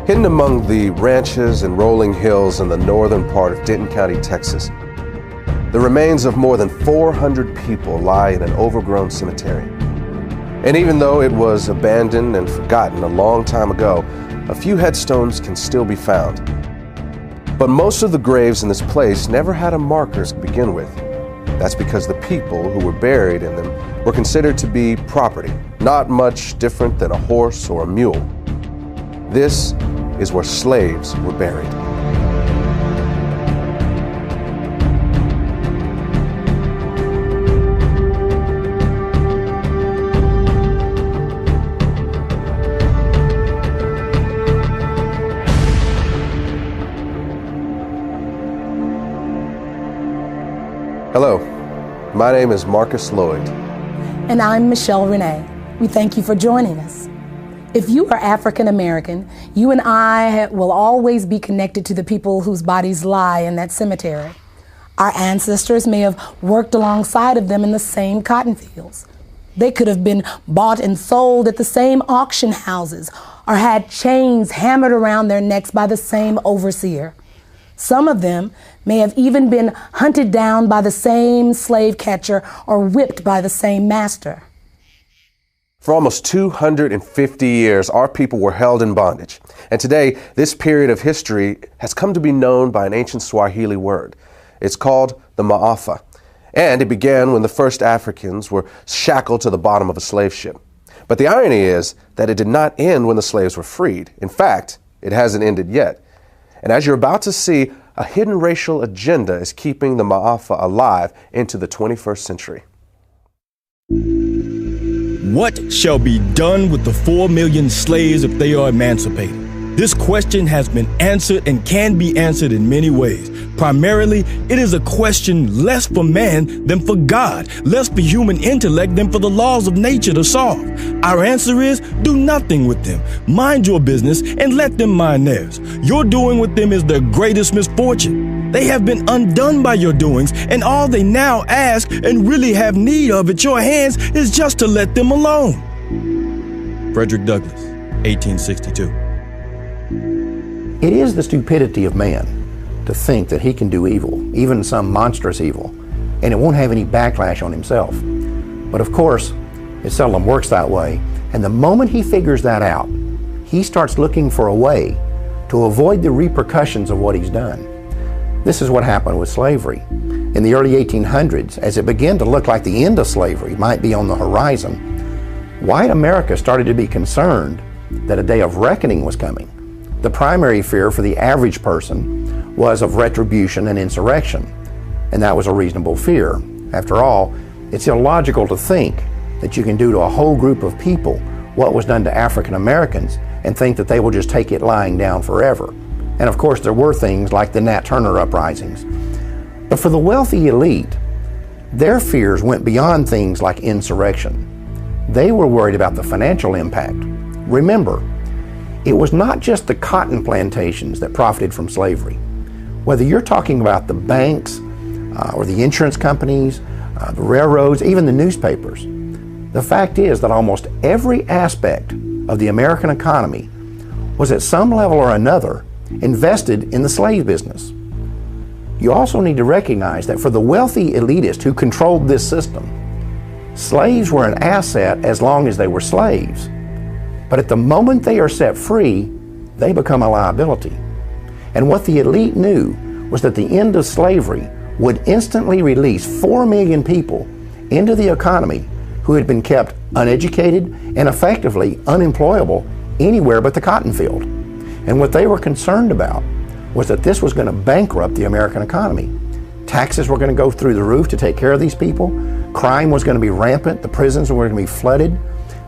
Hidden among the ranches and rolling hills in the northern part of Denton County, Texas, the remains of more than 400 people lie in an overgrown cemetery. And even though it was abandoned and forgotten a long time ago, a few headstones can still be found. But most of the graves in this place never had a marker to begin with. That's because the people who were buried in them were considered to be property, not much different than a horse or a mule. This is where slaves were buried. Hello, my name is Marcus Lloyd. And I'm Michelle Renee. We thank you for joining us. If you are African American, you and I will always be connected to the people whose bodies lie in that cemetery. Our ancestors may have worked alongside of them in the same cotton fields. They could have been bought and sold at the same auction houses or had chains hammered around their necks by the same overseer. Some of them may have even been hunted down by the same slave catcher or whipped by the same master. For almost 250 years, our people were held in bondage. And today, this period of history has come to be known by an ancient Swahili word. It's called the Maafa. And it began when the first Africans were shackled to the bottom of a slave ship. But the irony is that it did not end when the slaves were freed. In fact, it hasn't ended yet. And as you're about to see, a hidden racial agenda is keeping the Maafa alive into the 21st century. What shall be done with the 4 million slaves if they are emancipated? This question has been answered and can be answered in many ways. Primarily, it is a question less for man than for God, less for human intellect than for the laws of nature to solve. Our answer is, do nothing with them. Mind your business and let them mind theirs. Your doing with them is their greatest misfortune. They have been undone by your doings, and all they now ask and really have need of at your hands is just to let them alone. Frederick Douglass, 1862. It is the stupidity of man to think that he can do evil, even some monstrous evil, and it won't have any backlash on himself. But of course, it seldom works that way, and the moment he figures that out, he starts looking for a way to avoid the repercussions of what he's done. This is what happened with slavery. In the early 1800s, as it began to look like the end of slavery might be on the horizon, white America started to be concerned that a day of reckoning was coming. The primary fear for the average person was of retribution and insurrection, and that was a reasonable fear. After all, it's illogical to think that you can do to a whole group of people what was done to African Americans and think that they will just take it lying down forever. And of course, there were things like the Nat Turner uprisings. But for the wealthy elite, their fears went beyond things like insurrection. They were worried about the financial impact. Remember, it was not just the cotton plantations that profited from slavery. Whether you're talking about the banks or the insurance companies, the railroads, even the newspapers, the fact is that almost every aspect of the American economy was at some level or another invested in the slave business. You also need to recognize that for the wealthy elitists who controlled this system, slaves were an asset as long as they were slaves. But at the moment they are set free, they become a liability. And what the elite knew was that the end of slavery would instantly release 4 million people into the economy who had been kept uneducated and effectively unemployable anywhere but the cotton field. And what they were concerned about was that this was going to bankrupt the American economy. Taxes were going to go through the roof to take care of these people. Crime was going to be rampant. The prisons were going to be flooded.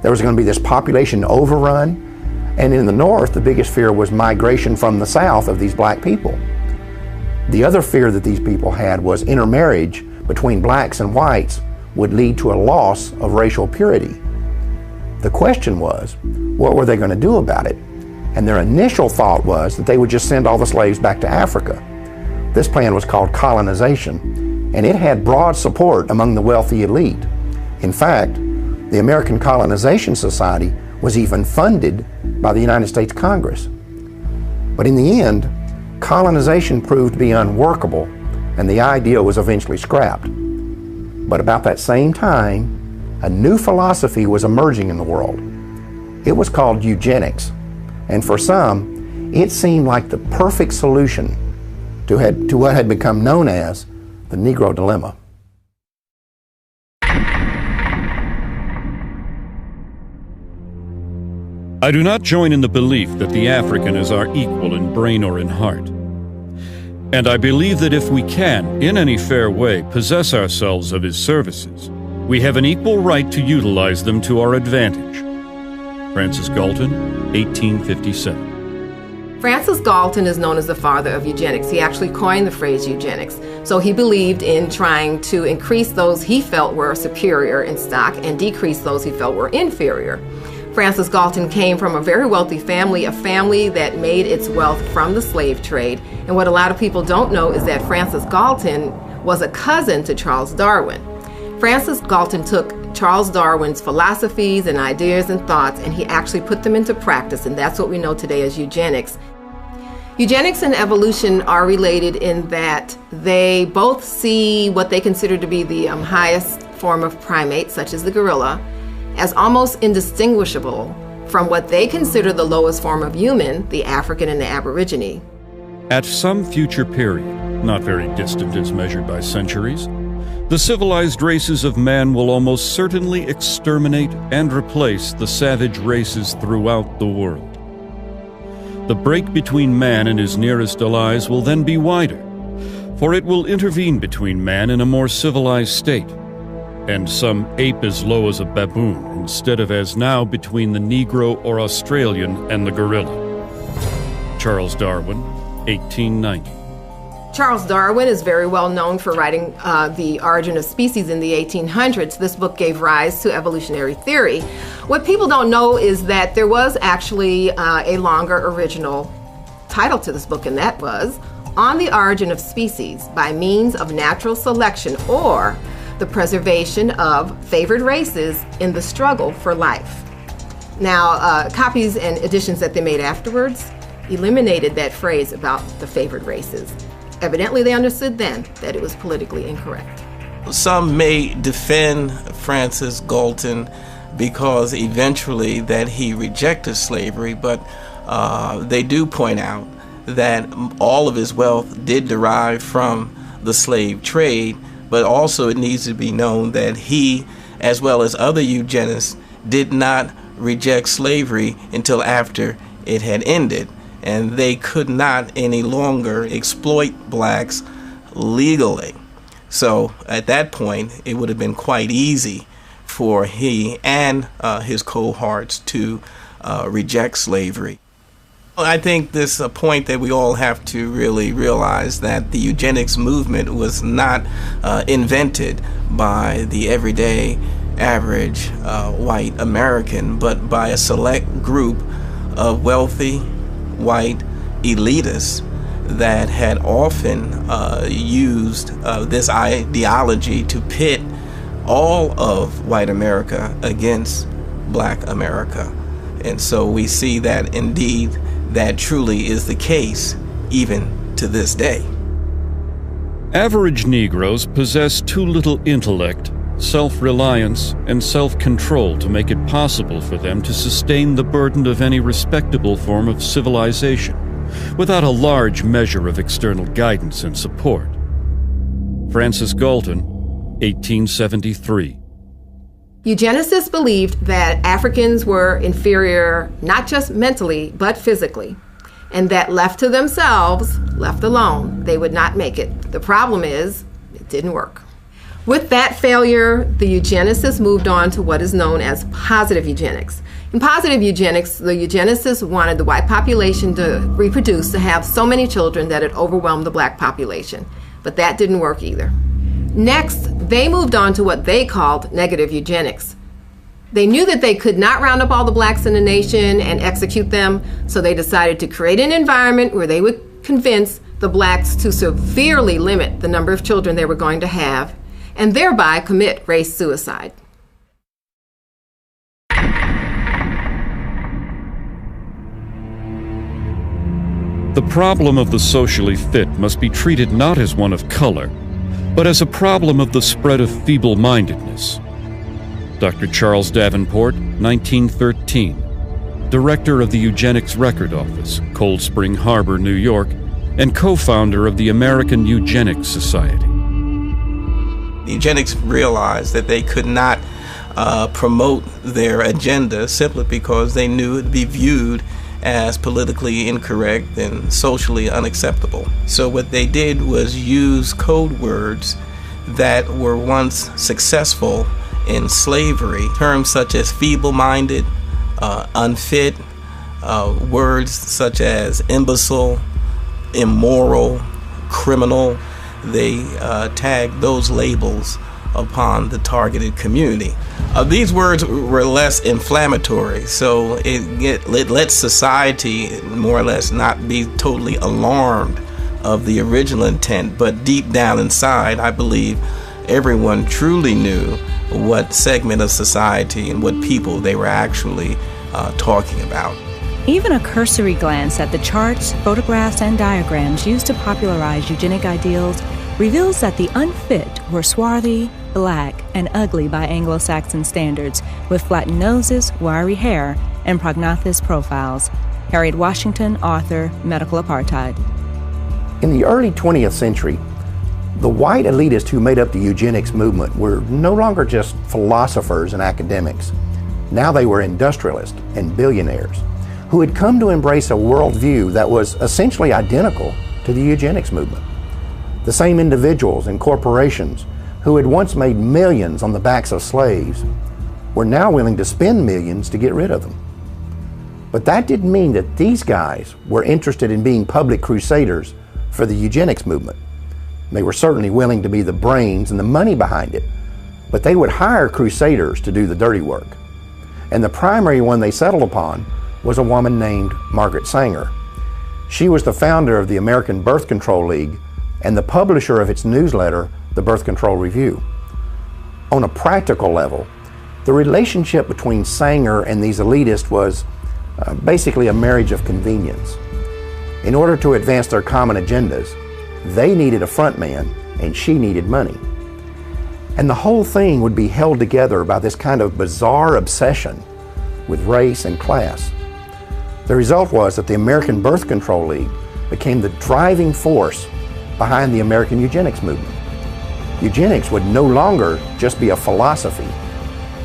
There was going to be this population overrun. And in the North, the biggest fear was migration from the South of these black people. The other fear that these people had was intermarriage between blacks and whites would lead to a loss of racial purity. The question was, what were they going to do about it? And their initial thought was that they would just send all the slaves back to Africa. This plan was called colonization, and it had broad support among the wealthy elite. In fact, the American Colonization Society was even funded by the United States Congress. But in the end, colonization proved to be unworkable, and the idea was eventually scrapped. But about that same time, a new philosophy was emerging in the world. It was called eugenics, and for some, it seemed like the perfect solution to what had become known as the Negro dilemma. I do not join in the belief that the African is our equal in brain or in heart. And I believe that if we can, in any fair way, possess ourselves of his services, we have an equal right to utilize them to our advantage. Francis Galton, 1857. Francis Galton is known as the father of eugenics. He actually coined the phrase eugenics. So he believed in trying to increase those he felt were superior in stock and decrease those he felt were inferior. Francis Galton came from a very wealthy family, a family that made its wealth from the slave trade. And what a lot of people don't know is that Francis Galton was a cousin to Charles Darwin. Francis Galton took Charles Darwin's philosophies and ideas and thoughts, and he actually put them into practice, and that's what we know today as eugenics. Eugenics and evolution are related in that they both see what they consider to be the highest form of primate, such as the gorilla, as almost indistinguishable from what they consider the lowest form of human, the African and the Aborigine. At some future period, not very distant as measured by centuries, the civilized races of man will almost certainly exterminate and replace the savage races throughout the world. The break between man and his nearest allies will then be wider, for it will intervene between man and a more civilized state, and some ape as low as a baboon, instead of as now between the Negro or Australian and the gorilla. Charles Darwin, 1890. Charles Darwin is very well known for writing The Origin of Species in the 1800s. This book gave rise to evolutionary theory. What people don't know is that there was actually a longer original title to this book, and that was On the Origin of Species by Means of Natural Selection, or the Preservation of Favored Races in the Struggle for Life. Now, copies and editions that they made afterwards eliminated that phrase about the favored races. Evidently, they understood then that it was politically incorrect. Some may defend Francis Galton because eventually that he rejected slavery, but they do point out that all of his wealth did derive from the slave trade, but also it needs to be known that he, as well as other eugenists, did not reject slavery until after it had ended. And they could not any longer exploit blacks legally. So at that point, it would have been quite easy for he and his cohorts to reject slavery. I think this is a point that we all have to really realize, that the eugenics movement was not invented by the everyday average white American, but by a select group of wealthy white elitists that had often used this ideology to pit all of white America against black America. And so we see that indeed that truly is the case even to this day. Average Negroes possess too little intellect, self-reliance, and self-control to make it possible for them to sustain the burden of any respectable form of civilization without a large measure of external guidance and support. Francis Galton, 1873. Eugenicists believed that Africans were inferior not just mentally, but physically, and that left to themselves, left alone, they would not make it. The problem is, it didn't work. With that failure, the eugenicists moved on to what is known as positive eugenics. In positive eugenics, the eugenicists wanted the white population to reproduce, to have so many children that it overwhelmed the black population. But that didn't work either. Next, they moved on to what they called negative eugenics. They knew that they could not round up all the blacks in the nation and execute them, so they decided to create an environment where they would convince the blacks to severely limit the number of children they were going to have, and thereby commit race suicide. The problem of the socially fit must be treated not as one of color, but as a problem of the spread of feeble-mindedness. Dr. Charles Davenport, 1913, director of the Eugenics Record Office, Cold Spring Harbor, New York, and co-founder of the American Eugenics Society. The eugenics realized that they could not promote their agenda simply because they knew it would be viewed as politically incorrect and socially unacceptable. So what they did was use code words that were once successful in slavery, terms such as feeble-minded, unfit, words such as imbecile, immoral, criminal. They tagged those labels upon the targeted community. These words were less inflammatory, so it let society more or less not be totally alarmed of the original intent, but deep down inside, I believe everyone truly knew what segment of society and what people they were actually talking about. Even a cursory glance at the charts, photographs, and diagrams used to popularize eugenic ideals reveals that the unfit were swarthy, black, and ugly by Anglo-Saxon standards, with flattened noses, wiry hair, and prognathous profiles. Harriet Washington, author, Medical Apartheid. In the early 20th century, the white elitists who made up the eugenics movement were no longer just philosophers and academics. Now they were industrialists and billionaires who had come to embrace a worldview that was essentially identical to the eugenics movement. The same individuals and corporations who had once made millions on the backs of slaves were now willing to spend millions to get rid of them. But that didn't mean that these guys were interested in being public crusaders for the eugenics movement. They were certainly willing to be the brains and the money behind it, but they would hire crusaders to do the dirty work. And the primary one they settled upon was a woman named Margaret Sanger. She was the founder of the American Birth Control League and the publisher of its newsletter, the Birth Control Review. On a practical level, the relationship between Sanger and these elitists was basically a marriage of convenience. In order to advance their common agendas, they needed a front man and she needed money. And the whole thing would be held together by this kind of bizarre obsession with race and class. The result was that the American Birth Control League became the driving force behind the American eugenics movement. Eugenics would no longer just be a philosophy.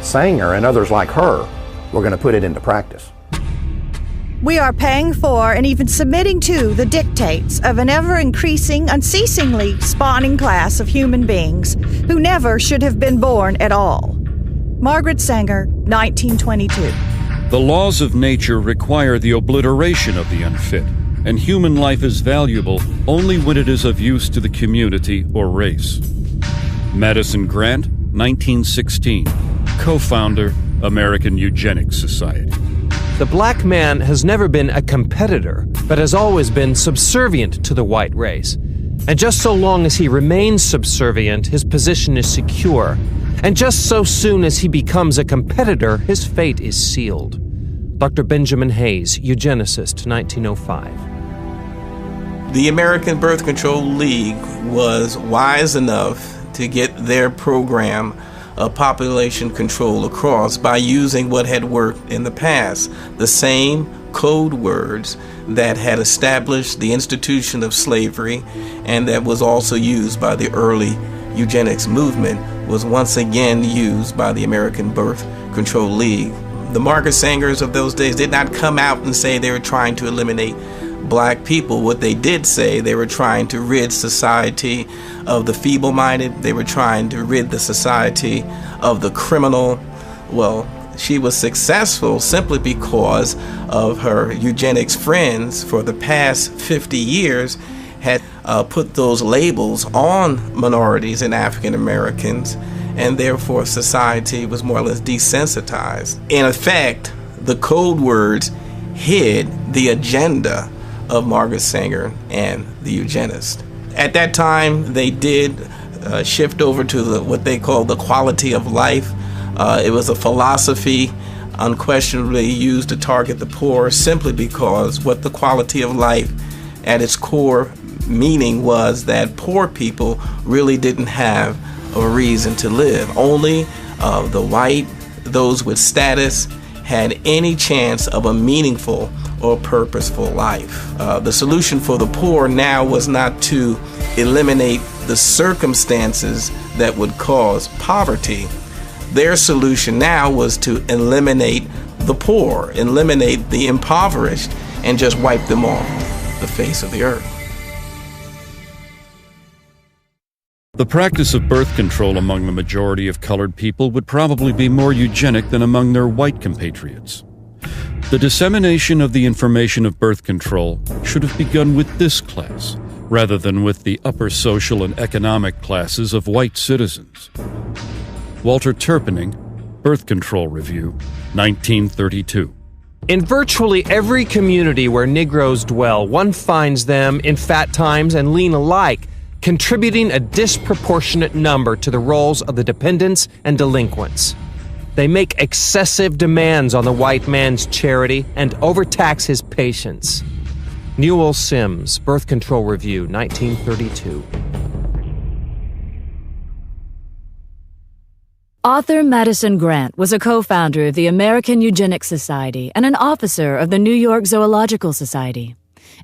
Sanger and others like her were going to put it into practice. We are paying for and even submitting to the dictates of an ever-increasing, unceasingly spawning class of human beings who never should have been born at all. Margaret Sanger, 1922. The laws of nature require the obliteration of the unfit, and human life is valuable only when it is of use to the community or race. Madison Grant, 1916, co-founder, American Eugenics Society. The black man has never been a competitor, but has always been subservient to the white race. And just so long as he remains subservient, his position is secure. And just so soon as he becomes a competitor, his fate is sealed. Dr. Benjamin Hayes, eugenicist, 1905. The American Birth Control League was wise enough to get their program of population control across by using what had worked in the past, the same code words that had established the institution of slavery and that was also used by the early eugenics movement was once again used by the American Birth Control League. The Margaret Sangers of those days did not come out and say they were trying to eliminate black people. What they did say, they were trying to rid society of the feeble-minded. They were trying to rid the society of the criminal. Well, she was successful simply because of her eugenics friends for the past 50 years had put those labels on minorities and African Americans, and therefore society was more or less desensitized. In effect, the code words hid the agenda of Margaret Sanger and the eugenists. At that time, they did shift over to what they call the quality of life. It was a philosophy unquestionably used to target the poor simply because what the quality of life at its core meaning was that poor people really didn't have a reason to live. Only the white, those with status, had any chance of a meaningful or purposeful life. The solution for the poor now was not to eliminate the circumstances that would cause poverty. Their solution now was to eliminate the poor, eliminate the impoverished, and just wipe them off the face of the earth. The practice of birth control among the majority of colored people would probably be more eugenic than among their white compatriots. The dissemination of the information of birth control should have begun with this class, rather than with the upper social and economic classes of white citizens. Walter Terpening, Birth Control Review, 1932. In virtually every community where Negroes dwell, one finds them in fat times and lean alike, contributing a disproportionate number to the roles of the dependents and delinquents. They make excessive demands on the white man's charity and overtax his patience. Newell Sims, Birth Control Review, 1932. Author Madison Grant was a co-founder of the American Eugenics Society and an officer of the New York Zoological Society.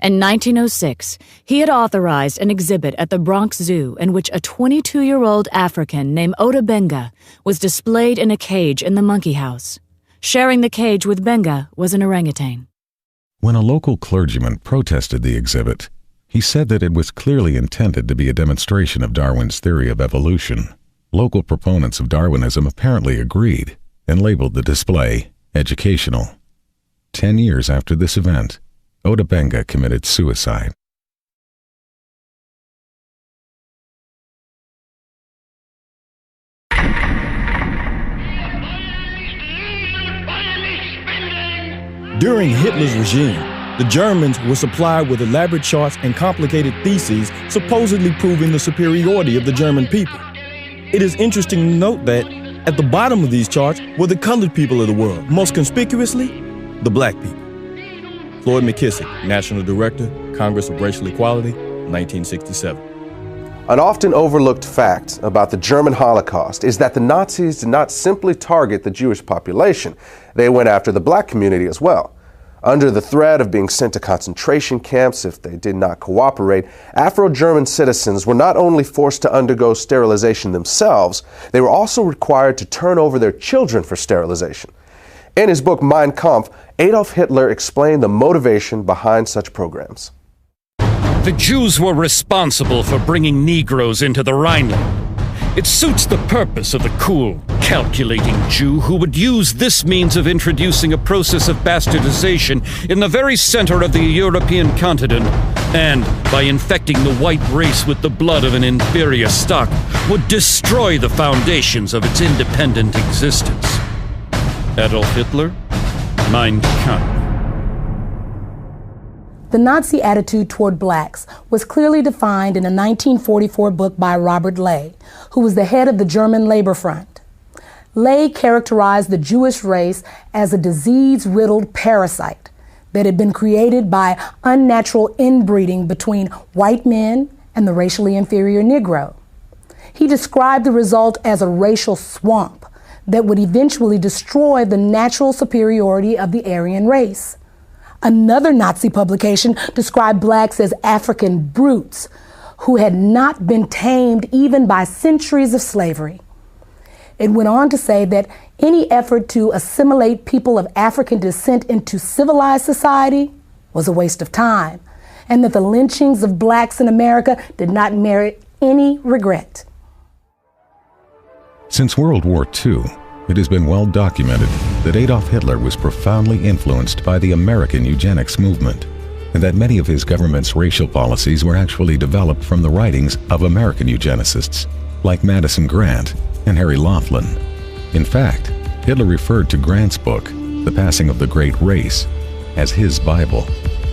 In 1906, he had authorized an exhibit at the Bronx Zoo in which a 22-year-old African named Ota Benga was displayed in a cage in the monkey house. Sharing the cage with Benga was an orangutan. When a local clergyman protested the exhibit, he said that it was clearly intended to be a demonstration of Darwin's theory of evolution. Local proponents of Darwinism apparently agreed and labeled the display educational. 10 years after this event, Ota Benga committed suicide. During Hitler's regime, the Germans were supplied with elaborate charts and complicated theses supposedly proving the superiority of the German people. It is interesting to note that at the bottom of these charts were the colored people of the world, most conspicuously, the black people. Floyd McKissick, National Director, Congress of Racial Equality, 1967. An often overlooked fact about the German Holocaust is that the Nazis did not simply target the Jewish population. They went after the black community as well. Under the threat of being sent to concentration camps if they did not cooperate, Afro-German citizens were not only forced to undergo sterilization themselves, they were also required to turn over their children for sterilization. In his book Mein Kampf, Adolf Hitler explained the motivation behind such programs. The Jews were responsible for bringing Negroes into the Rhineland. It suits the purpose of the cool, calculating Jew who would use this means of introducing a process of bastardization in the very center of the European continent, and by infecting the white race with the blood of an inferior stock, would destroy the foundations of its independent existence. Adolf Hitler, Mein Kampf. The Nazi attitude toward blacks was clearly defined in a 1944 book by Robert Ley, who was the head of the German Labor Front. Ley characterized the Jewish race as a disease-riddled parasite that had been created by unnatural inbreeding between white men and the racially inferior Negro. He described the result as a racial swamp that would eventually destroy the natural superiority of the Aryan race. Another Nazi publication described blacks as African brutes who had not been tamed even by centuries of slavery. It went on to say that any effort to assimilate people of African descent into civilized society was a waste of time, and that the lynchings of blacks in America did not merit any regret. Since World War II, it has been well documented that Adolf Hitler was profoundly influenced by the American eugenics movement, and that many of his government's racial policies were actually developed from the writings of American eugenicists like Madison Grant and Harry Laughlin. In fact, Hitler referred to Grant's book, The Passing of the Great Race, as his Bible.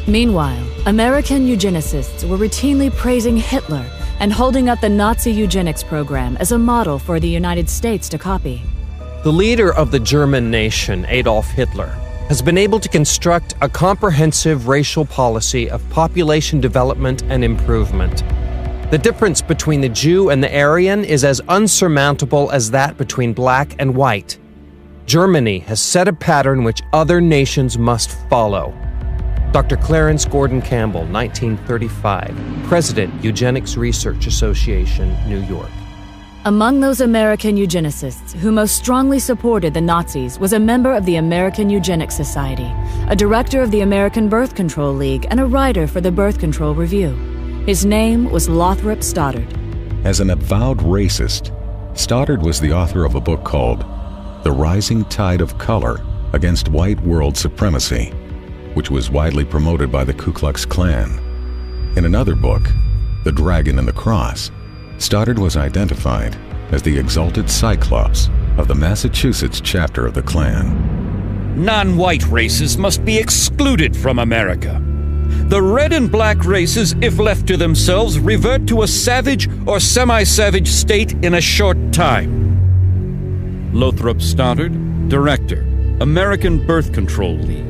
Meanwhile, American eugenicists were routinely praising Hitler and holding up the Nazi eugenics program as a model for the United States to copy. The leader of the German nation, Adolf Hitler, has been able to construct a comprehensive racial policy of population development and improvement. The difference between the Jew and the Aryan is as unsurmountable as that between black and white. Germany has set a pattern which other nations must follow. Dr. Clarence Gordon Campbell, 1935, President, Eugenics Research Association, New York. Among those American eugenicists who most strongly supported the Nazis was a member of the American Eugenics Society, a director of the American Birth Control League, and a writer for the Birth Control Review. His name was Lothrop Stoddard. As an avowed racist, Stoddard was the author of a book called The Rising Tide of Color Against White World Supremacy, which was widely promoted by the Ku Klux Klan. In another book, The Dragon and the Cross, Stoddard was identified as the exalted Cyclops of the Massachusetts chapter of the Klan. Non-white races must be excluded from America. The red and black races, if left to themselves, revert to a savage or semi-savage state in a short time. Lothrop Stoddard, Director, American Birth Control League.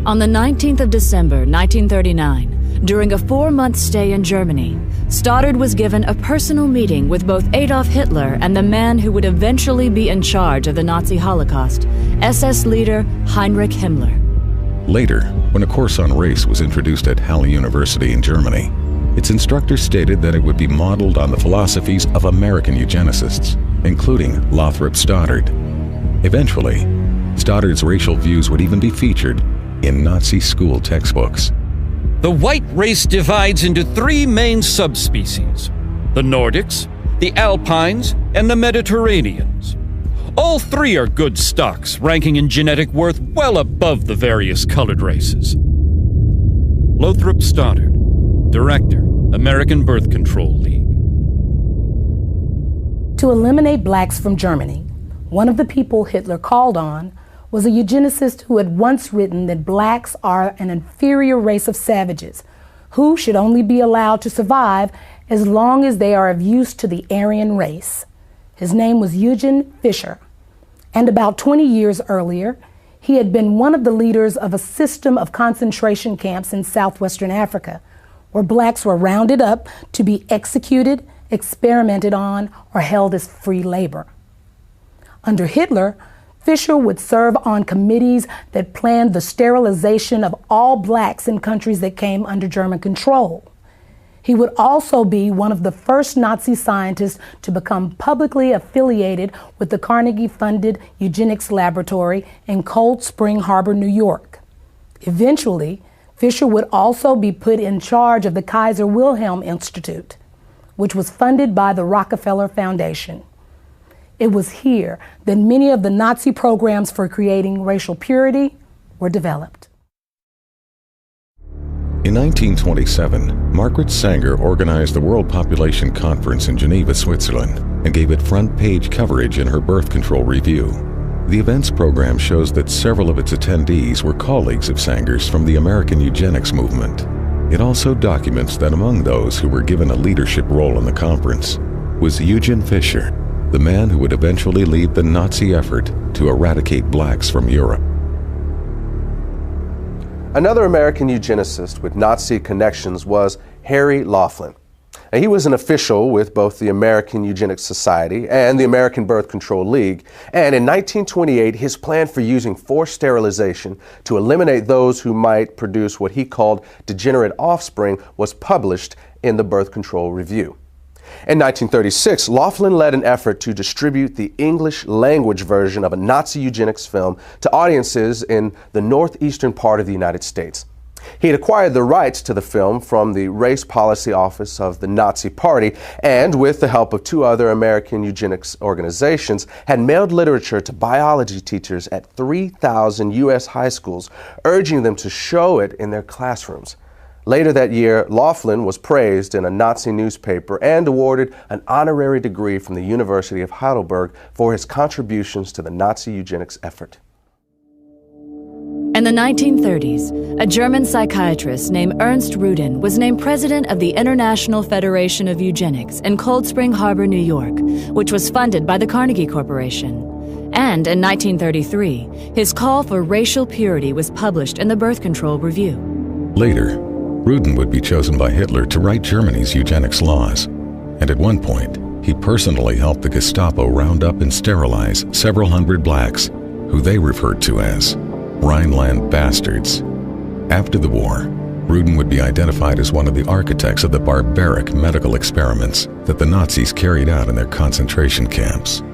On the 19th of December, 1939, during a 4-month stay in Germany, Stoddard was given a personal meeting with both Adolf Hitler and the man who would eventually be in charge of the Nazi Holocaust, SS leader Heinrich Himmler. Later, when a course on race was introduced at Halle University in Germany, its instructor stated that it would be modeled on the philosophies of American eugenicists, including Lothrop Stoddard. Eventually, Stoddard's racial views would even be featured in Nazi school textbooks. The white race divides into 3 main subspecies: the Nordics, the Alpines, and the Mediterraneans. All 3 are good stocks, ranking in genetic worth well above the various colored races. Lothrop Stoddard, Director, American Birth Control League. To eliminate blacks from Germany, one of the people Hitler called on was a eugenicist who had once written that blacks are an inferior race of savages who should only be allowed to survive as long as they are of use to the Aryan race. His name was Eugen Fischer, and about 20 years earlier, he had been one of the leaders of a system of concentration camps in southwestern Africa, where blacks were rounded up to be executed, experimented on, or held as free labor. Under Hitler, Fischer would serve on committees that planned the sterilization of all blacks in countries that came under German control. He would also be one of the first Nazi scientists to become publicly affiliated with the Carnegie-funded eugenics laboratory in Cold Spring Harbor, New York. Eventually, Fischer would also be put in charge of the Kaiser Wilhelm Institute, which was funded by the Rockefeller Foundation. It was here that many of the Nazi programs for creating racial purity were developed. In 1927, Margaret Sanger organized the World Population Conference in Geneva, Switzerland, and gave it front-page coverage in her Birth Control Review. The events program shows that several of its attendees were colleagues of Sanger's from the American eugenics movement. It also documents that among those who were given a leadership role in the conference was Eugen Fischer, the man who would eventually lead the Nazi effort to eradicate blacks from Europe. Another American eugenicist with Nazi connections was Harry Laughlin. Now, he was an official with both the American Eugenics Society and the American Birth Control League, and in 1928 his plan for using forced sterilization to eliminate those who might produce what he called degenerate offspring was published in the Birth Control Review. In 1936, Laughlin led an effort to distribute the English language version of a Nazi eugenics film to audiences in the northeastern part of the United States. He had acquired the rights to the film from the Race Policy Office of the Nazi Party and, with the help of 2 other American eugenics organizations, had mailed literature to biology teachers at 3,000 U.S. high schools, urging them to show it in their classrooms. Later that year, Laughlin was praised in a Nazi newspaper and awarded an honorary degree from the University of Heidelberg for his contributions to the Nazi eugenics effort. In the 1930s, a German psychiatrist named Ernst Rudin was named president of the International Federation of Eugenics in Cold Spring Harbor, New York, which was funded by the Carnegie Corporation. And in 1933, his call for racial purity was published in the Birth Control Review. Later, Rudin would be chosen by Hitler to write Germany's eugenics laws, and at one point, he personally helped the Gestapo round up and sterilize several hundred blacks, who they referred to as Rhineland bastards. After the war, Rudin would be identified as one of the architects of the barbaric medical experiments that the Nazis carried out in their concentration camps.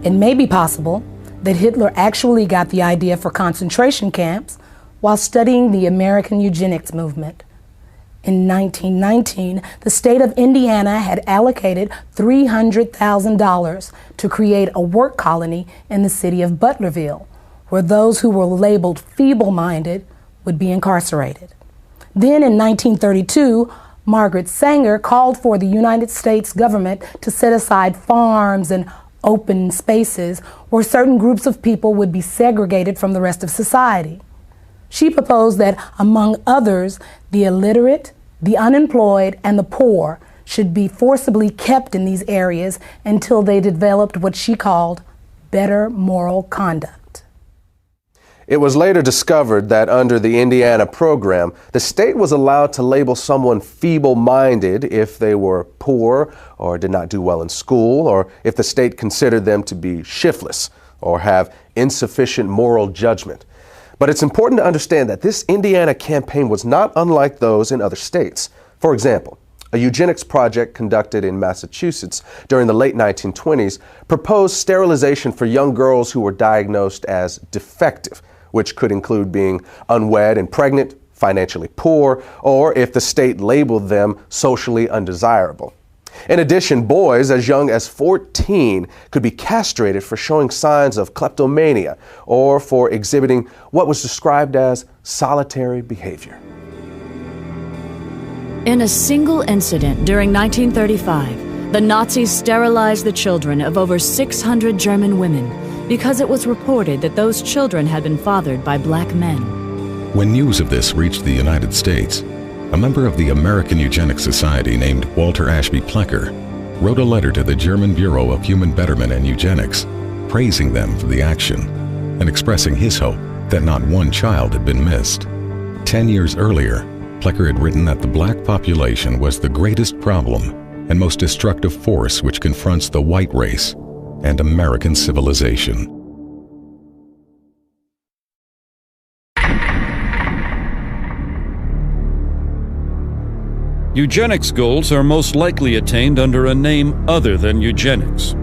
It may be possible that Hitler actually got the idea for concentration camps while studying the American eugenics movement. In 1919, the state of Indiana had allocated $300,000 to create a work colony in the city of Butlerville, where those who were labeled feeble-minded would be incarcerated. Then in 1932, Margaret Sanger called for the United States government to set aside farms and open spaces where certain groups of people would be segregated from the rest of society. She proposed that, among others, the illiterate, the unemployed, and the poor should be forcibly kept in these areas until they developed what she called better moral conduct. It was later discovered that under the Indiana program, the state was allowed to label someone feeble-minded if they were poor or did not do well in school, or if the state considered them to be shiftless or have insufficient moral judgment. But it's important to understand that this Indiana campaign was not unlike those in other states. For example, a eugenics project conducted in Massachusetts during the late 1920s proposed sterilization for young girls who were diagnosed as defective, which could include being unwed and pregnant, financially poor, or if the state labeled them socially undesirable. In addition, boys as young as 14 could be castrated for showing signs of kleptomania or for exhibiting what was described as solitary behavior. In a single incident during 1935, the Nazis sterilized the children of over 600 German women because it was reported that those children had been fathered by black men. When news of this reached the United States, a member of the American Eugenics Society named Walter Ashby Plecker wrote a letter to the German Bureau of Human Betterment and Eugenics, praising them for the action and expressing his hope that not one child had been missed. 10 years earlier, Plecker had written that the black population was the greatest problem and most destructive force which confronts the white race and American civilization. Eugenics goals are most likely attained under a name other than eugenics.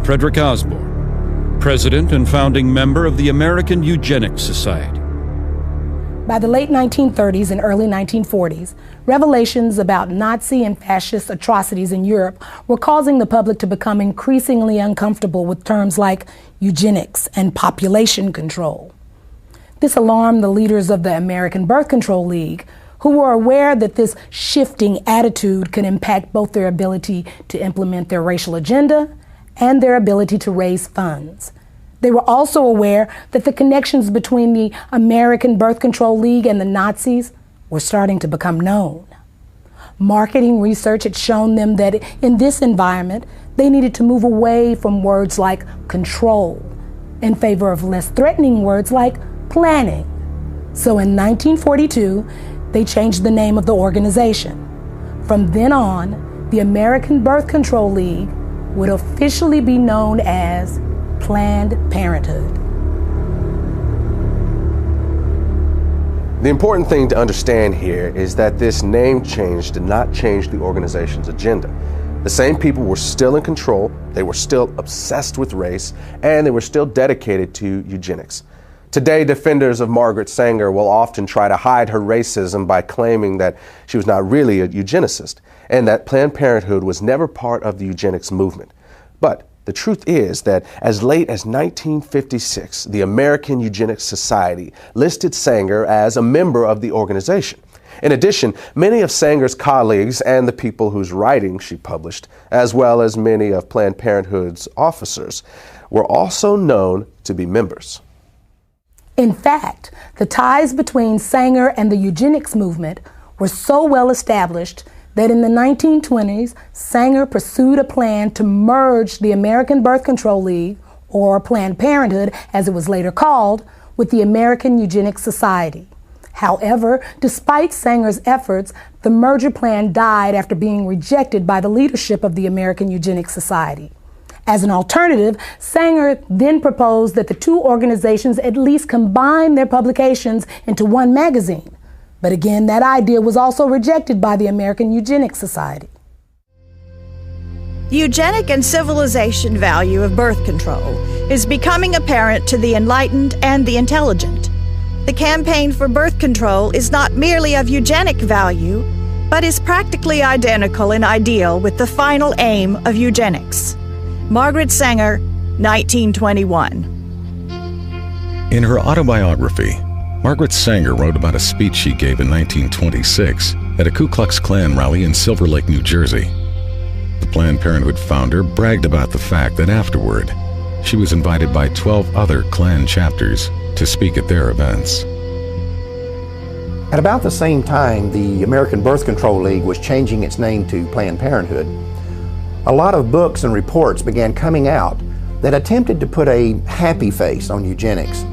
Frederick Osborne, president and founding member of the American Eugenics Society. By the late 1930s and early 1940s, revelations about Nazi and fascist atrocities in Europe were causing the public to become increasingly uncomfortable with terms like eugenics and population control. This alarmed the leaders of the American Birth Control League, who were aware that this shifting attitude could impact both their ability to implement their racial agenda and their ability to raise funds. They were also aware that the connections between the American Birth Control League and the Nazis were starting to become known. Marketing research had shown them that in this environment, they needed to move away from words like control in favor of less threatening words like planning. So in 1942, they changed the name of the organization. From then on, the American Birth Control League would officially be known as Planned Parenthood. The important thing to understand here is that this name change did not change the organization's agenda. The same people were still in control, they were still obsessed with race, and they were still dedicated to eugenics. Today, defenders of Margaret Sanger will often try to hide her racism by claiming that she was not really a eugenicist and that Planned Parenthood was never part of the eugenics movement. But the truth is that as late as 1956, the American Eugenics Society listed Sanger as a member of the organization. In addition, many of Sanger's colleagues and the people whose writings she published, as well as many of Planned Parenthood's officers, were also known to be members. In fact, the ties between Sanger and the eugenics movement were so well established that in the 1920s, Sanger pursued a plan to merge the American Birth Control League, or Planned Parenthood as it was later called, with the American Eugenics Society. However, despite Sanger's efforts, the merger plan died after being rejected by the leadership of the American Eugenics Society. As an alternative, Sanger then proposed that the two organizations at least combine their publications into one magazine. But again, that idea was also rejected by the American Eugenics Society. The eugenic and civilization value of birth control is becoming apparent to the enlightened and the intelligent. The campaign for birth control is not merely of eugenic value, but is practically identical in ideal with the final aim of eugenics. Margaret Sanger, 1921. In her autobiography, Margaret Sanger wrote about a speech she gave in 1926 at a Ku Klux Klan rally in Silver Lake, New Jersey. The Planned Parenthood founder bragged about the fact that afterward, she was invited by 12 other Klan chapters to speak at their events. At about the same time the American Birth Control League was changing its name to Planned Parenthood, a lot of books and reports began coming out that attempted to put a happy face on eugenics,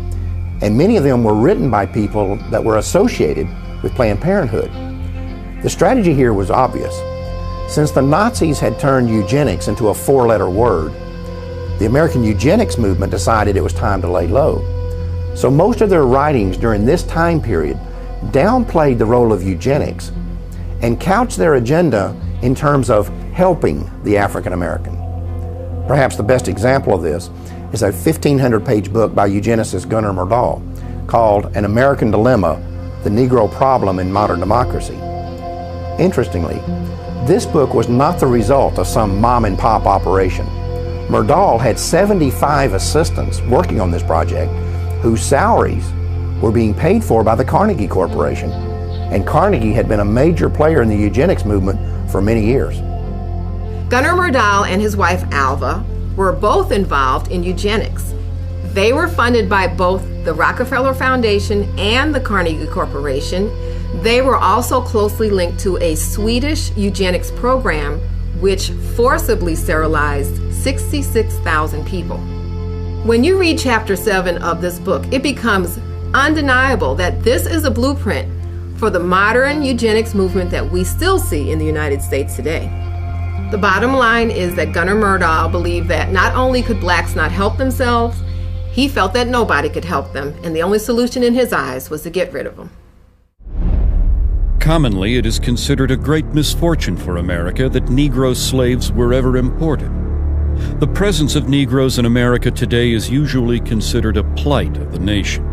and many of them were written by people that were associated with Planned Parenthood. The strategy here was obvious. Since the Nazis had turned eugenics into a four-letter word, the American eugenics movement decided it was time to lay low. So most of their writings during this time period downplayed the role of eugenics and couched their agenda in terms of helping the African American. Perhaps the best example of this is a 1,500-page book by eugenicist Gunnar Myrdal called An American Dilemma, The Negro Problem in Modern Democracy. Interestingly, this book was not the result of some mom-and-pop operation. Myrdal had 75 assistants working on this project whose salaries were being paid for by the Carnegie Corporation, and Carnegie had been a major player in the eugenics movement for many years. Gunnar Myrdal and his wife Alva were both involved in eugenics. They were funded by both the Rockefeller Foundation and the Carnegie Corporation. They were also closely linked to a Swedish eugenics program which forcibly sterilized 66,000 people. When you read Chapter 7 of this book, it becomes undeniable that this is a blueprint for the modern eugenics movement that we still see in the United States today. The bottom line is that Gunnar Myrdal believed that not only could blacks not help themselves, he felt that nobody could help them, and the only solution in his eyes was to get rid of them. Commonly, it is considered a great misfortune for America that Negro slaves were ever imported. The presence of Negroes in America today is usually considered a plight of the nation.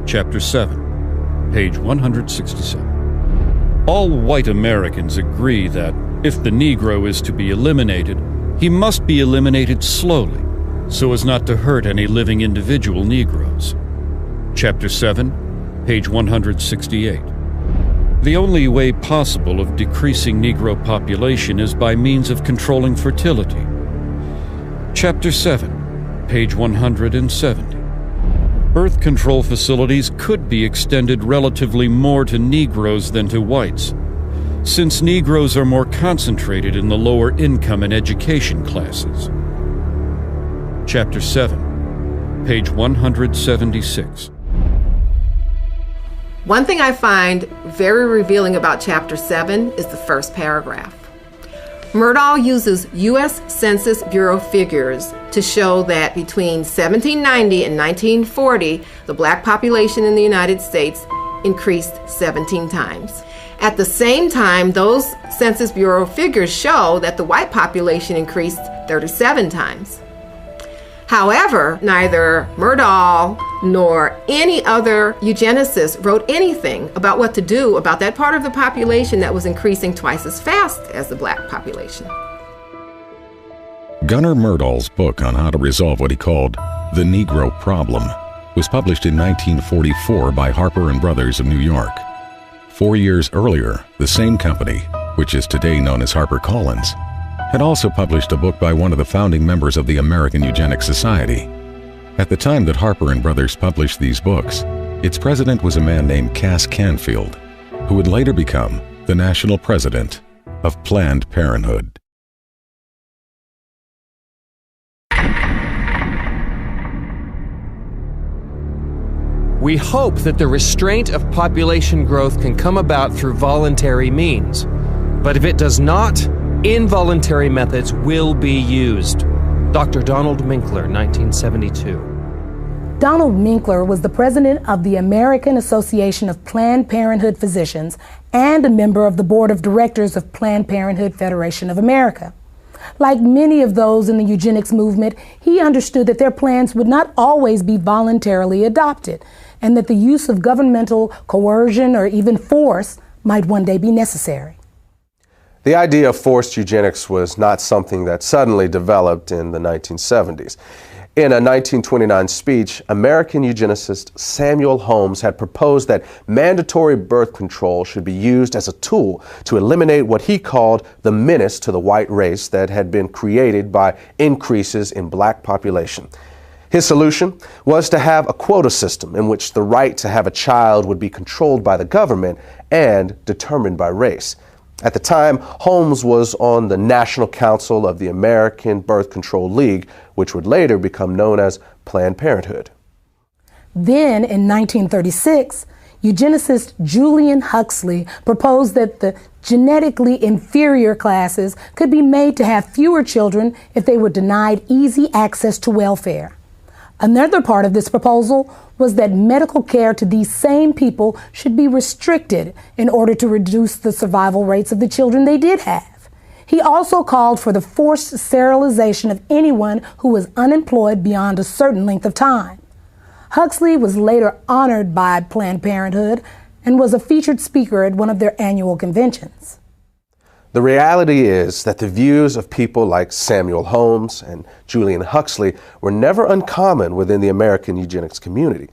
Chapter 7, page 167. All white Americans agree that if the Negro is to be eliminated, he must be eliminated slowly, so as not to hurt any living individual Negroes. Chapter 7, page 168. The only way possible of decreasing Negro population is by means of controlling fertility. Chapter 7, page 170. Birth control facilities could be extended relatively more to Negroes than to whites, since Negroes are more concentrated in the lower income and education classes. Chapter 7, page 176. One thing I find very revealing about Chapter 7 is the first paragraph. Myrdal uses U.S. Census Bureau figures to show that between 1790 and 1940, the black population in the United States increased 17 times. At the same time, those Census Bureau figures show that the white population increased 37 times. However, neither Myrdal nor any other eugenicist wrote anything about what to do about that part of the population that was increasing twice as fast as the black population. Gunnar Myrdal's book on how to resolve what he called the Negro Problem was published in 1944 by Harper & Brothers of New York. 4 years earlier, the same company, which is today known as HarperCollins, had also published a book by one of the founding members of the American Eugenics Society. At the time that Harper & Brothers published these books, its president was a man named Cass Canfield, who would later become the the national president of Planned Parenthood. We hope that the restraint of population growth can come about through voluntary means. But if it does not, involuntary methods will be used. Dr. Donald Minkler, 1972. Donald Minkler was the president of the American Association of Planned Parenthood Physicians and a member of the board of directors of Planned Parenthood Federation of America. Like many of those in the eugenics movement, he understood that their plans would not always be voluntarily adopted, and that the use of governmental coercion or even force might one day be necessary. The idea of forced eugenics was not something that suddenly developed in the 1970s. In a 1929 speech, American eugenicist Samuel Holmes had proposed that mandatory birth control should be used as a tool to eliminate what he called the menace to the white race that had been created by increases in black population. His solution was to have a quota system in which the right to have a child would be controlled by the government and determined by race. At the time, Holmes was on the National Council of the American Birth Control League, which would later become known as Planned Parenthood. Then, in 1936, eugenicist Julian Huxley proposed that the genetically inferior classes could be made to have fewer children if they were denied easy access to welfare. Another part of this proposal was that medical care to these same people should be restricted in order to reduce the survival rates of the children they did have. He also called for the forced sterilization of anyone who was unemployed beyond a certain length of time. Huxley was later honored by Planned Parenthood and was a featured speaker at one of their annual conventions. The reality is that the views of people like Samuel Holmes and Julian Huxley were never uncommon within the American eugenics community.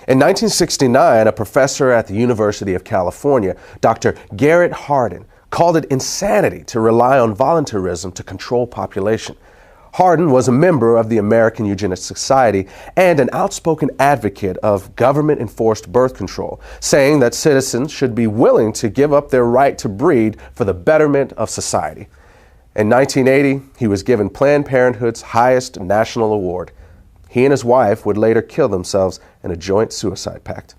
In 1969, a professor at the University of California, Dr. Garrett Hardin, called it insanity to rely on voluntarism to control population. Hardin was a member of the American Eugenics Society and an outspoken advocate of government-enforced birth control, saying that citizens should be willing to give up their right to breed for the betterment of society. In 1980, he was given Planned Parenthood's highest national award. He and his wife would later kill themselves in a joint suicide pact.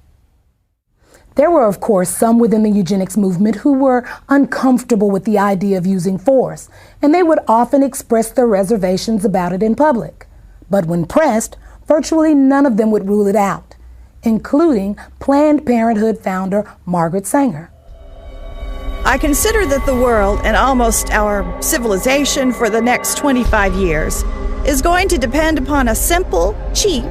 There were, of course, some within the eugenics movement who were uncomfortable with the idea of using force, and they would often express their reservations about it in public. But when pressed, virtually none of them would rule it out, including Planned Parenthood founder Margaret Sanger. I consider that the world and almost our civilization for the next 25 years is going to depend upon a simple, cheap,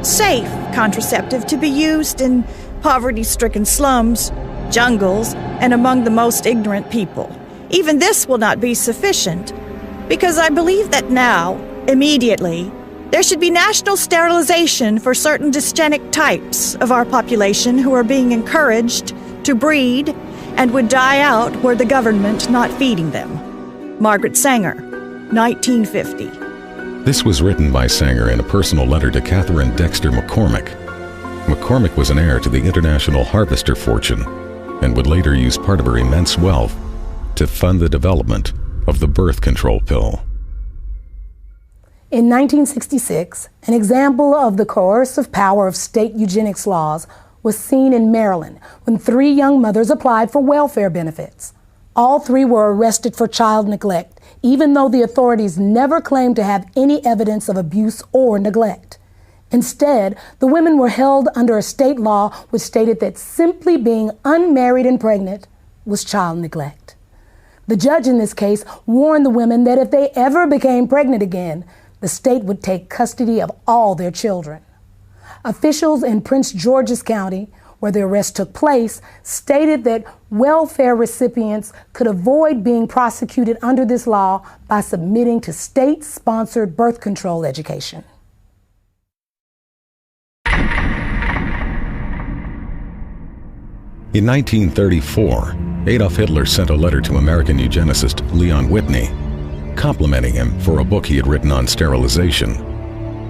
safe contraceptive to be used in poverty-stricken slums, jungles, and among the most ignorant people. Even this will not be sufficient, because I believe that now, immediately, there should be national sterilization for certain dysgenic types of our population who are being encouraged to breed and would die out were the government not feeding them. Margaret Sanger, 1950. This was written by Sanger in a personal letter to Catherine Dexter McCormick. McCormick was an heir to the international harvester fortune and would later use part of her immense wealth to fund the development of the birth control pill. In 1966, an example of the coercive power of state eugenics laws was seen in Maryland when 3 young mothers applied for welfare benefits. All 3 were arrested for child neglect, even though the authorities never claimed to have any evidence of abuse or neglect. Instead, the women were held under a state law which stated that simply being unmarried and pregnant was child neglect. The judge in this case warned the women that if they ever became pregnant again, the state would take custody of all their children. Officials in Prince George's County, where the arrest took place, stated that welfare recipients could avoid being prosecuted under this law by submitting to state-sponsored birth control education. In 1934, Adolf Hitler sent a letter to American eugenicist Leon Whitney, complimenting him for a book he had written on sterilization.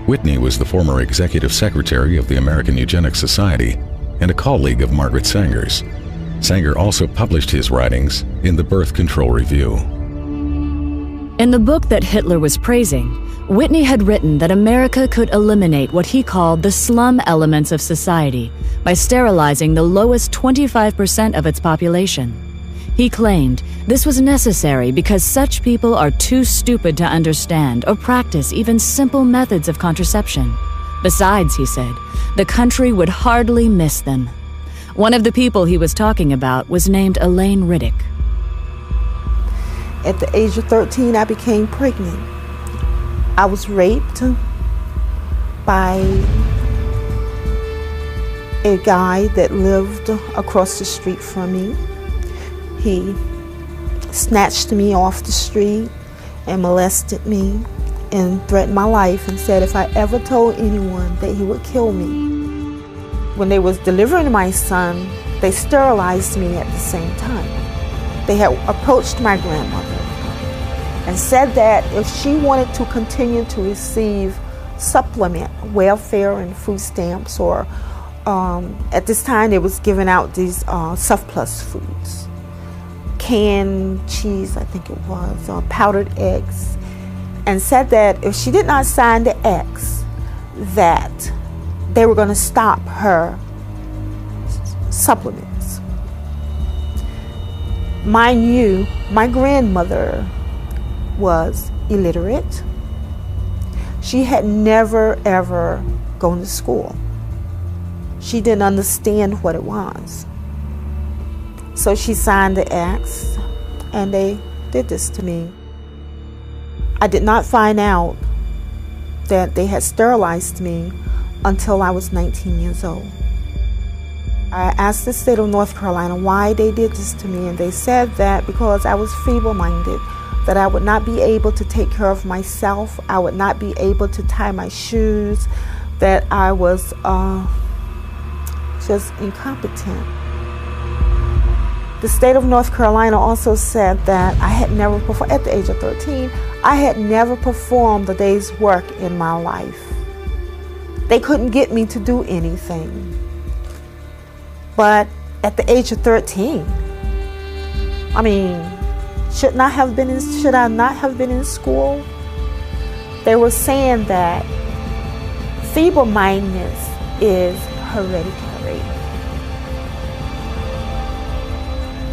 Whitney was the former executive secretary of the American Eugenics Society and a colleague of Margaret Sanger's. Sanger also published his writings in the Birth Control Review. In the book that Hitler was praising, Whitney had written that America could eliminate what he called the slum elements of society by sterilizing the lowest 25% of its population. He claimed this was necessary because such people are too stupid to understand or practice even simple methods of contraception. Besides, he said, the country would hardly miss them. One of the people he was talking about was named Elaine Riddick. At the age of 13, I became pregnant. I was raped by a guy that lived across the street from me. He snatched me off the street and molested me and threatened my life and said if I ever told anyone that he would kill me. When they was delivering my son, they sterilized me at the same time. They had approached my grandmother and said that if she wanted to continue to receive supplement, welfare and food stamps, or at this time they was giving out these surplus foods, canned cheese, I think it was, powdered eggs, and said that if she did not sign the X, that they were going to stop her supplements. Mind you, my grandmother was illiterate. She had never ever gone to school. She didn't understand what it was. So she signed the X and they did this to me. I did not find out that they had sterilized me until I was 19 years old. I asked the state of North Carolina why they did this to me, and they said that because I was feeble-minded, that I would not be able to take care of myself, I would not be able to tie my shoes, that I was just incompetent. The state of North Carolina also said that I had never performed, at the age of 13, I had never performed a day's work in my life. They couldn't get me to do anything. But at the age of 13, I mean, should I not have been in school? They were saying that feeble-mindedness is hereditary.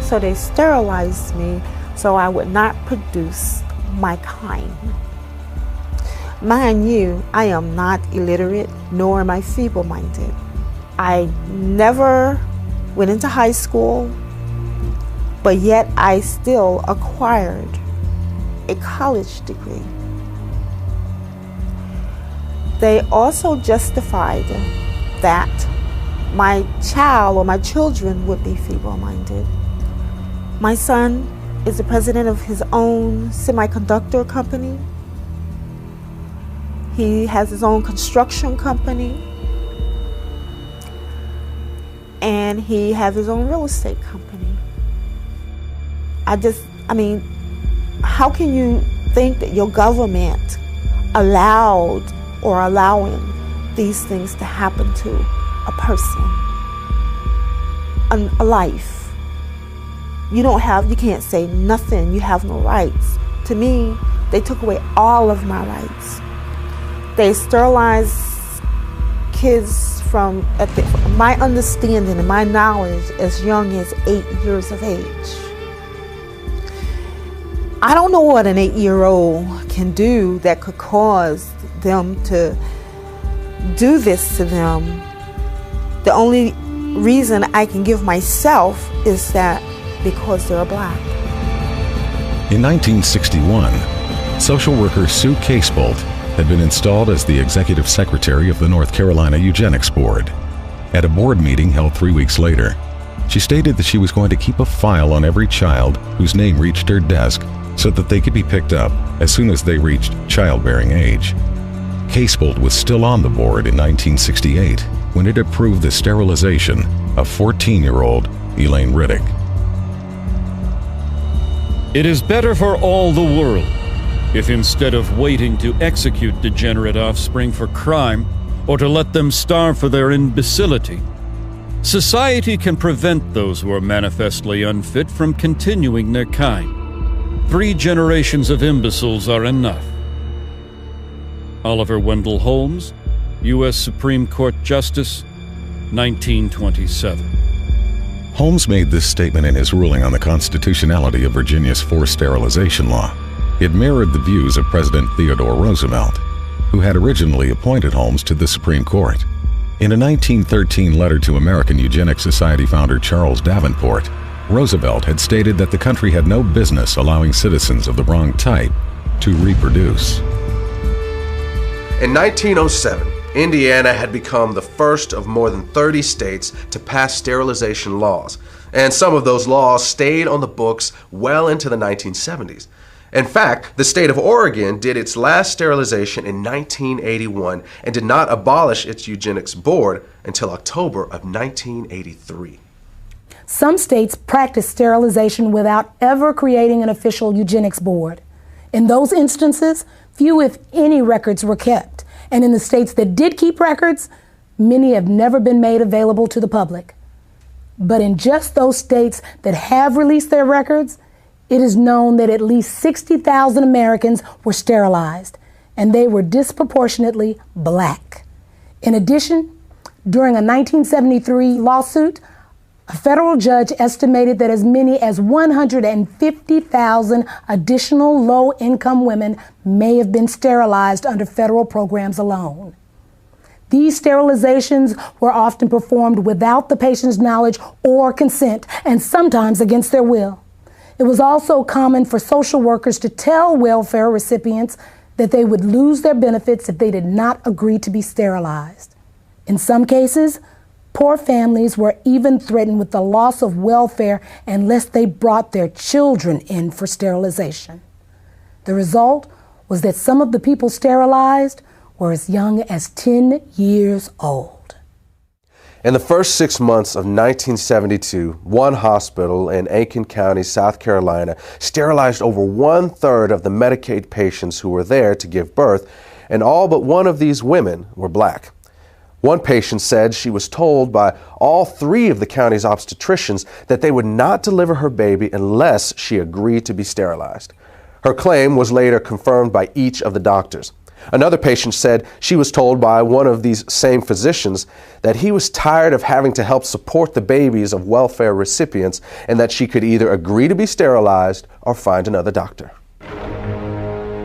So they sterilized me so I would not produce my kind. Mind you, I am not illiterate, nor am I feeble-minded. I never went into high school, but yet I still acquired a college degree. They also justified that my child or my children would be feeble-minded. My son is the president of his own semiconductor company. He has his own construction company. And he has his own real estate company. I mean, how can you think that your government allowed or allowing these things to happen to a person, a life? You can't say nothing, you have no rights. To me, they took away all of my rights. They sterilized kids from my understanding and my knowledge as young as 8 years of age. I don't know what an 8-year-old can do that could cause them to do this to them. The only reason I can give myself is that because they're black. In 1961, social worker Sue Casebolt had been installed as the executive secretary of the North Carolina Eugenics Board. At a board meeting held 3 weeks later, she stated that she was going to keep a file on every child whose name reached her desk so that they could be picked up as soon as they reached childbearing age. Casebolt was still on the board in 1968 when it approved the sterilization of 14-year-old Elaine Riddick. It is better for all the world if instead of waiting to execute degenerate offspring for crime or to let them starve for their imbecility, Society can prevent those who are manifestly unfit from continuing their kind. 3 generations of imbeciles are enough. Oliver Wendell Holmes, U.S. Supreme Court Justice, 1927. Holmes made this statement in his ruling on the constitutionality of Virginia's forced sterilization law. It mirrored the views of President Theodore Roosevelt, who had originally appointed Holmes to the Supreme Court. In a 1913 letter to American Eugenics Society founder Charles Davenport, Roosevelt had stated that the country had no business allowing citizens of the wrong type to reproduce. In 1907, Indiana had become the first of more than 30 states to pass sterilization laws, and some of those laws stayed on the books well into the 1970s. In fact, the state of Oregon did its last sterilization in 1981 and did not abolish its eugenics board until October of 1983. Some states practice sterilization without ever creating an official eugenics board. In those instances, few if any records were kept. And in the states that did keep records, many have never been made available to the public. But in just those states that have released their records, it is known that at least 60,000 Americans were sterilized, and they were disproportionately black. In addition, during a 1973 lawsuit, a federal judge estimated that as many as 150,000 additional low-income women may have been sterilized under federal programs alone. These sterilizations were often performed without the patient's knowledge or consent, and sometimes against their will. It was also common for social workers to tell welfare recipients that they would lose their benefits if they did not agree to be sterilized. In some cases, poor families were even threatened with the loss of welfare unless they brought their children in for sterilization. The result was that some of the people sterilized were as young as 10 years old. In the first 6 months of 1972, one hospital in Aiken County, South Carolina, sterilized over 1/3 of the Medicaid patients who were there to give birth, and all but one of these women were black. One patient said she was told by all 3 of the county's obstetricians that they would not deliver her baby unless she agreed to be sterilized. Her claim was later confirmed by each of the doctors. Another patient said she was told by one of these same physicians that he was tired of having to help support the babies of welfare recipients and that she could either agree to be sterilized or find another doctor.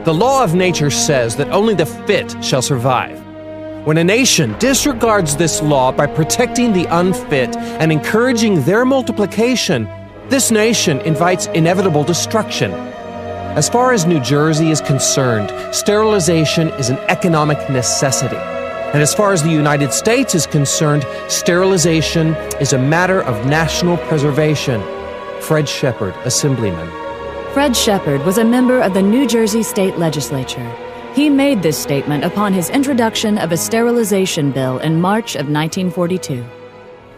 The law of nature says that only the fit shall survive. When a nation disregards this law by protecting the unfit and encouraging their multiplication, this nation invites inevitable destruction. As far as New Jersey is concerned, sterilization is an economic necessity. And as far as the United States is concerned, sterilization is a matter of national preservation. Fred Shepard, Assemblyman. Fred Shepard was a member of the New Jersey State Legislature. He made this statement upon his introduction of a sterilization bill in March of 1942.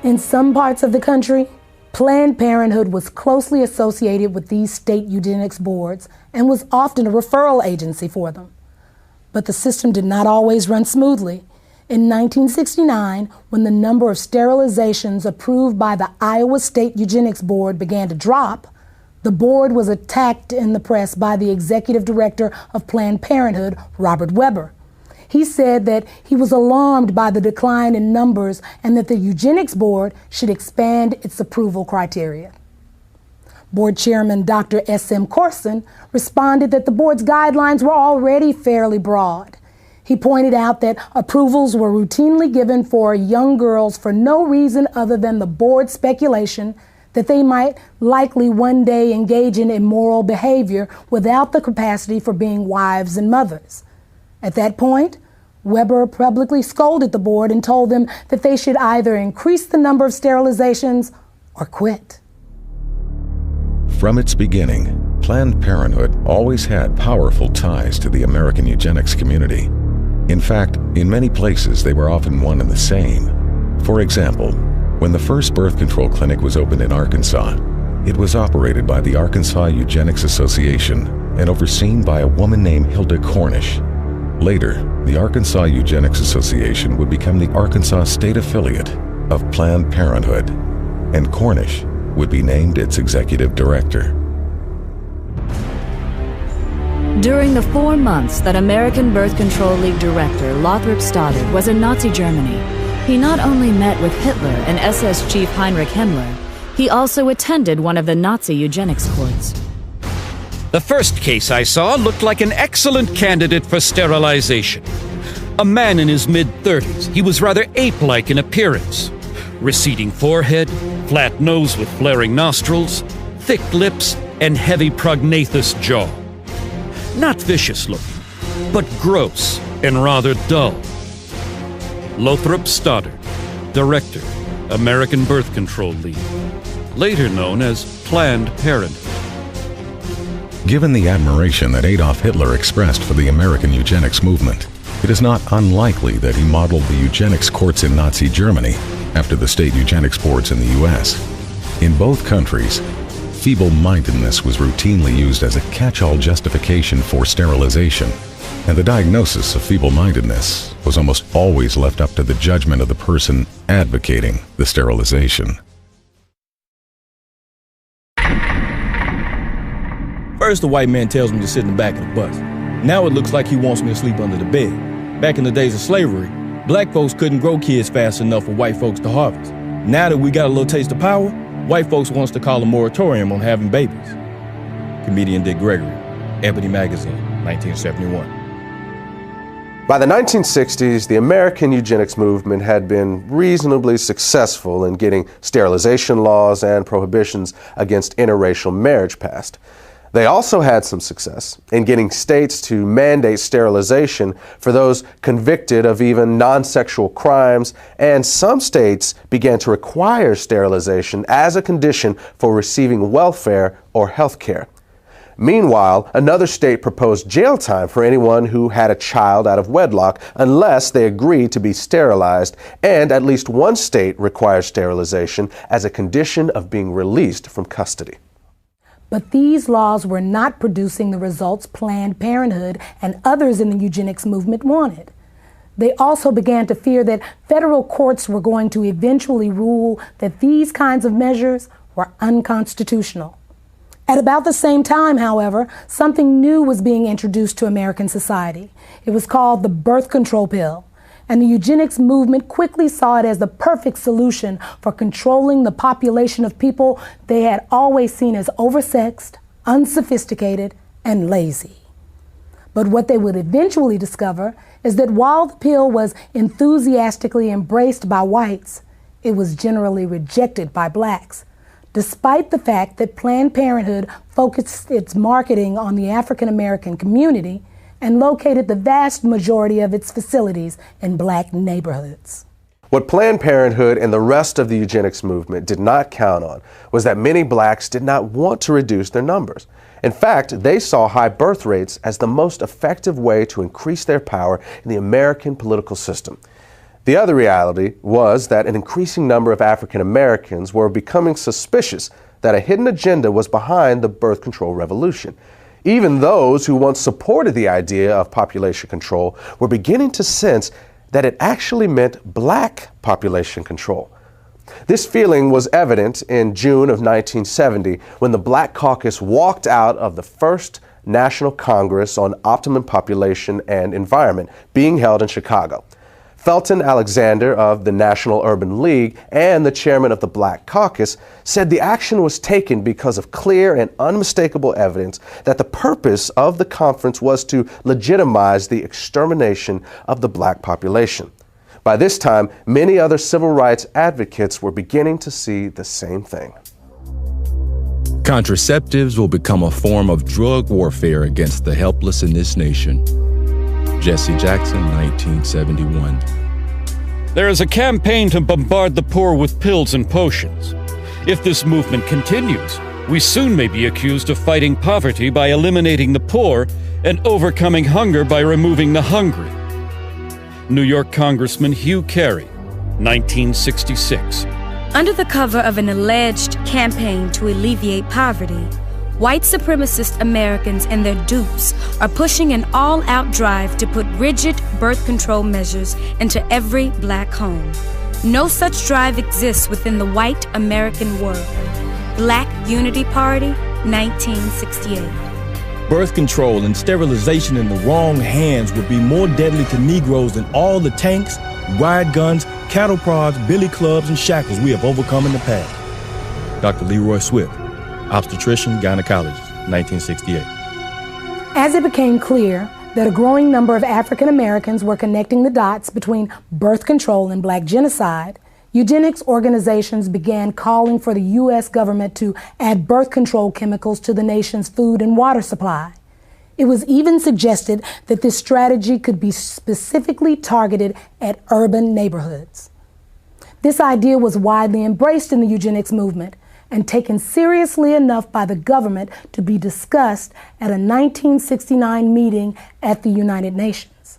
In some parts of the country, Planned Parenthood was closely associated with these state eugenics boards and was often a referral agency for them. But the system did not always run smoothly. In 1969, when the number of sterilizations approved by the Iowa State Eugenics Board began to drop, the board was attacked in the press by the executive director of Planned Parenthood, Robert Weber. He said that he was alarmed by the decline in numbers and that the Eugenics Board should expand its approval criteria. Board Chairman Dr. S.M. Corson responded that the board's guidelines were already fairly broad. He pointed out that approvals were routinely given for young girls for no reason other than the board's speculation that they might likely one day engage in immoral behavior without the capacity for being wives and mothers. At that point, Weber publicly scolded the board and told them that they should either increase the number of sterilizations or quit. From its beginning, Planned Parenthood always had powerful ties to the American eugenics community. In fact, in many places they were often one and the same. For example, when the first birth control clinic was opened in Arkansas, it was operated by the Arkansas Eugenics Association and overseen by a woman named Hilda Cornish. Later, the Arkansas Eugenics Association would become the Arkansas State Affiliate, of Planned Parenthood, and Cornish would be named its executive director. During the 4 months that American Birth Control League director Lothrop Stoddard was in Nazi Germany, he not only met with Hitler and SS chief Heinrich Himmler, he also attended one of the Nazi eugenics courts. The first case I saw looked like an excellent candidate for sterilization. A man in his mid-30s, he was rather ape-like in appearance. Receding forehead, flat nose with flaring nostrils, thick lips, and heavy prognathous jaw. Not vicious looking, but gross and rather dull. Lothrop Stoddard, Director, American Birth Control League, later known as Planned Parenthood. Given the admiration that Adolf Hitler expressed for the American eugenics movement, it is not unlikely that he modeled the eugenics courts in Nazi Germany after the state eugenics boards in the U.S. In both countries, feeble-mindedness was routinely used as a catch-all justification for sterilization, and the diagnosis of feeble-mindedness was almost always left up to the judgment of the person advocating the sterilization. First, the white man tells me to sit in the back of the bus. Now it looks like he wants me to sleep under the bed. Back in the days of slavery, black folks couldn't grow kids fast enough for white folks to harvest. Now that we got a little taste of power, white folks wants to call a moratorium on having babies. Comedian Dick Gregory, Ebony Magazine, 1971. By the 1960s, the American eugenics movement had been reasonably successful in getting sterilization laws and prohibitions against interracial marriage passed. They also had some success in getting states to mandate sterilization for those convicted of even non-sexual crimes, and some states began to require sterilization as a condition for receiving welfare or health care. Meanwhile, another state proposed jail time for anyone who had a child out of wedlock unless they agreed to be sterilized, and at least one state required sterilization as a condition of being released from custody. But these laws were not producing the results Planned Parenthood and others in the eugenics movement wanted. They also began to fear that federal courts were going to eventually rule that these kinds of measures were unconstitutional. At about the same time, however, something new was being introduced to American society. It was called the birth control pill, and the eugenics movement quickly saw it as the perfect solution for controlling the population of people they had always seen as oversexed, unsophisticated, and lazy. But what they would eventually discover is that while the pill was enthusiastically embraced by whites, it was generally rejected by blacks, despite the fact that Planned Parenthood focused its marketing on the African American community and located the vast majority of its facilities in black neighborhoods. What Planned Parenthood and the rest of the eugenics movement did not count on was that many blacks did not want to reduce their numbers. In fact, they saw high birth rates as the most effective way to increase their power in the American political system. The other reality was that an increasing number of African Americans were becoming suspicious that a hidden agenda was behind the birth control revolution. Even those who once supported the idea of population control were beginning to sense that it actually meant black population control. This feeling was evident in June of 1970 when the Black Caucus walked out of the first National Congress on Optimum Population and Environment being held in Chicago. Felton Alexander of the National Urban League and the chairman of the Black Caucus said the action was taken because of clear and unmistakable evidence that the purpose of the conference was to legitimize the extermination of the black population. By this time, many other civil rights advocates were beginning to see the same thing. Contraceptives will become a form of drug warfare against the helpless in this nation. Jesse Jackson, 1971. There is a campaign to bombard the poor with pills and potions. If this movement continues, we soon may be accused of fighting poverty by eliminating the poor and overcoming hunger by removing the hungry. New York Congressman Hugh Carey, 1966. Under the cover of an alleged campaign to alleviate poverty, white supremacist Americans and their dupes are pushing an all-out drive to put rigid birth control measures into every black home. No such drive exists within the white American world. Black Unity Party, 1968. Birth control and sterilization in the wrong hands would be more deadly to Negroes than all the tanks, riot guns, cattle prods, billy clubs, and shackles we have overcome in the past. Dr. Leroy Swift, obstetrician, gynecologist, 1968. As it became clear that a growing number of African Americans were connecting the dots between birth control and black genocide, eugenics organizations began calling for the U.S. government to add birth control chemicals to the nation's food and water supply. It was even suggested that this strategy could be specifically targeted at urban neighborhoods. This idea was widely embraced in the eugenics movement and taken seriously enough by the government to be discussed at a 1969 meeting at the United Nations.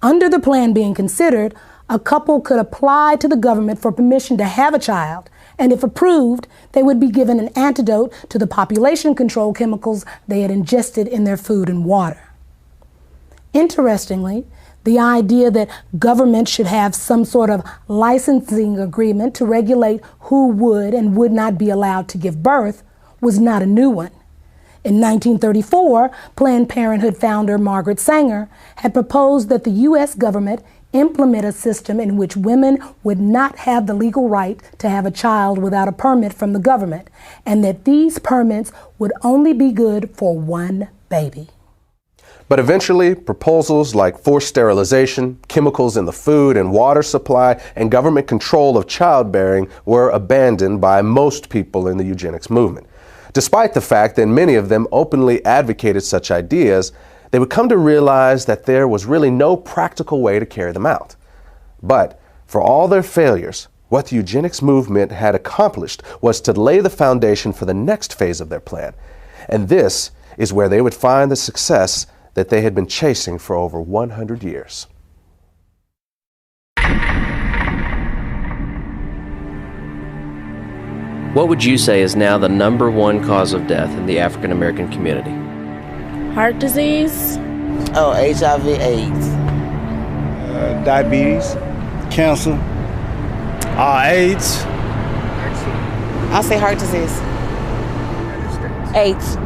Under the plan being considered, a couple could apply to the government for permission to have a child, and if approved, they would be given an antidote to the population control chemicals they had ingested in their food and water. Interestingly, the idea that government should have some sort of licensing agreement to regulate who would and would not be allowed to give birth was not a new one. In 1934, Planned Parenthood founder Margaret Sanger had proposed that the U.S. government implement a system in which women would not have the legal right to have a child without a permit from the government, and that these permits would only be good for one baby. But eventually, proposals like forced sterilization, chemicals in the food and water supply, and government control of childbearing were abandoned by most people in the eugenics movement. Despite the fact that many of them openly advocated such ideas, they would come to realize that there was really no practical way to carry them out. But for all their failures, what the eugenics movement had accomplished was to lay the foundation for the next phase of their plan. And this is where they would find the success that they had been chasing for over 100 years. What would you say is now the #1 cause of death in the African American community? Heart disease. Oh, HIV/AIDS. Diabetes, cancer, AIDS. I'll say heart disease. AIDS.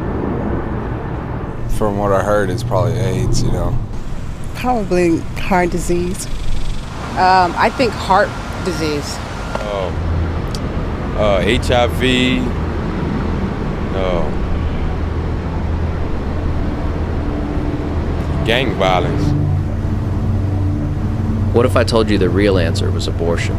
From what I heard, it's probably AIDS, you know. Probably heart disease. I think heart disease. HIV. Gang violence. What if I told you the real answer was abortion?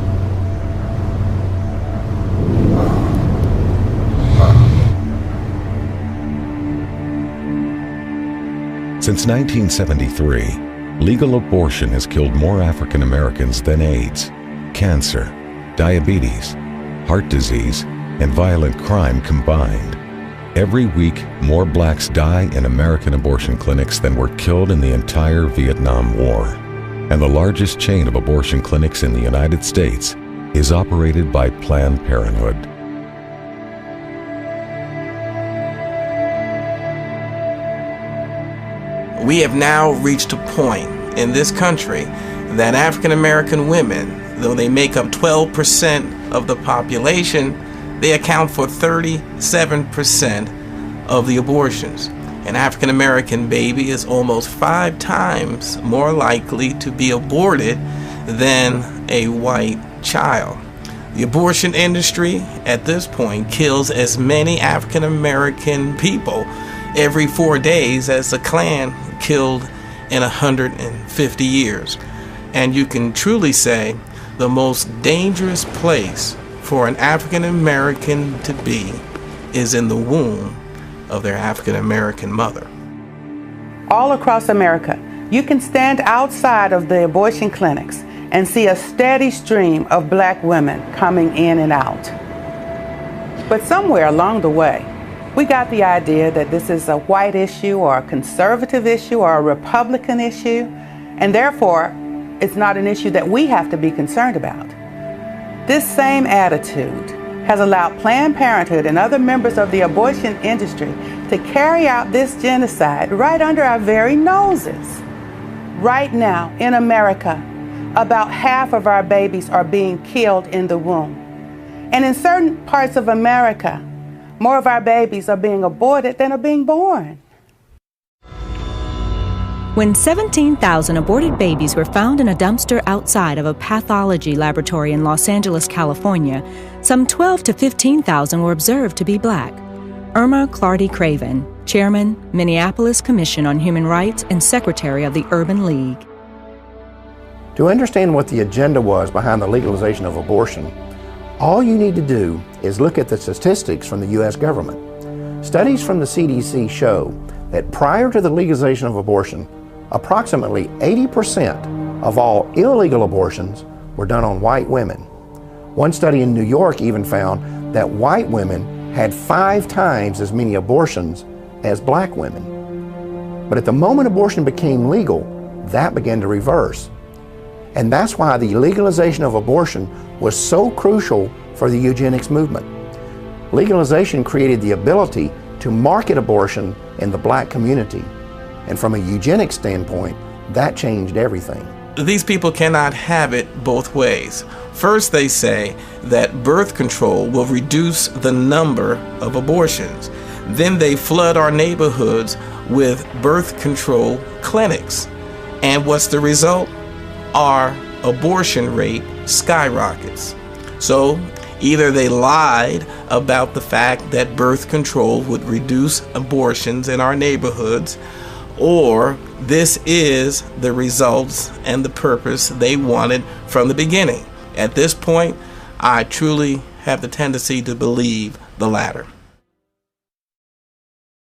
Since 1973, legal abortion has killed more African Americans than AIDS, cancer, diabetes, heart disease, and violent crime combined. Every week, more blacks die in American abortion clinics than were killed in the entire Vietnam War. And the largest chain of abortion clinics in the United States is operated by Planned Parenthood. We have now reached a point in this country that African American women, though they make up 12% of the population, they account for 37% of the abortions. An African American baby is almost 5 times more likely to be aborted than a white child. The abortion industry at this point kills as many African American people every 4 days as the Klan killed in 150 years. And you can truly say the most dangerous place for an African American to be is in the womb of their African American mother. All across America, you can stand outside of the abortion clinics and see a steady stream of black women coming in and out. But somewhere along the way, we got the idea that this is a white issue or a conservative issue or a Republican issue, and therefore it's not an issue that we have to be concerned about. This same attitude has allowed Planned Parenthood and other members of the abortion industry to carry out this genocide right under our very noses. Right now in America, about half of our babies are being killed in the womb. And in certain parts of America, more of our babies are being aborted than are being born. When 17,000 aborted babies were found in a dumpster outside of a pathology laboratory in Los Angeles, California, some 12 to 15,000 were observed to be black. Irma Clardy Craven, Chairman, Minneapolis Commission on Human Rights and Secretary of the Urban League. To understand what the agenda was behind the legalization of abortion, all you need to do is look at the statistics from the U.S. government. Studies from the CDC show that prior to the legalization of abortion, approximately 80% of all illegal abortions were done on white women. One study in New York even found that white women had 5 times as many abortions as black women. But at the moment abortion became legal, that began to reverse. And that's why the legalization of abortion was so crucial for the eugenics movement. Legalization created the ability to market abortion in the black community. And from a eugenics standpoint, that changed everything. These people cannot have it both ways. First, they say that birth control will reduce the number of abortions. Then they flood our neighborhoods with birth control clinics. And what's the result? Our abortion rate skyrockets. So either they lied about the fact that birth control would reduce abortions in our neighborhoods, or this is the results and the purpose they wanted from the beginning. At this point, I truly have the tendency to believe the latter.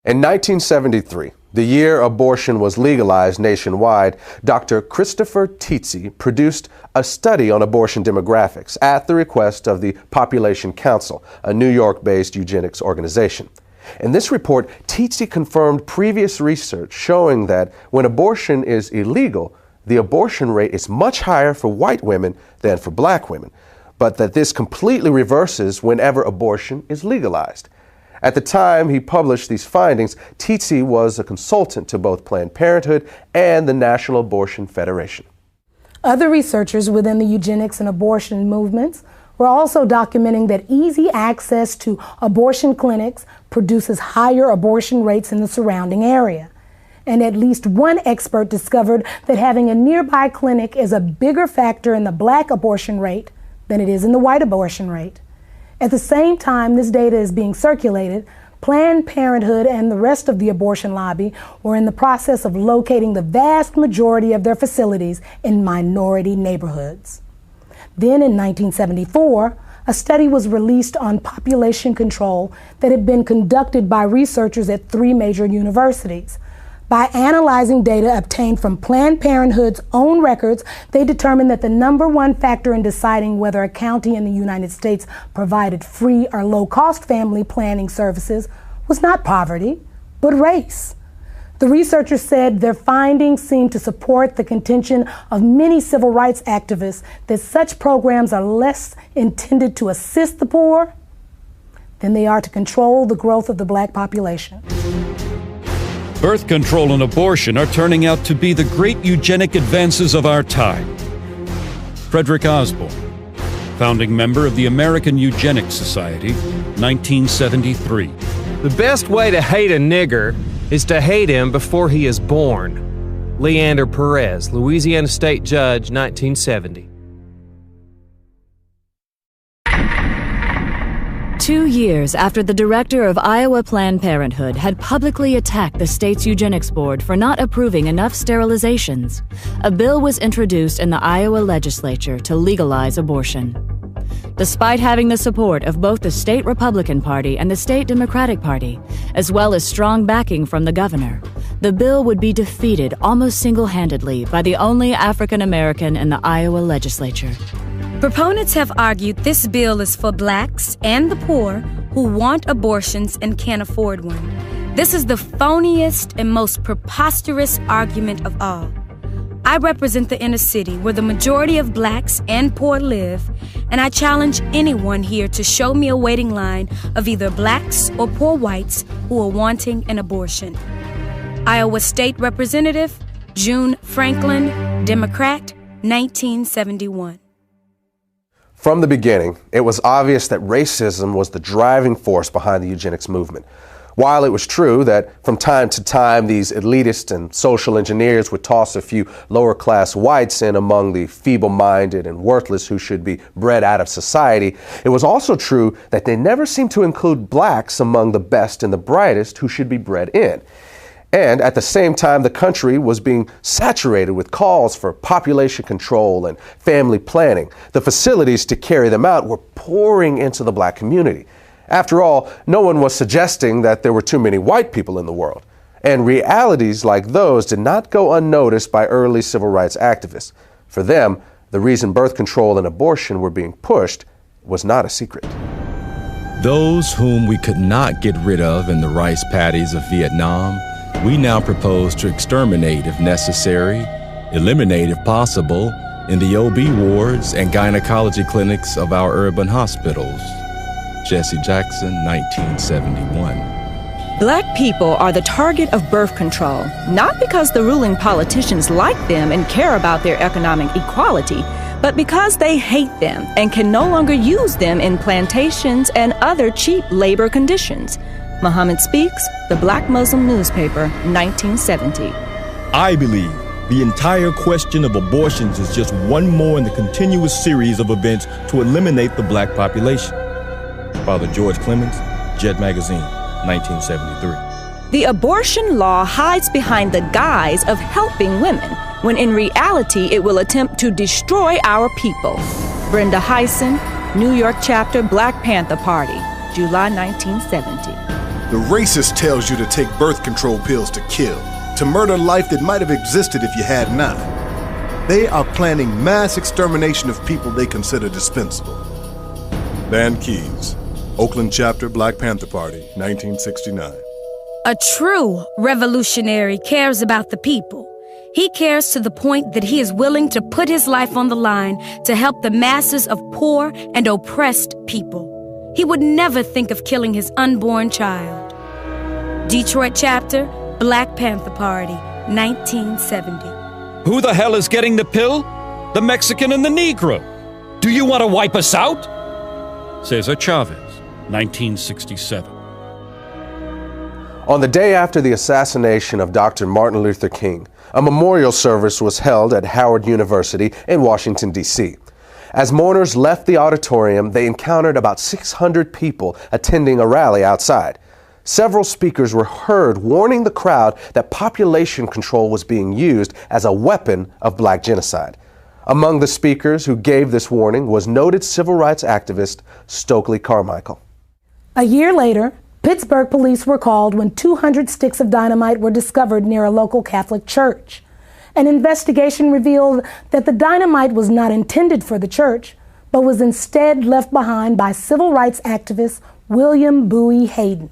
In 1973, the year abortion was legalized nationwide, Dr. Christopher Tizzi produced a study on abortion demographics at the request of the Population Council, a New York-based eugenics organization. In this report, Tizzi confirmed previous research showing that when abortion is illegal, the abortion rate is much higher for white women than for black women, but that this completely reverses whenever abortion is legalized. At the time he published these findings, Tizzi was a consultant to both Planned Parenthood and the National Abortion Federation. Other researchers within the eugenics and abortion movements were also documenting that easy access to abortion clinics produces higher abortion rates in the surrounding area. And at least one expert discovered that having a nearby clinic is a bigger factor in the black abortion rate than it is in the white abortion rate. At the same time this data is being circulated, Planned Parenthood and the rest of the abortion lobby were in the process of locating the vast majority of their facilities in minority neighborhoods. Then in 1974, a study was released on population control that had been conducted by researchers at 3 major universities. By analyzing data obtained from Planned Parenthood's own records, they determined that the #1 factor in deciding whether a county in the United States provided free or low-cost family planning services was not poverty, but race. The researchers said their findings seemed to support the contention of many civil rights activists that such programs are less intended to assist the poor than they are to control the growth of the black population. Birth control and abortion are turning out to be the great eugenic advances of our time. Frederick Osborne, founding member of the American Eugenics Society, 1973. The best way to hate a nigger is to hate him before he is born. Leander Perez, Louisiana State Judge, 1970. 2 years after the director of Iowa Planned Parenthood had publicly attacked the state's eugenics board for not approving enough sterilizations, a bill was introduced in the Iowa legislature to legalize abortion. Despite having the support of both the state Republican Party and the state Democratic Party, as well as strong backing from the governor, the bill would be defeated almost single-handedly by the only African American in the Iowa legislature. Proponents have argued this bill is for blacks and the poor who want abortions and can't afford one. This is the phoniest and most preposterous argument of all. I represent the inner city where the majority of blacks and poor live, and I challenge anyone here to show me a waiting line of either blacks or poor whites who are wanting an abortion. Iowa State Representative June Franklin, Democrat, 1971. From the beginning, it was obvious that racism was the driving force behind the eugenics movement. While it was true that from time to time these elitists and social engineers would toss a few lower-class whites in among the feeble-minded and worthless who should be bred out of society, it was also true that they never seemed to include blacks among the best and the brightest who should be bred in. And at the same time, the country was being saturated with calls for population control and family planning. The facilities to carry them out were pouring into the black community. After all, no one was suggesting that there were too many white people in the world. And realities like those did not go unnoticed by early civil rights activists. For them, the reason birth control and abortion were being pushed was not a secret. Those whom we could not get rid of in the rice paddies of Vietnam, we now propose to exterminate if necessary, eliminate if possible, in the OB wards and gynecology clinics of our urban hospitals. Jesse Jackson, 1971. Black people are the target of birth control, not because the ruling politicians like them and care about their economic equality, but because they hate them and can no longer use them in plantations and other cheap labor conditions. Muhammad Speaks, The Black Muslim Newspaper, 1970. I believe the entire question of abortions is just one more in the continuous series of events to eliminate the black population. Father George Clemens, Jet Magazine, 1973. The abortion law hides behind the guise of helping women, when in reality it will attempt to destroy our people. Brenda Hyson, New York Chapter, Black Panther Party, July 1970. The racist tells you to take birth control pills to kill, to murder life that might have existed if you had not. They are planning mass extermination of people they consider dispensable. Van Keys, Oakland Chapter, Black Panther Party, 1969. A true revolutionary cares about the people. He cares to the point that he is willing to put his life on the line to help the masses of poor and oppressed people. He would never think of killing his unborn child. Detroit Chapter, Black Panther Party, 1970. Who the hell is getting the pill? The Mexican and the Negro. Do you want to wipe us out? Cesar Chavez, 1967. On the day after the assassination of Dr. Martin Luther King, a memorial service was held at Howard University in Washington, D.C. As mourners left the auditorium, they encountered about 600 people attending a rally outside. Several speakers were heard warning the crowd that population control was being used as a weapon of black genocide. Among the speakers who gave this warning was noted civil rights activist Stokely Carmichael. A year later, Pittsburgh police were called when 200 sticks of dynamite were discovered near a local Catholic church. An investigation revealed that the dynamite was not intended for the church, but was instead left behind by civil rights activist William Bowie Hayden.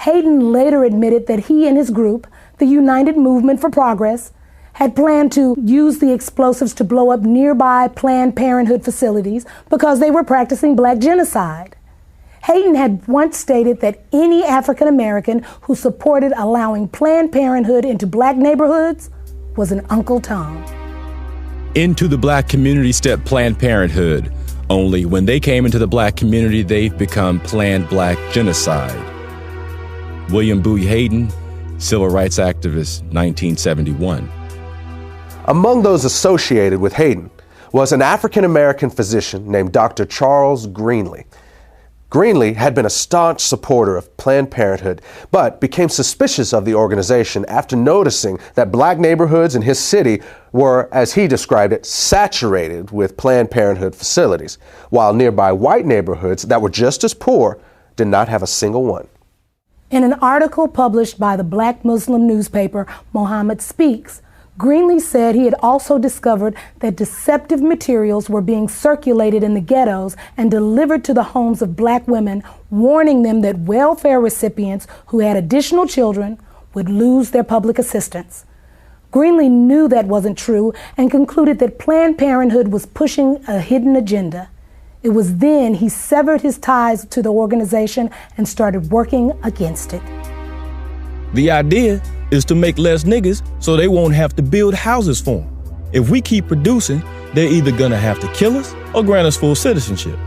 Hayden later admitted that he and his group, the United Movement for Progress, had planned to use the explosives to blow up nearby Planned Parenthood facilities because they were practicing black genocide. Hayden had once stated that any African American who supported allowing Planned Parenthood into black neighborhoods was an Uncle Tom. Into the black community stepped Planned Parenthood. Only when they came into the black community, they've become Planned Black Genocide. William Bowie Hayden, civil rights activist, 1971. Among those associated with Hayden was an African-American physician named Dr. Charles Greenlee. Greenlee had been a staunch supporter of Planned Parenthood, but became suspicious of the organization after noticing that black neighborhoods in his city were, as he described it, saturated with Planned Parenthood facilities, while nearby white neighborhoods that were just as poor did not have a single one. In an article published by the Black Muslim newspaper Muhammad Speaks, Greenlee said he had also discovered that deceptive materials were being circulated in the ghettos and delivered to the homes of black women, warning them that welfare recipients who had additional children would lose their public assistance. Greenlee knew that wasn't true and concluded that Planned Parenthood was pushing a hidden agenda. It was then he severed his ties to the organization and started working against it. The idea is to make less niggas so they won't have to build houses for them. If we keep producing, they're either gonna have to kill us or grant us full citizenship.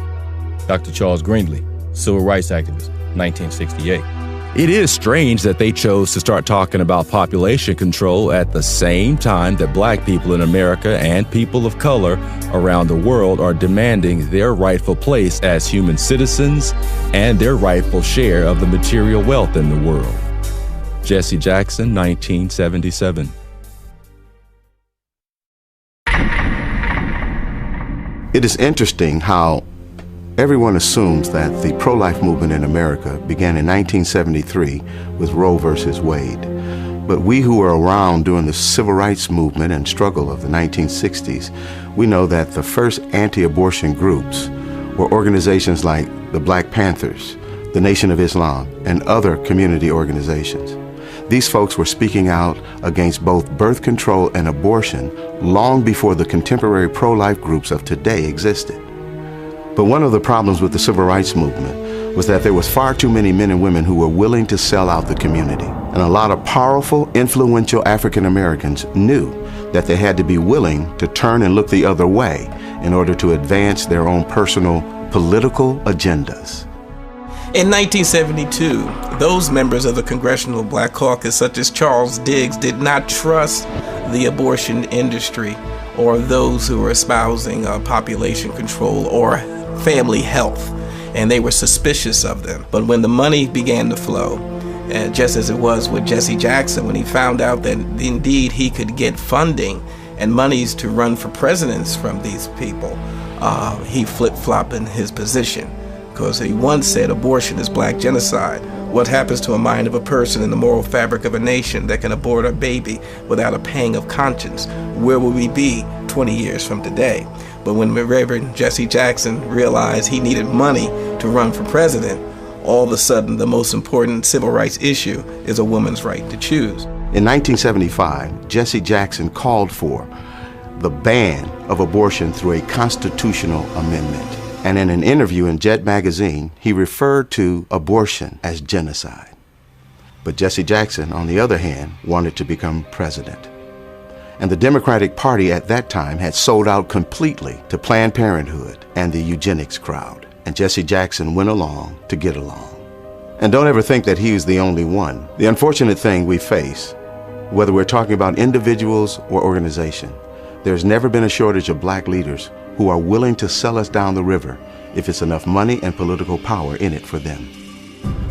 Dr. Charles Greenlee, civil rights activist, 1968. It is strange that they chose to start talking about population control at the same time that black people in America and people of color around the world are demanding their rightful place as human citizens and their rightful share of the material wealth in the world. Jesse Jackson, 1977. It is interesting how everyone assumes that the pro-life movement in America began in 1973 with Roe versus Wade. But we who were around during the civil rights movement and struggle of the 1960s, we know that the first anti-abortion groups were organizations like the Black Panthers, the Nation of Islam, and other community organizations. These folks were speaking out against both birth control and abortion long before the contemporary pro-life groups of today existed. But one of the problems with the civil rights movement was that there was far too many men and women who were willing to sell out the community. And a lot of powerful, influential African Americans knew that they had to be willing to turn and look the other way in order to advance their own personal political agendas. In 1972, those members of the Congressional Black Caucus, such as Charles Diggs, did not trust the abortion industry or those who were espousing population control or family health, and they were suspicious of them. But when the money began to flow, and just as it was with Jesse Jackson, when he found out that indeed he could get funding and monies to run for presidents from these people, he flip-flopped in his position. Because he once said abortion is black genocide. What happens to a mind of a person in the moral fabric of a nation that can abort a baby without a pang of conscience? Where will we be 20 years from today? But when Reverend Jesse Jackson realized he needed money to run for president, all of a sudden the most important civil rights issue is a woman's right to choose. In 1975, Jesse Jackson called for the ban of abortion through a constitutional amendment. And in an interview in Jet magazine, he referred to abortion as genocide. But Jesse Jackson, on the other hand, wanted to become president. And the Democratic Party at that time had sold out completely to Planned Parenthood and the eugenics crowd. And Jesse Jackson went along to get along. And don't ever think that he was the only one. The unfortunate thing we face, whether we're talking about individuals or organization, there's never been a shortage of black leaders who are willing to sell us down the river if it's enough money and political power in it for them.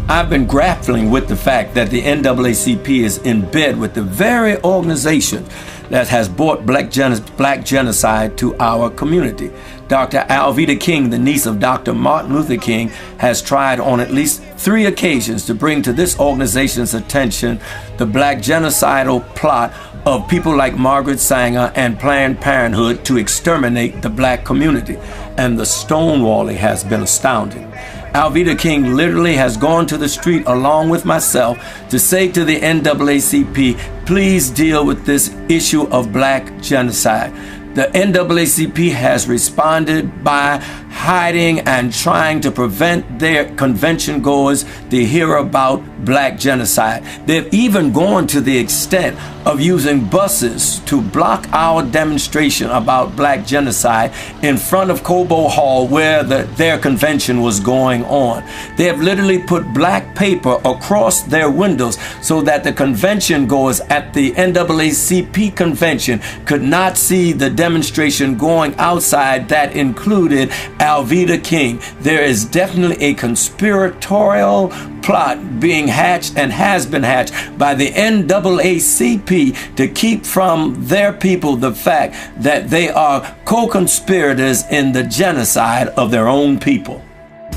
I've been grappling with the fact that the NAACP is in bed with the very organization that has brought black genocide to our community. Dr. Alveda King, the niece of Dr. Martin Luther King, has tried on at least 3 occasions to bring to this organization's attention the black genocidal plot of people like Margaret Sanger and Planned Parenthood to exterminate the black community. And the stonewalling has been astounding. Alveda King literally has gone to the street along with myself to say to the NAACP, please deal with this issue of black genocide. The NAACP has responded by hiding and trying to prevent their convention goers to hear about black genocide. They've even gone to the extent of using buses to block our demonstration about black genocide in front of Cobo Hall where their convention was going on. They have literally put black paper across their windows so that the convention goers at the NAACP convention could not see the demonstration going outside that included Alveda King. There is definitely a conspiratorial plot being hatched and has been hatched by the NAACP to keep from their people the fact that they are co-conspirators in the genocide of their own people.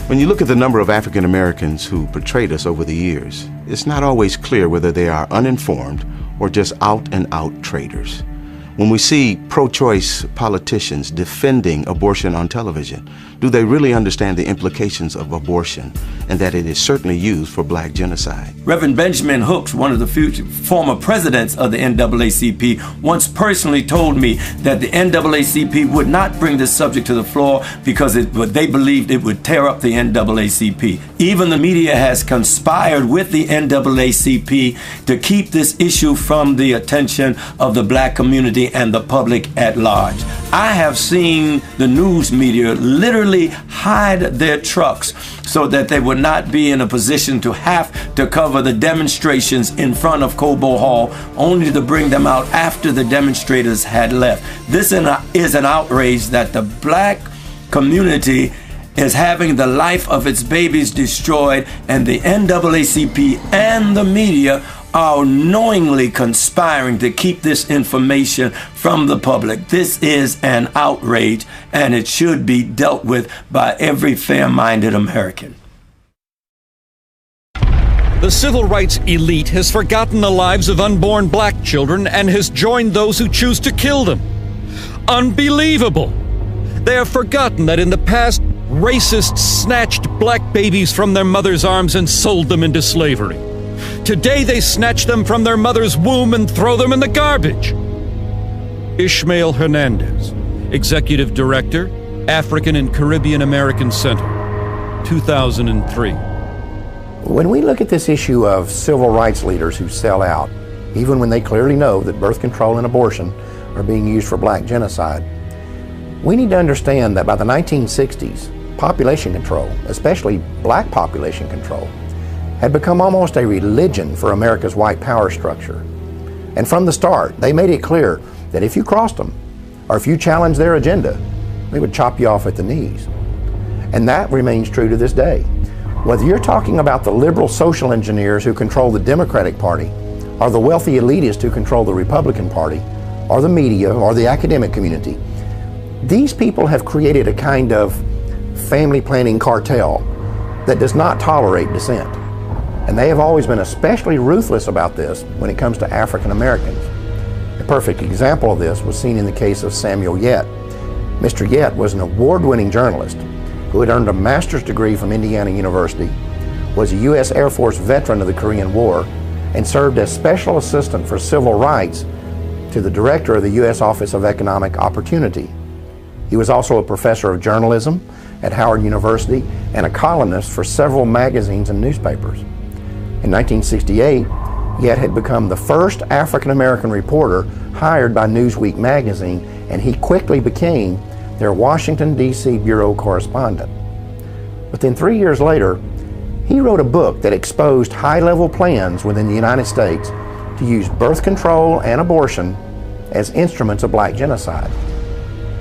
When you look at the number of African Americans who portrayed us over the years, it's not always clear whether they are uninformed or just out-and-out traitors. When we see pro-choice politicians defending abortion on television, Do they really understand the implications of abortion and that it is certainly used for black genocide? Reverend Benjamin Hooks, one of the former presidents of the NAACP, once personally told me that the NAACP would not bring this subject to the floor because they believed it would tear up the NAACP. Even the media has conspired with the NAACP to keep this issue from the attention of the black community and the public at large. I have seen the news media literally hide their trucks so that they would not be in a position to have to cover the demonstrations in front of Cobo Hall, only to bring them out after the demonstrators had left. This is an outrage that the black community is having the life of its babies destroyed, and the NAACP and the media are knowingly conspiring to keep this information from the public. This is an outrage, and it should be dealt with by every fair-minded American. The civil rights elite has forgotten the lives of unborn black children and has joined those who choose to kill them. Unbelievable! They have forgotten that in the past, racists snatched black babies from their mother's arms and sold them into slavery. Today they snatch them from their mother's womb and throw them in the garbage. Ishmael Hernandez, Executive Director, African and Caribbean American Center, 2003. When we look at this issue of civil rights leaders who sell out, even when they clearly know that birth control and abortion are being used for black genocide, we need to understand that by the 1960s, population control, especially black population control, had become almost a religion for America's white power structure. And from the start, they made it clear that if you crossed them, or if you challenged their agenda, they would chop you off at the knees. And that remains true to this day. Whether you're talking about the liberal social engineers who control the Democratic Party, or the wealthy elitists who control the Republican Party, or the media, or the academic community, these people have created a kind of family planning cartel that does not tolerate dissent. And they have always been especially ruthless about this when it comes to African Americans. A perfect example of this was seen in the case of Samuel Yet. Mr. Yet was an award-winning journalist who had earned a master's degree from Indiana University, was a U.S. Air Force veteran of the Korean War, and served as special assistant for civil rights to the director of the U.S. Office of Economic Opportunity. He was also a professor of journalism at Howard University and a columnist for several magazines and newspapers. In 1968, Yet had become the first African-American reporter hired by Newsweek magazine, and he quickly became their Washington, D.C. bureau correspondent. But then 3 years later, he wrote a book that exposed high-level plans within the United States to use birth control and abortion as instruments of black genocide.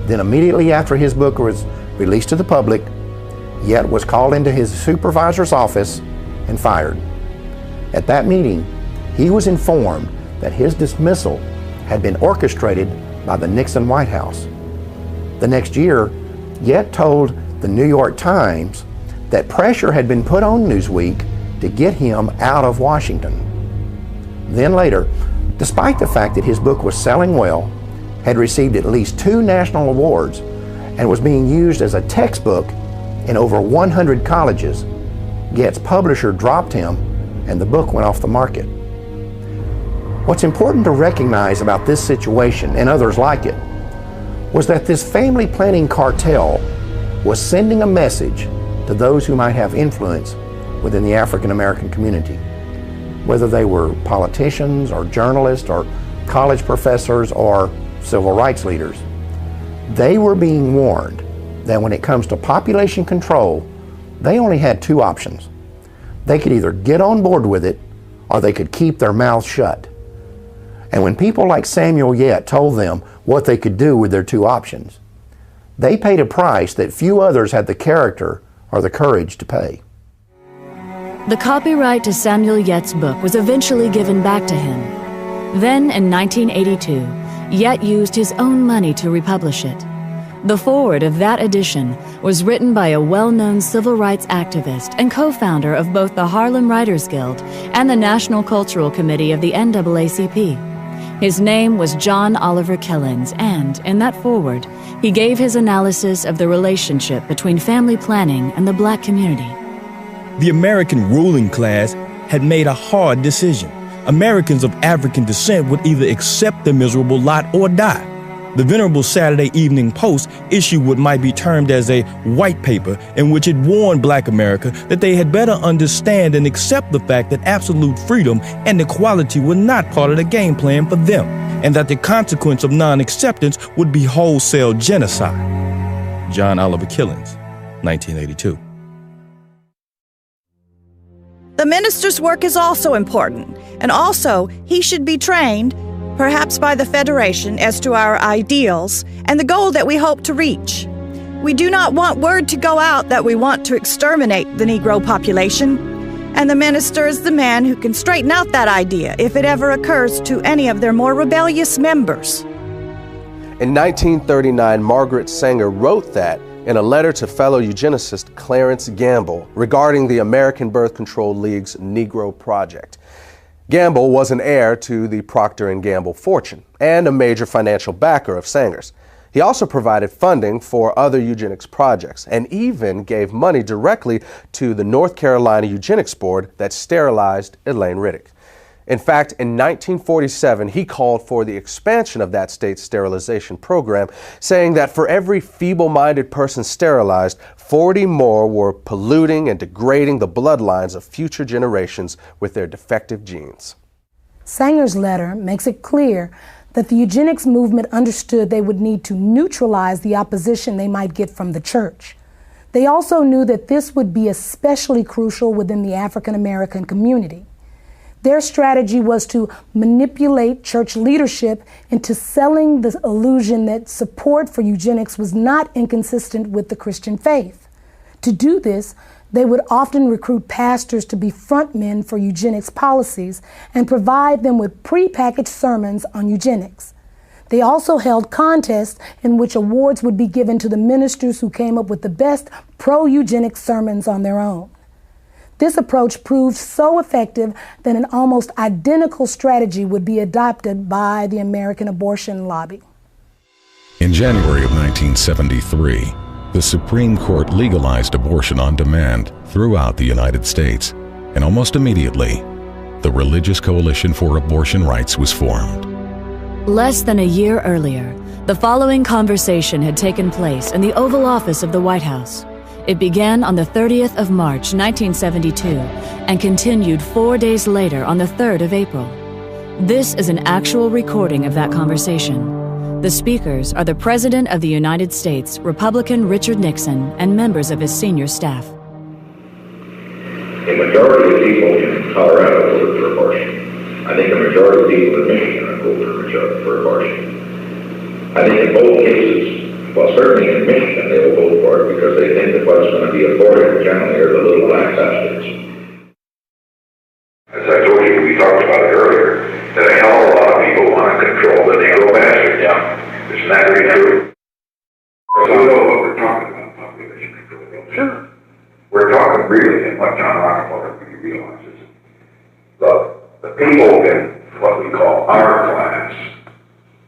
Then immediately after his book was released to the public, Yet was called into his supervisor's office and fired. At that meeting, he was informed that his dismissal had been orchestrated by the Nixon White House. The next year, Yet told the New York Times that pressure had been put on Newsweek to get him out of Washington. Then later, despite the fact that his book was selling well, had received at least 2 national awards, and was being used as a textbook in over 100 colleges, Yet's publisher dropped him and the book went off the market. What's important to recognize about this situation and others like it was that this family planning cartel was sending a message to those who might have influence within the African American community, whether they were politicians or journalists or college professors or civil rights leaders. They were being warned that when it comes to population control, they only had 2 options. They could either get on board with it or they could keep their mouths shut. And when people like Samuel Yet told them what they could do with their 2 options, they paid a price that few others had the character or the courage to pay. The copyright to Samuel Yet's book was eventually given back to him. Then, in 1982, Yet used his own money to republish it. The foreword of that edition was written by a well-known civil rights activist and co-founder of both the Harlem Writers Guild and the National Cultural Committee of the NAACP. His name was John Oliver Killens, and in that foreword, he gave his analysis of the relationship between family planning and the black community. The American ruling class had made a hard decision. Americans of African descent would either accept the miserable lot or die. The venerable Saturday Evening Post issued what might be termed as a white paper in which it warned black America that they had better understand and accept the fact that absolute freedom and equality were not part of the game plan for them, and that the consequence of non-acceptance would be wholesale genocide. John Oliver Killens, 1982. The minister's work is also important, and also he should be trained, perhaps by the Federation, as to our ideals and the goal that we hope to reach. We do not want word to go out that we want to exterminate the Negro population, and the minister is the man who can straighten out that idea if it ever occurs to any of their more rebellious members. In 1939, Margaret Sanger wrote that in a letter to fellow eugenicist Clarence Gamble regarding the American Birth Control League's Negro Project. Gamble was an heir to the Procter & Gamble fortune and a major financial backer of Sanger's. He also provided funding for other eugenics projects and even gave money directly to the North Carolina Eugenics Board that sterilized Elaine Riddick. In fact, in 1947, he called for the expansion of that state's sterilization program, saying that for every feeble-minded person sterilized, 40 more were polluting and degrading the bloodlines of future generations with their defective genes. Sanger's letter makes it clear that the eugenics movement understood they would need to neutralize the opposition they might get from the church. They also knew that this would be especially crucial within the African American community. Their strategy was to manipulate church leadership into selling the illusion that support for eugenics was not inconsistent with the Christian faith. To do this, they would often recruit pastors to be frontmen for eugenics policies and provide them with prepackaged sermons on eugenics. They also held contests in which awards would be given to the ministers who came up with the best pro-eugenics sermons on their own. This approach proved so effective that an almost identical strategy would be adopted by the American abortion lobby. In January of 1973, the Supreme Court legalized abortion on demand throughout the United States, and almost immediately, the Religious Coalition for Abortion Rights was formed. Less than a year earlier, the following conversation had taken place in the Oval Office of the White House. It began on the 30th of March, 1972, and continued 4 days later on the 3rd of April. This is an actual recording of that conversation. The speakers are the President of the United States, Republican Richard Nixon, and members of his senior staff. A majority of people in Colorado voted for abortion. I think a majority of people in Michigan voted for abortion. I think in both cases, well, certainly in Michigan, they will vote for it because they think that what's going to be aborted generally are the little black bastards. As I told you, we talked about it earlier, that a hell of a lot of people want to control the Negro bastard. Yeah. Isn't that really true? So we know what we're talking about, population control. Sure. We're talking really, and what John Rockefeller really realizes, the people in what we call our class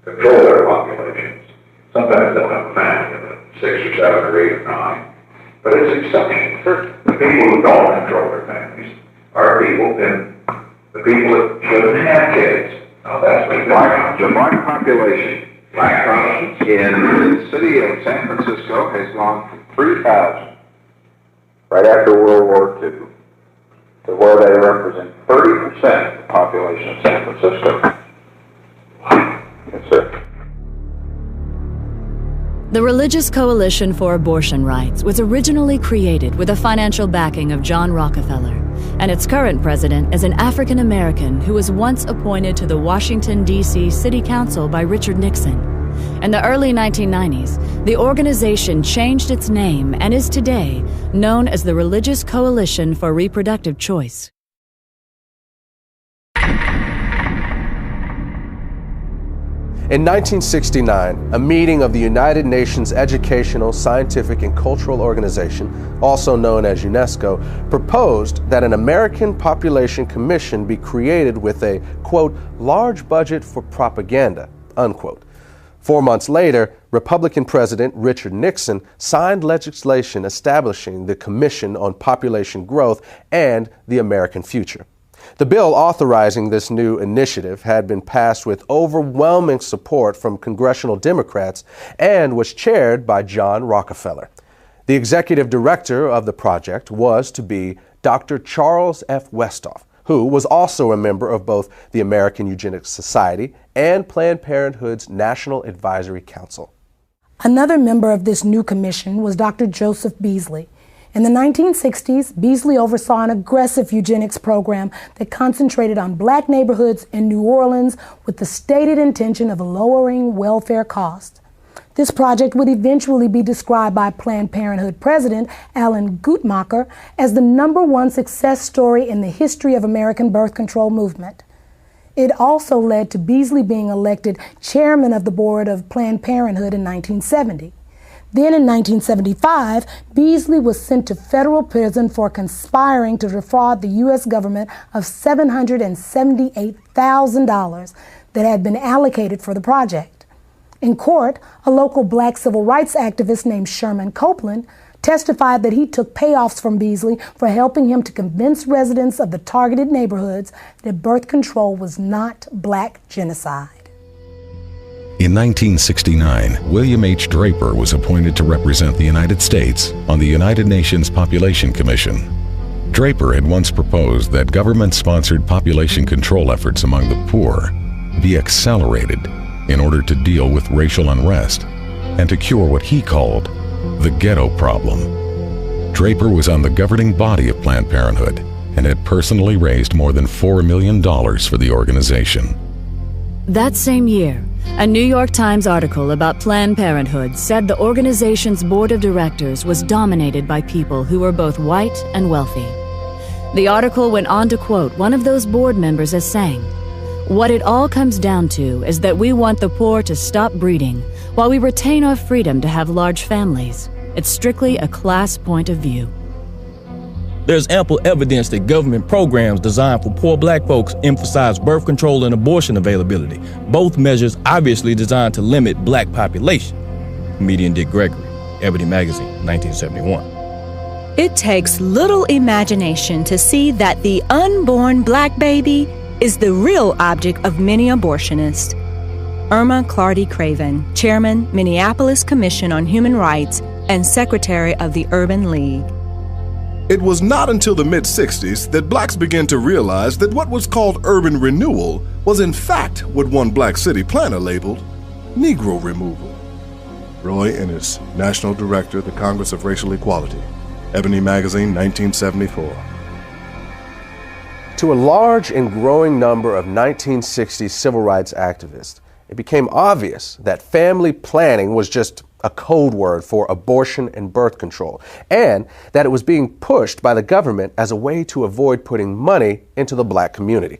control their populations. Sometimes they'll have a family of 6 or 7 or 8 or 9, but it's exceptional. The people who don't control their families are people the people that shouldn't have kids. Now that's what the black population, black Protestants in the city of San Francisco has gone from 3,000 right after World War II to where they represent 30% of the population of San Francisco. Yes, sir. The Religious Coalition for Abortion Rights was originally created with the financial backing of John Rockefeller, and its current president is an African American who was once appointed to the Washington, D.C. City Council by Richard Nixon. In the early 1990s, the organization changed its name and is today known as the Religious Coalition for Reproductive Choice. In 1969, a meeting of the United Nations Educational, Scientific, and Cultural Organization, also known as UNESCO, proposed that an American Population Commission be created with a, quote, large budget for propaganda, unquote. 4 months later, Republican President Richard Nixon signed legislation establishing the Commission on Population Growth and the American Future. The bill authorizing this new initiative had been passed with overwhelming support from congressional Democrats and was chaired by John Rockefeller. The executive director of the project was to be Dr. Charles F. Westhoff, who was also a member of both the American Eugenics Society and Planned Parenthood's National Advisory Council. Another member of this new commission was Dr. Joseph Beasley. In the 1960s, Beasley oversaw an aggressive eugenics program that concentrated on black neighborhoods in New Orleans with the stated intention of lowering welfare costs. This project would eventually be described by Planned Parenthood President Alan Guttmacher as the #1 success story in the history of American birth control movement. It also led to Beasley being elected chairman of the board of Planned Parenthood in 1970. Then in 1975, Beasley was sent to federal prison for conspiring to defraud the U.S. government of $778,000 that had been allocated for the project. In court, a local black civil rights activist named Sherman Copeland testified that he took payoffs from Beasley for helping him to convince residents of the targeted neighborhoods that birth control was not black genocide. In 1969, William H. Draper was appointed to represent the United States on the United Nations Population Commission. Draper had once proposed that government-sponsored population control efforts among the poor be accelerated in order to deal with racial unrest and to cure what he called the ghetto problem. Draper was on the governing body of Planned Parenthood and had personally raised more than $4 million for the organization. That same year, a New York Times article about Planned Parenthood said the organization's board of directors was dominated by people who were both white and wealthy. The article went on to quote one of those board members as saying, "What it all comes down to is that we want the poor to stop breeding while we retain our freedom to have large families. It's strictly a class point of view." There's ample evidence that government programs designed for poor black folks emphasize birth control and abortion availability, both measures obviously designed to limit black population. Comedian Dick Gregory, Ebony Magazine, 1971. It takes little imagination to see that the unborn black baby is the real object of many abortionists. Irma Clardy Craven, Chairman, Minneapolis Commission on Human Rights and Secretary of the Urban League. It was not until the mid-60s that blacks began to realize that what was called urban renewal was in fact what one black city planner labeled Negro removal. Roy Ennis, National Director, the Congress of Racial Equality, Ebony Magazine, 1974. To a large and growing number of 1960s civil rights activists, it became obvious that family planning was just a code word for abortion and birth control, and that it was being pushed by the government as a way to avoid putting money into the black community.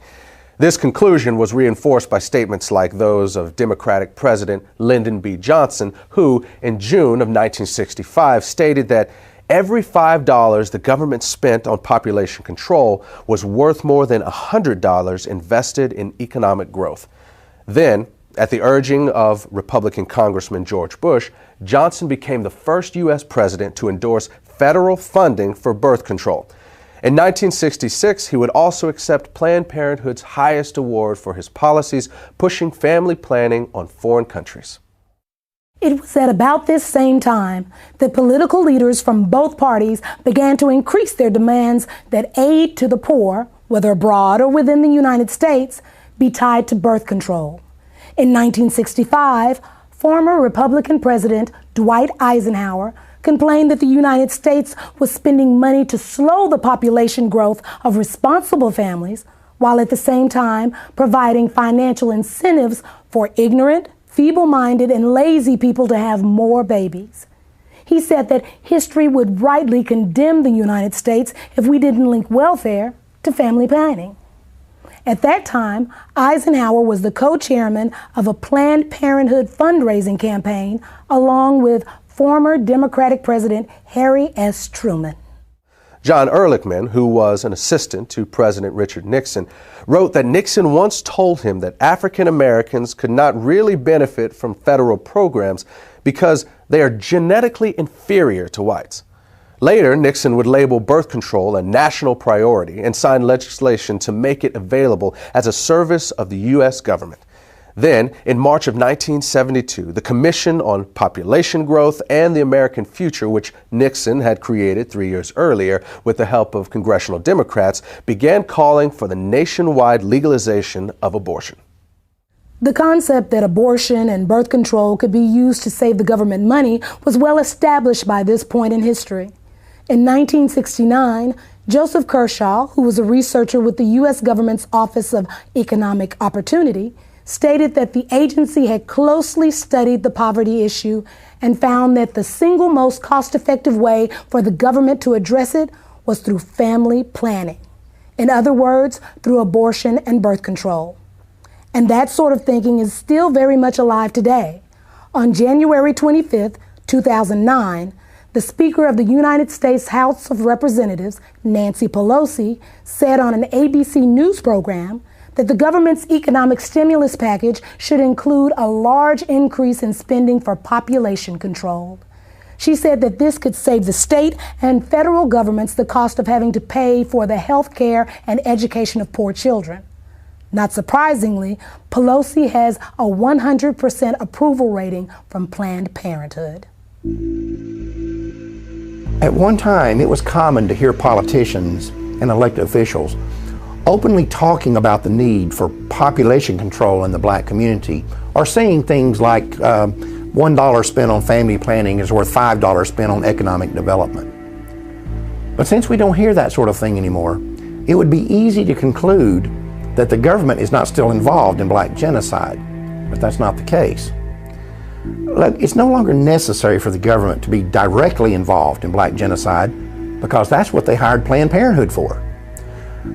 This conclusion was reinforced by statements like those of Democratic President Lyndon B. Johnson, who in June of 1965 stated that every $5 the government spent on population control was worth more than $100 invested in economic growth. Then, at the urging of Republican Congressman George Bush, Johnson became the first U.S. president to endorse federal funding for birth control. In 1966, he would also accept Planned Parenthood's highest award for his policies pushing family planning on foreign countries. It was at about this same time that political leaders from both parties began to increase their demands that aid to the poor, whether abroad or within the United States, be tied to birth control. In 1965, former Republican President Dwight Eisenhower complained that the United States was spending money to slow the population growth of responsible families, while at the same time providing financial incentives for ignorant, feeble-minded, and lazy people to have more babies. He said that history would rightly condemn the United States if we didn't link welfare to family planning. At that time, Eisenhower was the co-chairman of a Planned Parenthood fundraising campaign along with former Democratic President Harry S. Truman. John Ehrlichman, who was an assistant to President Richard Nixon, wrote that Nixon once told him that African Americans could not really benefit from federal programs because they are genetically inferior to whites. Later, Nixon would label birth control a national priority and sign legislation to make it available as a service of the U.S. government. Then, in March of 1972, the Commission on Population Growth and the American Future, which Nixon had created 3 years earlier with the help of congressional Democrats, began calling for the nationwide legalization of abortion. The concept that abortion and birth control could be used to save the government money was well established by this point in history. In 1969, Joseph Kershaw, who was a researcher with the U.S. government's Office of Economic Opportunity, stated that the agency had closely studied the poverty issue and found that the single most cost-effective way for the government to address it was through family planning. In other words, through abortion and birth control. And that sort of thinking is still very much alive today. On January 25th, 2009, the Speaker of the United States House of Representatives, Nancy Pelosi, said on an ABC News program that the government's economic stimulus package should include a large increase in spending for population control. She said that this could save the state and federal governments the cost of having to pay for the health care and education of poor children. Not surprisingly, Pelosi has a 100% approval rating from Planned Parenthood. At one time, it was common to hear politicians and elected officials openly talking about the need for population control in the black community, or saying things like $1 spent on family planning is worth $5 spent on economic development. But since we don't hear that sort of thing anymore, it would be easy to conclude that the government is not still involved in black genocide, but that's not the case. Look, it's no longer necessary for the government to be directly involved in black genocide because that's what they hired Planned Parenthood for.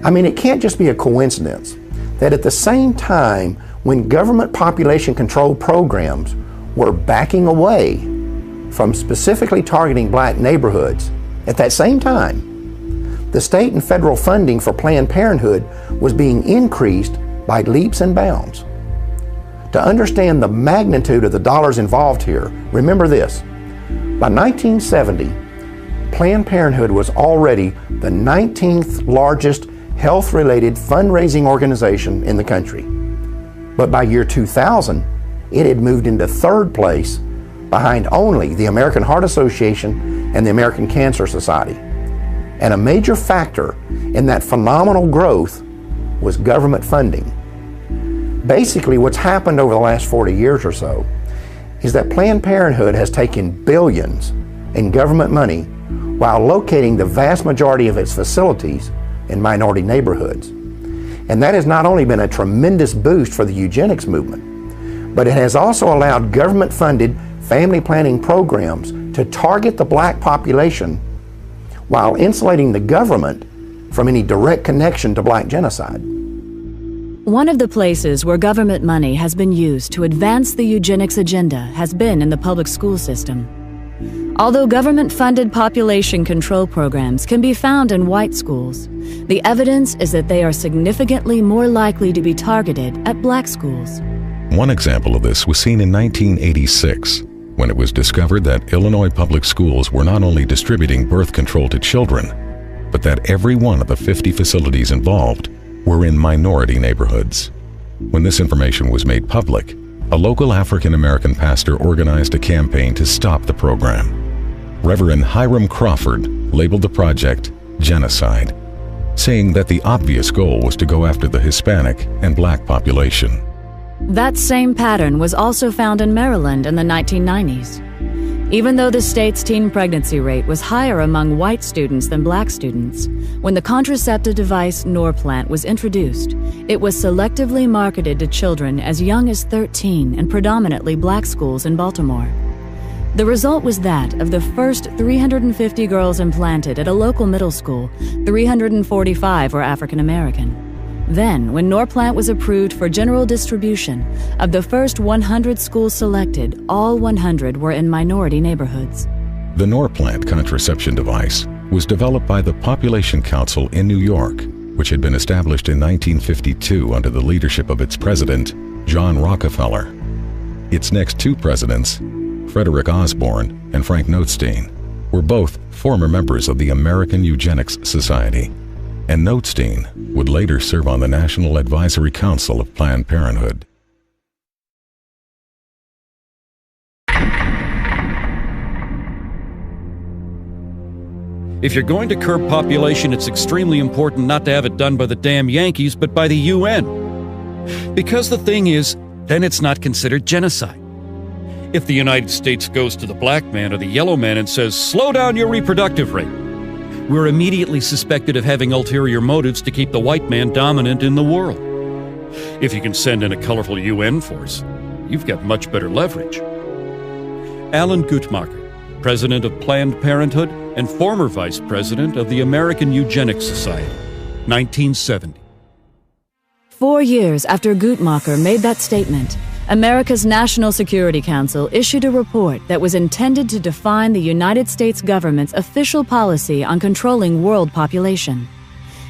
I mean, it can't just be a coincidence that at the same time when government population control programs were backing away from specifically targeting black neighborhoods, at that same time, the state and federal funding for Planned Parenthood was being increased by leaps and bounds. To understand the magnitude of the dollars involved here, remember this. By 1970, Planned Parenthood was already the 19th largest health-related fundraising organization in the country. But by year 2000, it had moved into third place behind only the American Heart Association and the American Cancer Society. And a major factor in that phenomenal growth was government funding. Basically, what's happened over the last 40 years or so is that Planned Parenthood has taken billions in government money while locating the vast majority of its facilities in minority neighborhoods. And that has not only been a tremendous boost for the eugenics movement, but it has also allowed government-funded family planning programs to target the black population while insulating the government from any direct connection to black genocide. One of the places where government money has been used to advance the eugenics agenda has been in the public school system. Although government-funded population control programs can be found in white schools, the evidence is that they are significantly more likely to be targeted at black schools. One example of this was seen in 1986, when it was discovered that Illinois public schools were not only distributing birth control to children, but that every one of the 50 facilities involved were in minority neighborhoods. When this information was made public, a local African-American pastor organized a campaign to stop the program. Reverend Hiram Crawford labeled the project Genocide, saying that the obvious goal was to go after the Hispanic and black population. That same pattern was also found in Maryland in the 1990s. Even though the state's teen pregnancy rate was higher among white students than black students, when the contraceptive device Norplant was introduced, it was selectively marketed to children as young as 13 in predominantly black schools in Baltimore. The result was that of the first 350 girls implanted at a local middle school, 345 were African American. Then, when Norplant was approved for general distribution, of the first 100 schools selected, all 100 were in minority neighborhoods. The Norplant contraception device was developed by the Population Council in New York, which had been established in 1952 under the leadership of its president, John Rockefeller. Its next two presidents, Frederick Osborne and Frank Notestein, were both former members of the American Eugenics Society, and Notestein would later serve on the National Advisory Council of Planned Parenthood. If you're going to curb population, it's extremely important not to have it done by the damn Yankees, but by the UN. Because the thing is, then it's not considered genocide. If the United States goes to the black man or the yellow man and says, slow down your reproductive rate, we're immediately suspected of having ulterior motives to keep the white man dominant in the world. If you can send in a colorful UN force, you've got much better leverage. Alan Guttmacher, president of Planned Parenthood and former vice president of the American Eugenics Society, 1970. 4 years after Guttmacher made that statement, America's National Security Council issued a report that was intended to define the United States government's official policy on controlling world population.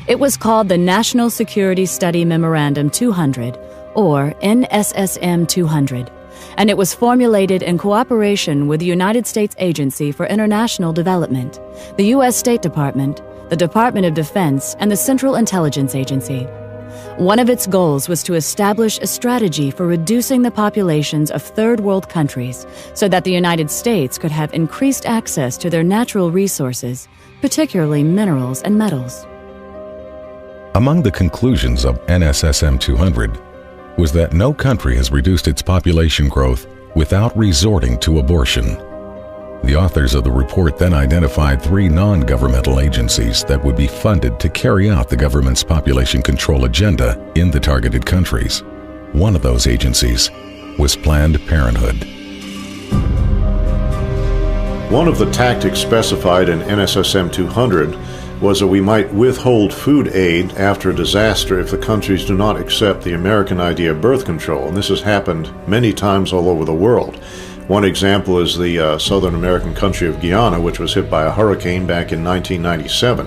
It was called the National Security Study Memorandum 200, or NSSM 200, and it was formulated in cooperation with the United States Agency for International Development, the U.S. State Department, the Department of Defense, and the Central Intelligence Agency. One of its goals was to establish a strategy for reducing the populations of third world countries so that the United States could have increased access to their natural resources, particularly minerals and metals. Among the conclusions of NSSM 200 was that no country has reduced its population growth without resorting to abortion. The authors of the report then identified 3 non-governmental agencies that would be funded to carry out the government's population control agenda in the targeted countries. One of those agencies was Planned Parenthood. One of the tactics specified in NSSM 200 was that we might withhold food aid after a disaster if the countries do not accept the American idea of birth control, and this has happened many times all over the world. One example is the Southern American country of Guyana, which was hit by a hurricane back in 1997.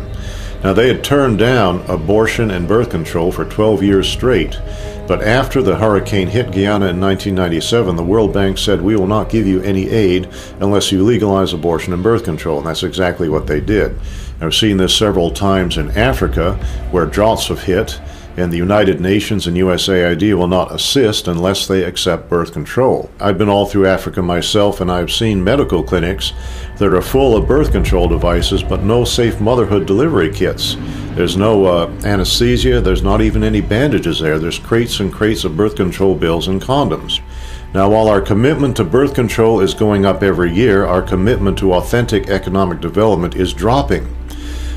Now, they had turned down abortion and birth control for 12 years straight, but after the hurricane hit Guyana in 1997, the World Bank said, we will not give you any aid unless you legalize abortion and birth control, and that's exactly what they did. I've seen this several times in Africa, where droughts have hit, and the United Nations and USAID will not assist unless they accept birth control. I've been all through Africa myself, and I've seen medical clinics that are full of birth control devices but no safe motherhood delivery kits. There's no anesthesia, there's not even any bandages there. There's crates and crates of birth control pills and condoms. Now, while our commitment to birth control is going up every year, our commitment to authentic economic development is dropping.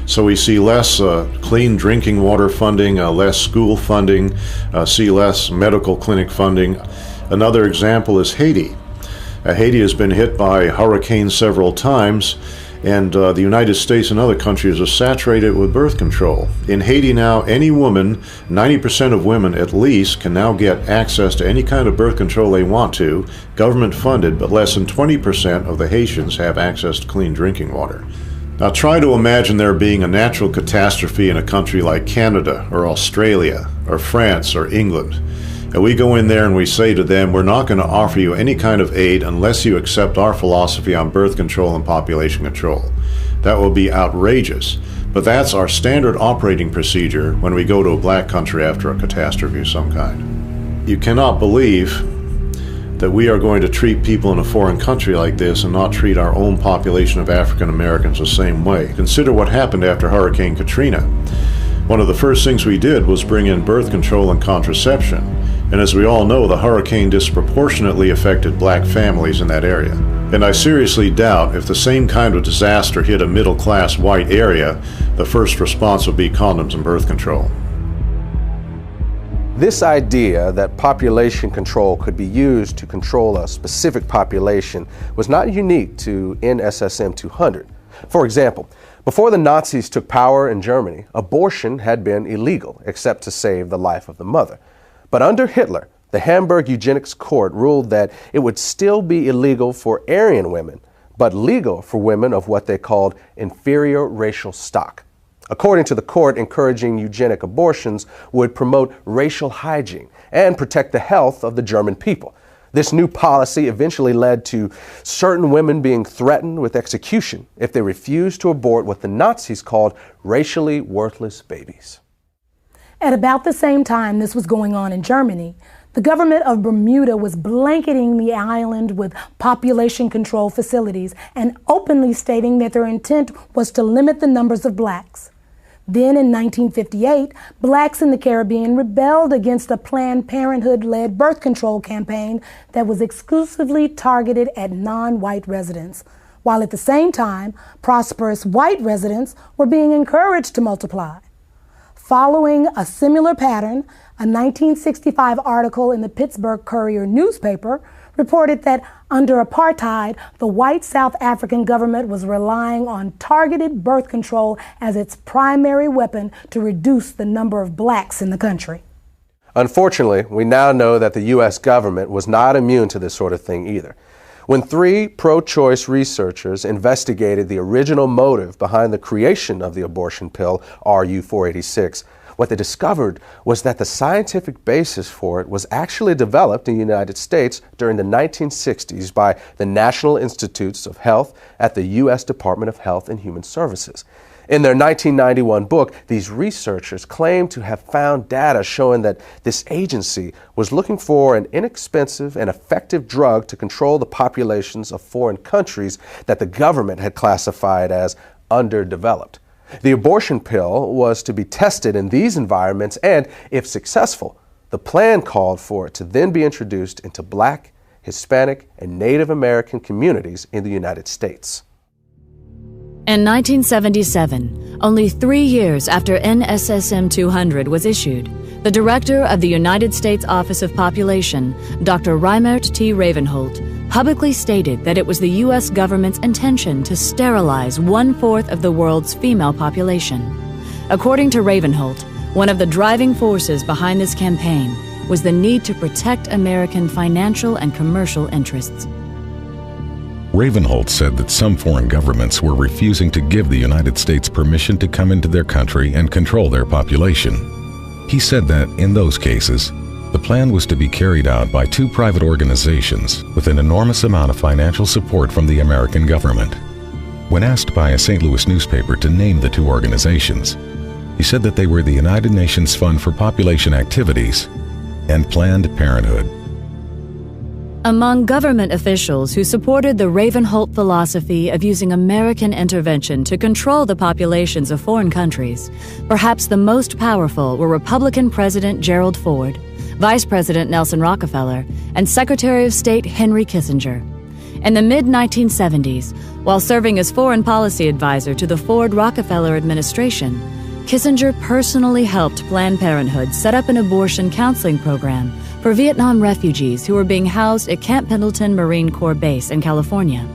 So we see less clean drinking water funding, less school funding, see less medical clinic funding. Another example is Haiti. Haiti has been hit by hurricanes several times, and the United States and other countries are saturated with birth control. In Haiti now, any woman, 90% of women at least, can now get access to any kind of birth control they want to, government funded, but less than 20% of the Haitians have access to clean drinking water. Now try to imagine there being a natural catastrophe in a country like Canada or Australia or France or England. And we go in there and we say to them, we're not going to offer you any kind of aid unless you accept our philosophy on birth control and population control. That will be outrageous. But that's our standard operating procedure when we go to a black country after a catastrophe of some kind. You cannot believe that we are going to treat people in a foreign country like this and not treat our own population of African Americans the same way. Consider what happened after Hurricane Katrina. One of the first things we did was bring in birth control and contraception. And as we all know, the hurricane disproportionately affected black families in that area. And I seriously doubt if the same kind of disaster hit a middle-class white area, the first response would be condoms and birth control. This idea that population control could be used to control a specific population was not unique to NSSM 200. For example, Before the Nazis took power in Germany, abortion had been illegal, except to save the life of the mother. But under Hitler, the Hamburg Eugenics Court ruled that it would still be illegal for Aryan women, but legal for women of what they called inferior racial stock. According to the court, encouraging eugenic abortions would promote racial hygiene and protect the health of the German people. This new policy eventually led to certain women being threatened with execution if they refused to abort what the Nazis called racially worthless babies. At about the same time this was going on in Germany, the government of Bermuda was blanketing the island with population control facilities and openly stating that their intent was to limit the numbers of blacks. Then in 1958, blacks in the Caribbean rebelled against a Planned Parenthood-led birth control campaign that was exclusively targeted at non-white residents, while at the same time, prosperous white residents were being encouraged to multiply. Following a similar pattern, a 1965 article in the Pittsburgh Courier newspaper reported that under apartheid, the white South African government was relying on targeted birth control as its primary weapon to reduce the number of blacks in the country. Unfortunately, we now know that the U.S. government was not immune to this sort of thing either. When 3 pro-choice researchers investigated the original motive behind the creation of the abortion pill, RU-486, what they discovered was that the scientific basis for it was actually developed in the United States during the 1960s by the National Institutes of Health at the U.S. Department of Health and Human Services. In their 1991 book, these researchers claimed to have found data showing that this agency was looking for an inexpensive and effective drug to control the populations of foreign countries that the government had classified as underdeveloped. The abortion pill was to be tested in these environments and, if successful, the plan called for it to then be introduced into Black, Hispanic, and Native American communities in the United States. In 1977, only 3 years after NSSM 200 was issued, the director of the United States Office of Population, Dr. Reimert T. Ravenholt, publicly stated that it was the U.S. government's intention to sterilize 1/4 of the world's female population. According to Ravenholt, one of the driving forces behind this campaign was the need to protect American financial and commercial interests. Ravenholt said that some foreign governments were refusing to give the United States permission to come into their country and control their population. He said that, in those cases, the plan was to be carried out by 2 private organizations with an enormous amount of financial support from the American government. When asked by a St. Louis newspaper to name the 2 organizations, he said that they were the United Nations Fund for Population Activities and Planned Parenthood. Among government officials who supported the Ravenholt philosophy of using American intervention to control the populations of foreign countries, perhaps the most powerful were Republican President Gerald Ford, Vice President Nelson Rockefeller, and Secretary of State Henry Kissinger. In the mid-1970s, while serving as foreign policy advisor to the Ford-Rockefeller administration, Kissinger personally helped Planned Parenthood set up an abortion counseling program for Vietnam refugees who were being housed at Camp Pendleton Marine Corps Base in California.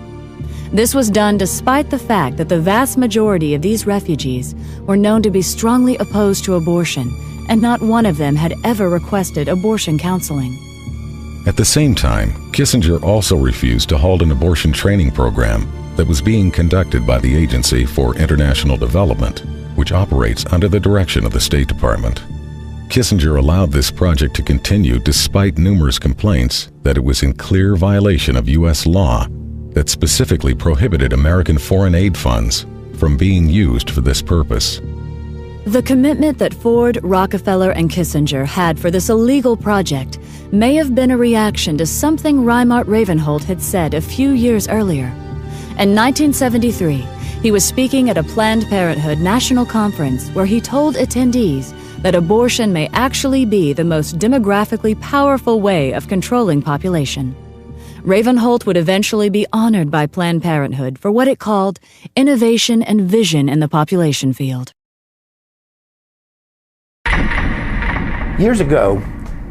This was done despite the fact that the vast majority of these refugees were known to be strongly opposed to abortion, and not one of them had ever requested abortion counseling. At the same time, Kissinger also refused to hold an abortion training program that was being conducted by the Agency for International Development, which operates under the direction of the State Department. Kissinger allowed this project to continue despite numerous complaints that it was in clear violation of U.S. law that specifically prohibited American foreign aid funds from being used for this purpose. The commitment that Ford, Rockefeller, and Kissinger had for this illegal project may have been a reaction to something Reimert Ravenholt had said a few years earlier. In 1973, he was speaking at a Planned Parenthood national conference where he told attendees that abortion may actually be the most demographically powerful way of controlling population. Ravenholt would eventually be honored by Planned Parenthood for what it called innovation and vision in the population field. Years ago,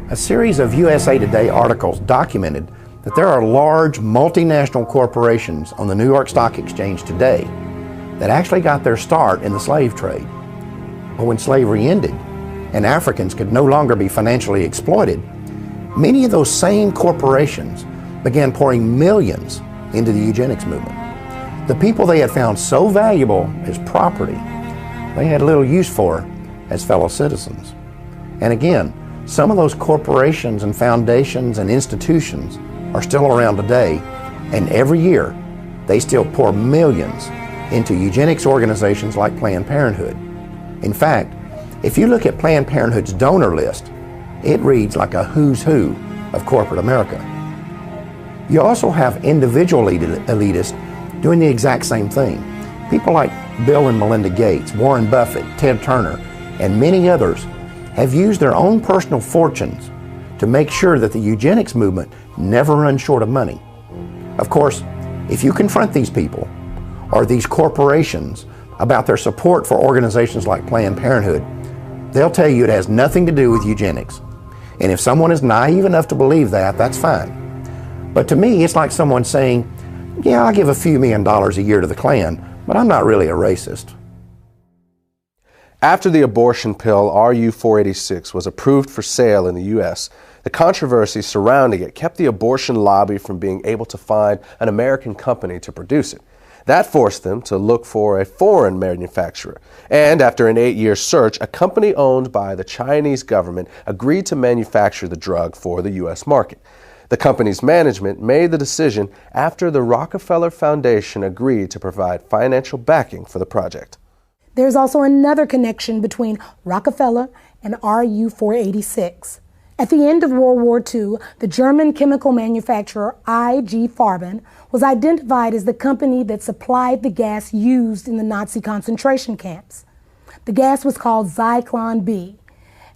a series of USA Today articles documented that there are large multinational corporations on the New York Stock Exchange today that actually got their start in the slave trade. But when slavery ended and Africans could no longer be financially exploited, many of those same corporations began pouring millions into the eugenics movement. The people they had found so valuable as property, they had little use for as fellow citizens. And again, some of those corporations and foundations and institutions are still around today, and every year they still pour millions into eugenics organizations like Planned Parenthood. In fact, if you look at Planned Parenthood's donor list, it reads like a who's who of corporate America. You also have individual elitists doing the exact same thing. People like Bill and Melinda Gates, Warren Buffett, Ted Turner, and many others have used their own personal fortunes to make sure that the eugenics movement never runs short of money. Of course, if you confront these people or these corporations about their support for organizations like Planned Parenthood, they'll tell you it has nothing to do with eugenics. And if someone is naive enough to believe that, that's fine. But to me, it's like someone saying, yeah, I'll give a few $1 million a year to the Klan, but I'm not really a racist. After the abortion pill RU-486 was approved for sale in the U.S., the controversy surrounding it kept the abortion lobby from being able to find an American company to produce it. That forced them to look for a foreign manufacturer. And after an 8-year search, a company owned by the Chinese government agreed to manufacture the drug for the U.S. market. The company's management made the decision after the Rockefeller Foundation agreed to provide financial backing for the project. There's also another connection between Rockefeller and RU-486. At the end of World War II, the German chemical manufacturer IG Farben was identified as the company that supplied the gas used in the Nazi concentration camps. The gas was called Zyklon B,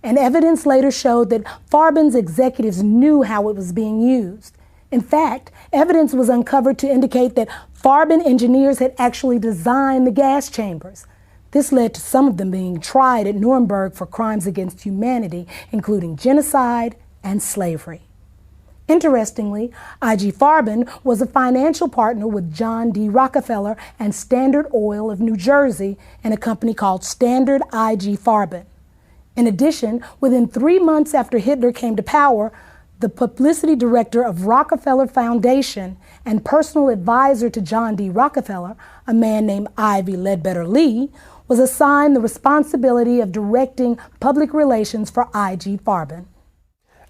and evidence later showed that Farben's executives knew how it was being used. In fact, evidence was uncovered to indicate that Farben engineers had actually designed the gas chambers. This led to some of them being tried at Nuremberg for crimes against humanity, including genocide and slavery. Interestingly, IG Farben was a financial partner with John D. Rockefeller and Standard Oil of New Jersey in a company called Standard IG Farben. In addition, within 3 months after Hitler came to power, the publicity director of Rockefeller Foundation and personal advisor to John D. Rockefeller, a man named Ivy Ledbetter Lee, was assigned the responsibility of directing public relations for IG Farben.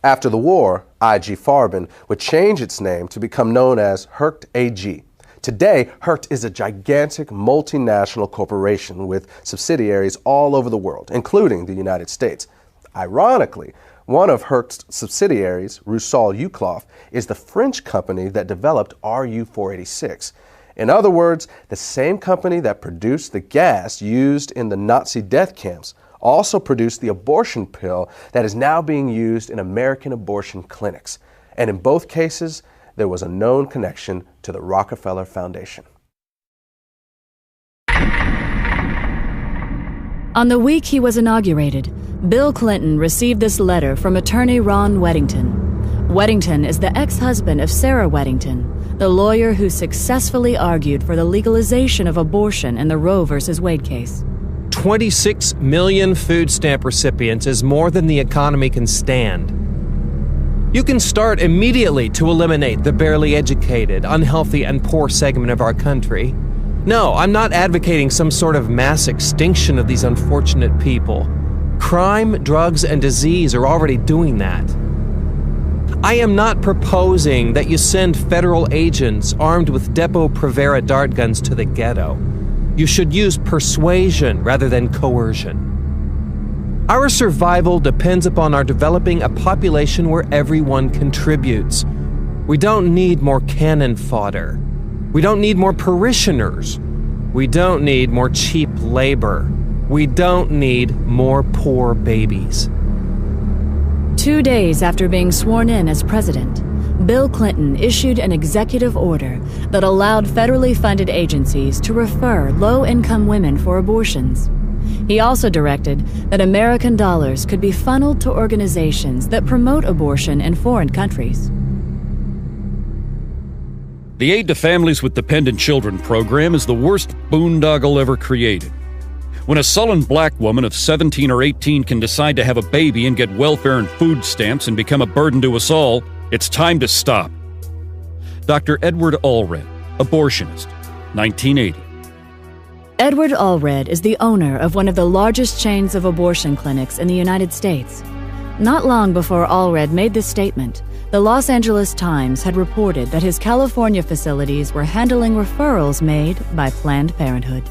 After the war, IG Farben would change its name to become known as Hercht AG. Today, Hercht is a gigantic multinational corporation with subsidiaries all over the world, including the United States. Ironically, one of Hercht's subsidiaries, Rusal Yuklov, is the French company that developed RU-486. In other words, the same company that produced the gas used in the Nazi death camps also produced the abortion pill that is now being used in American abortion clinics. And in both cases, there was a known connection to the Rockefeller Foundation. On the week he was inaugurated, Bill Clinton received this letter from attorney Ron Weddington. Weddington is the ex-husband of Sarah Weddington, the lawyer who successfully argued for the legalization of abortion in the Roe v. Wade case. 26 million food stamp recipients is more than the economy can stand. You can start immediately to eliminate the barely educated, unhealthy, and poor segment of our country. No, I'm not advocating some sort of mass extinction of these unfortunate people. Crime, drugs, and disease are already doing that. I am not proposing that you send federal agents armed with Depo-Provera dart guns to the ghetto. You should use persuasion rather than coercion. Our survival depends upon our developing a population where everyone contributes. We don't need more cannon fodder. We don't need more parishioners. We don't need more cheap labor. We don't need more poor babies. 2 days after being sworn in as president, Bill Clinton issued an executive order that allowed federally funded agencies to refer low-income women for abortions. He also directed that American dollars could be funneled to organizations that promote abortion in foreign countries. The Aid to Families with Dependent Children program is the worst boondoggle ever created. When a sullen black woman of 17 or 18 can decide to have a baby and get welfare and food stamps and become a burden to us all, it's time to stop. Dr. Edward Allred, abortionist, 1980. Edward Allred is the owner of one of the largest chains of abortion clinics in the United States. Not long before Allred made this statement, the Los Angeles Times had reported that his California facilities were handling referrals made by Planned Parenthood.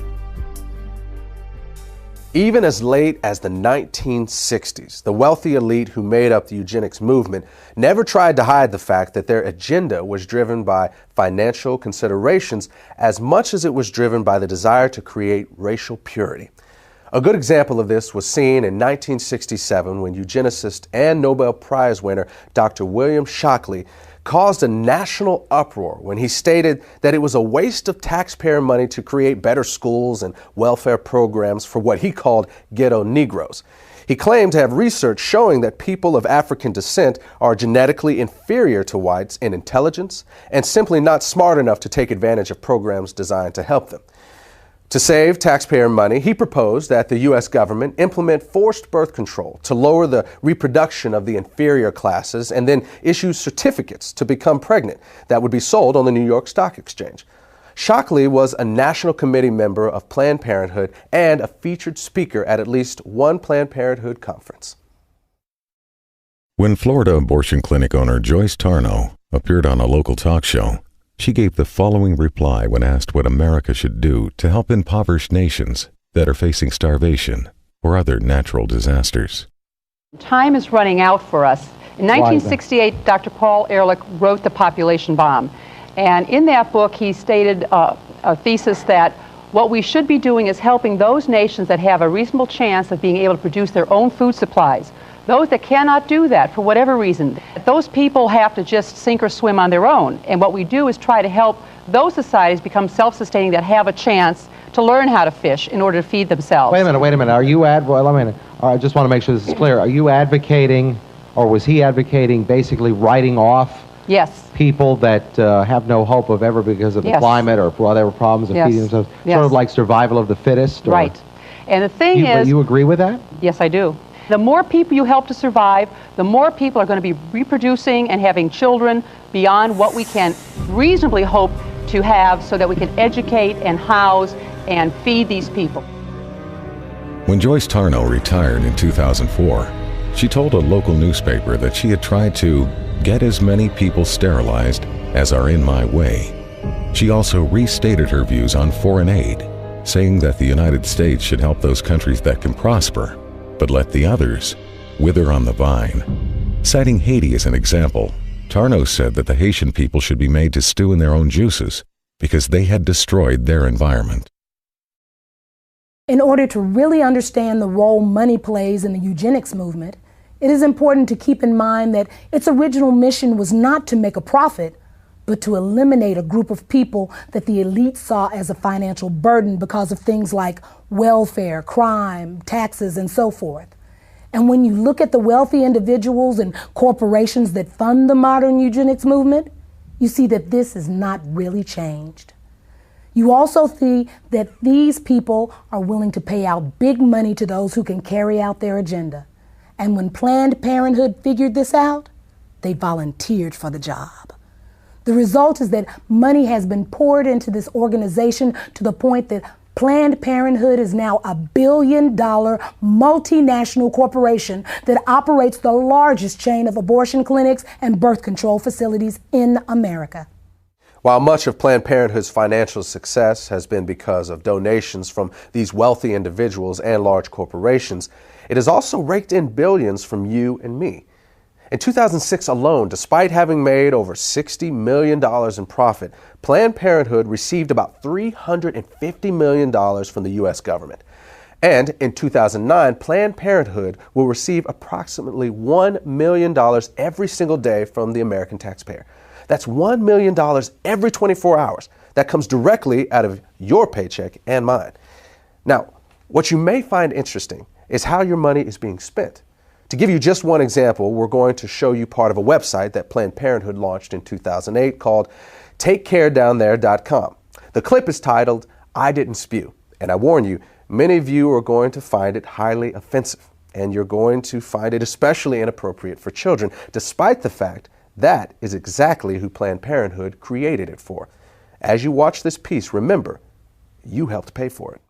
Even as late as the 1960s, the wealthy elite who made up the eugenics movement never tried to hide the fact that their agenda was driven by financial considerations as much as it was driven by the desire to create racial purity. A good example of this was seen in 1967 when eugenicist and Nobel Prize winner Dr. William Shockley caused a national uproar when he stated that it was a waste of taxpayer money to create better schools and welfare programs for what he called ghetto Negroes. He claimed to have research showing that people of African descent are genetically inferior to whites in intelligence and simply not smart enough to take advantage of programs designed to help them. To save taxpayer money, he proposed that the U.S. government implement forced birth control to lower the reproduction of the inferior classes and then issue certificates to become pregnant that would be sold on the New York Stock Exchange. Shockley was a National Committee member of Planned Parenthood and a featured speaker at least one Planned Parenthood conference. When Florida abortion clinic owner Joyce Tarnow appeared on a local talk show, she gave the following reply when asked what America should do to help impoverished nations that are facing starvation or other natural disasters. Time is running out for us. In 1968, Dr. Paul Ehrlich wrote The Population Bomb. And in that book, he stated a thesis that what we should be doing is helping those nations that have a reasonable chance of being able to produce their own food supplies. Those that cannot do that for whatever reason, those people have to just sink or swim on their own. And what we do is try to help those societies become self-sustaining that have a chance to learn how to fish in order to feed themselves. Wait a minute. Are you I just want to make sure this is clear. Are you advocating, or was he advocating, basically writing off people that have no hope of ever because of the climate or whatever problems of feeding themselves? Sort of like survival of the fittest? Or? Right. And the thing is... You agree with that? Yes, I do. The more people you help to survive, the more people are going to be reproducing and having children beyond what we can reasonably hope to have so that we can educate and house and feed these people. When Joyce Tarnow retired in 2004, she told a local newspaper that she had tried to get as many people sterilized as are in my way. She also restated her views on foreign aid, saying that the United States should help those countries that can prosper, but let the others wither on the vine. Citing Haiti as an example, Tarnow said that the Haitian people should be made to stew in their own juices because they had destroyed their environment. In order to really understand the role money plays in the eugenics movement, it is important to keep in mind that its original mission was not to make a profit, but to eliminate a group of people that the elite saw as a financial burden because of things like welfare, crime, taxes, and so forth. And when you look at the wealthy individuals and corporations that fund the modern eugenics movement, you see that this has not really changed. You also see that these people are willing to pay out big money to those who can carry out their agenda. And when Planned Parenthood figured this out, they volunteered for the job. The result is that money has been poured into this organization to the point that Planned Parenthood is now a $1 billion multinational corporation that operates the largest chain of abortion clinics and birth control facilities in America. While much of Planned Parenthood's financial success has been because of donations from these wealthy individuals and large corporations, it has also raked in billions from you and me. In 2006 alone, despite having made over $60 million in profit, Planned Parenthood received about $350 million from the U.S. government. And in 2009, Planned Parenthood will receive approximately $1 million every single day from the American taxpayer. That's $1 million every 24 hours. That comes directly out of your paycheck and mine. Now, what you may find interesting is how your money is being spent. To give you just one example, we're going to show you part of a website that Planned Parenthood launched in 2008 called TakeCareDownThere.com. The clip is titled, "I Didn't Spew," and I warn you, many of you are going to find it highly offensive, and you're going to find it especially inappropriate for children, despite the fact that is exactly who Planned Parenthood created it for. As you watch this piece, remember, you helped pay for it.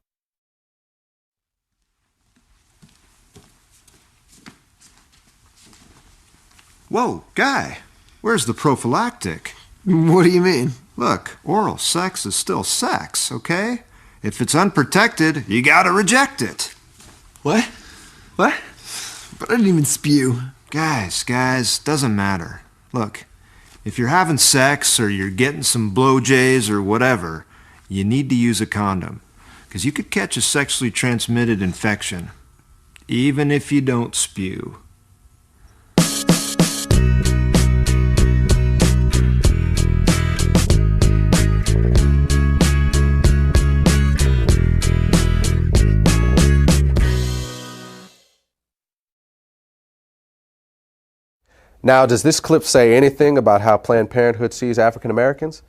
Whoa, guy, where's the prophylactic? What do you mean? Look, oral sex is still sex, okay? If it's unprotected, you gotta reject it. What? What? But I didn't even spew. Guys, doesn't matter. Look, if you're having sex or you're getting some blowjays or whatever, you need to use a condom. Because you could catch a sexually transmitted infection, even if you don't spew. Now, does this clip say anything about how Planned Parenthood sees African Americans?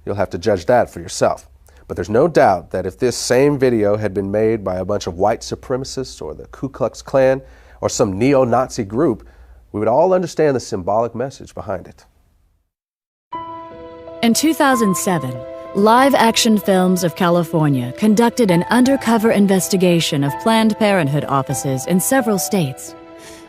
You'll have to judge that for yourself. But there's no doubt that if this same video had been made by a bunch of white supremacists or the Ku Klux Klan or some neo-Nazi group, we would all understand the symbolic message behind it. In 2007, Live Action Films of California conducted an undercover investigation of Planned Parenthood offices in several states.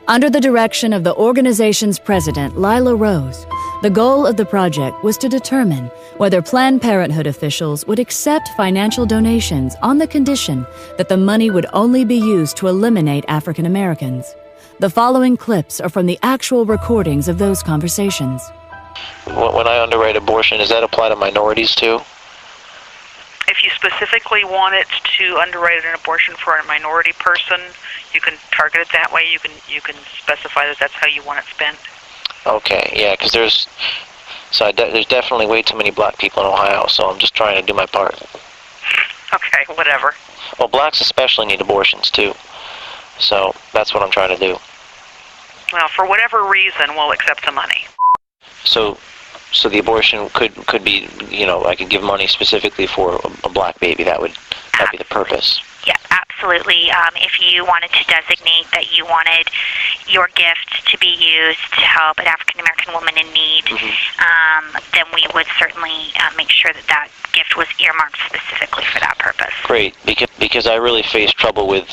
Under the direction of the organization's president, Lila Rose, the goal of the project was to determine whether Planned Parenthood officials would accept financial donations on the condition that the money would only be used to eliminate African Americans. The following clips are from the actual recordings of those conversations. When I underwrite abortion, does that apply to minorities too? If you specifically want it to underwrite an abortion for a minority person, you can target it that way. You can specify that that's how you want it spent. Okay, yeah, because there's definitely way too many black people in Ohio, so I'm just trying to do my part. Okay, whatever. Well, blacks especially need abortions too, so that's what I'm trying to do. Well, for whatever reason, we'll accept the money. So the abortion could be, I could give money specifically for a black baby. That'd be the purpose. Yeah, absolutely. If you wanted to designate that you wanted your gift to be used to help an African American woman in need, then we would certainly make sure that that gift was earmarked specifically for that purpose. Great, because I really face trouble with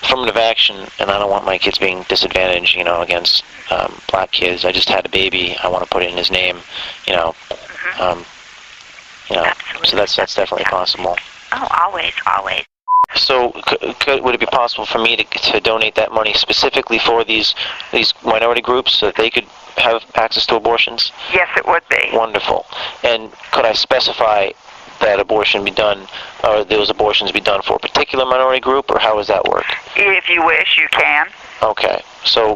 affirmative action, and I don't want my kids being disadvantaged, against black kids. I just had a baby. I want to put it in his name, Absolutely. So that's definitely possible. Oh, always, always. So would it be possible for me to donate that money specifically for these minority groups so that they could have access to abortions? Yes, it would be. Wonderful. And could I specify that abortion be done, or those abortions be done for a particular minority group, or how does that work? If you wish, you can. Okay. So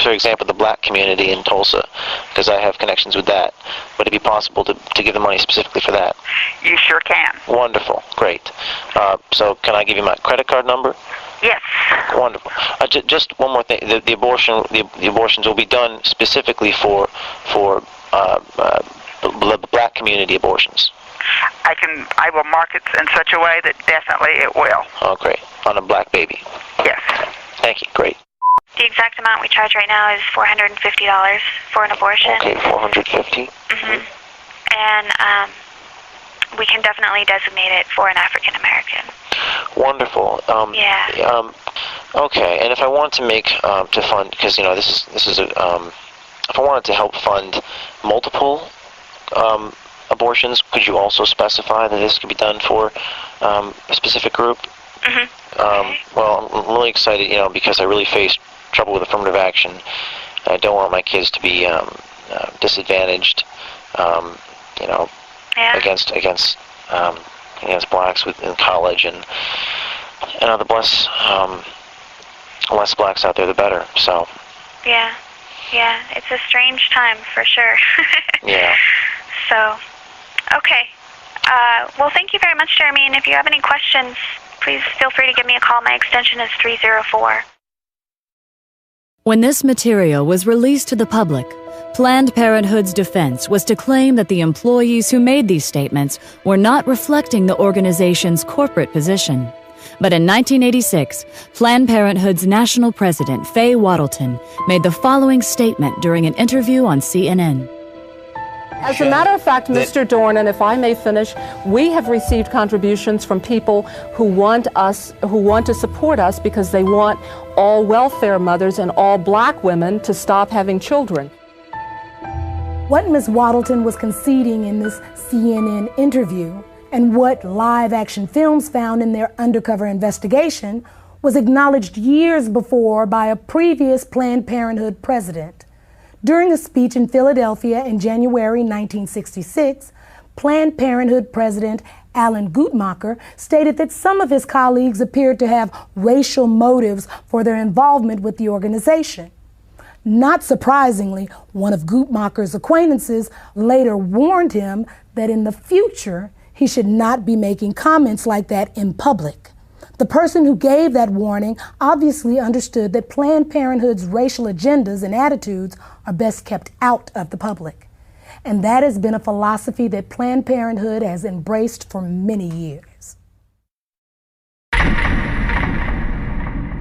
for example, the black community in Tulsa, because I have connections with that, would it be possible to give the money specifically for that? You sure can. Wonderful. Great. So can I give you my credit card number? Yes. Wonderful. Just one more thing. The abortions will be done specifically for the black community abortions. I will mark it in such a way that definitely it will. Oh, great. On a black baby. Yes. Thank you. Great. The exact amount we charge right now is $450 for an abortion. Okay, $450. And we can definitely designate it for an African American. Wonderful. Yeah. Okay, and if I want to make to fund, because this is a if I wanted to help fund multiple abortions, could you also specify that this could be done for a specific group? Well, I'm really excited, because I really face trouble with affirmative action. I don't want my kids to be disadvantaged, against blacks in college, and the less blacks out there, the better. So. Yeah, it's a strange time for sure. Yeah. So, okay. Well, thank you very much, Jeremy. And if you have any questions, please feel free to give me a call. My extension is 304. When this material was released to the public, Planned Parenthood's defense was to claim that the employees who made these statements were not reflecting the organization's corporate position. But in 1986, Planned Parenthood's national president, Faye Wattleton, made the following statement during an interview on CNN. As a matter of fact, Mr. Dornan, if I may finish, we have received contributions from people who want to support us because they want all welfare mothers and all black women to stop having children. What Ms. Wattleton was conceding in this CNN interview and what live-action films found in their undercover investigation was acknowledged years before by a previous Planned Parenthood president. During a speech in Philadelphia in January 1966, Planned Parenthood President Alan Guttmacher stated that some of his colleagues appeared to have racial motives for their involvement with the organization. Not surprisingly, one of Guttmacher's acquaintances later warned him that in the future, he should not be making comments like that in public. The person who gave that warning obviously understood that Planned Parenthood's racial agendas and attitudes are best kept out of the public. And that has been a philosophy that Planned Parenthood has embraced for many years.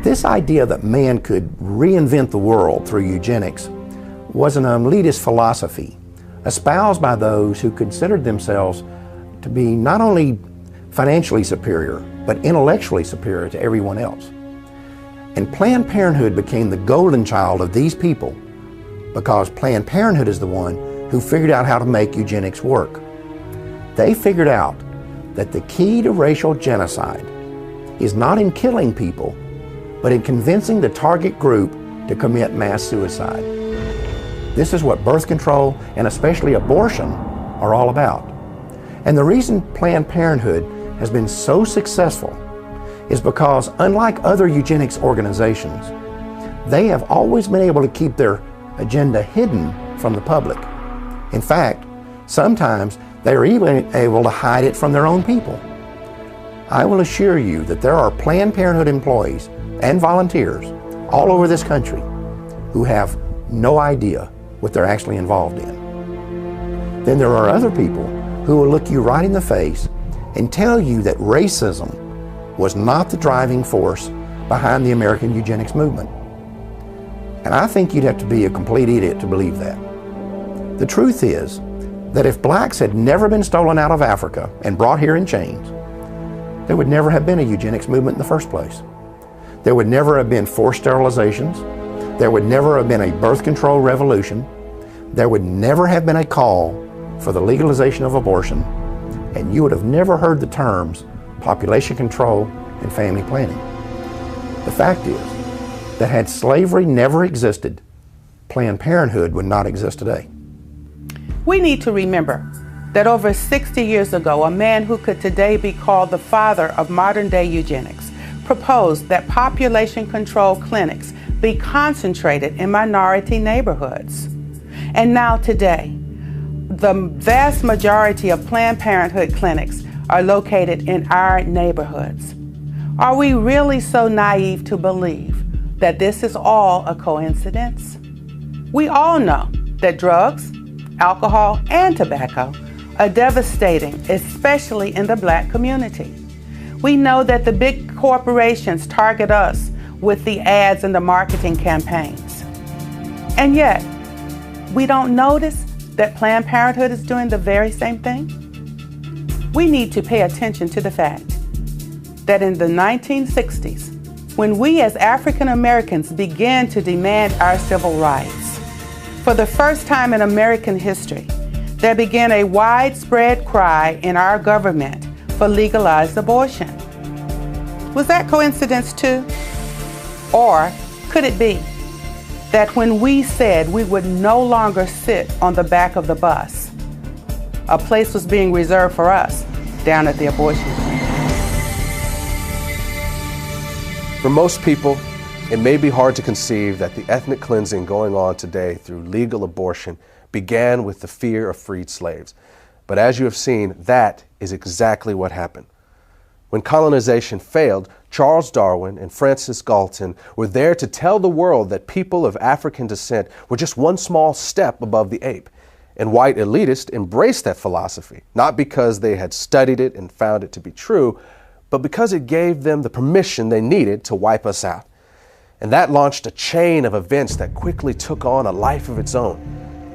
This idea that man could reinvent the world through eugenics was an elitist philosophy espoused by those who considered themselves to be not only financially superior, but intellectually superior to everyone else. And Planned Parenthood became the golden child of these people because Planned Parenthood is the one who figured out how to make eugenics work. They figured out that the key to racial genocide is not in killing people, but in convincing the target group to commit mass suicide. This is what birth control, and especially abortion, are all about. And the reason Planned Parenthood has been so successful is because, unlike other eugenics organizations, they have always been able to keep their agenda hidden from the public. In fact, sometimes they are even able to hide it from their own people. I will assure you that there are Planned Parenthood employees and volunteers all over this country who have no idea what they're actually involved in. Then there are other people who will look you right in the face and tell you that racism was not the driving force behind the American eugenics movement. And I think you'd have to be a complete idiot to believe that. The truth is that if blacks had never been stolen out of Africa and brought here in chains, there would never have been a eugenics movement in the first place. There would never have been forced sterilizations. There would never have been a birth control revolution. There would never have been a call for the legalization of abortion, and you would have never heard the terms population control and family planning. The fact is that had slavery never existed, Planned Parenthood would not exist today. We need to remember that over 60 years ago, a man who could today be called the father of modern-day eugenics proposed that population control clinics be concentrated in minority neighborhoods. And now today, the vast majority of Planned Parenthood clinics are located in our neighborhoods. Are we really so naive to believe that this is all a coincidence? We all know that drugs, alcohol, and tobacco are devastating, especially in the black community. We know that the big corporations target us with the ads and the marketing campaigns. And yet, we don't notice that Planned Parenthood is doing the very same thing? We need to pay attention to the fact that in the 1960s, when we as African Americans began to demand our civil rights, for the first time in American history, there began a widespread cry in our government for legalized abortion. Was that coincidence too? Or could it be that when we said we would no longer sit on the back of the bus, a place was being reserved for us down at the abortion clinic? For most people, it may be hard to conceive that the ethnic cleansing going on today through legal abortion began with the fear of freed slaves. But as you have seen, that is exactly what happened. When colonization failed, Charles Darwin and Francis Galton were there to tell the world that people of African descent were just one small step above the ape. And white elitists embraced that philosophy, not because they had studied it and found it to be true, but because it gave them the permission they needed to wipe us out. And that launched a chain of events that quickly took on a life of its own.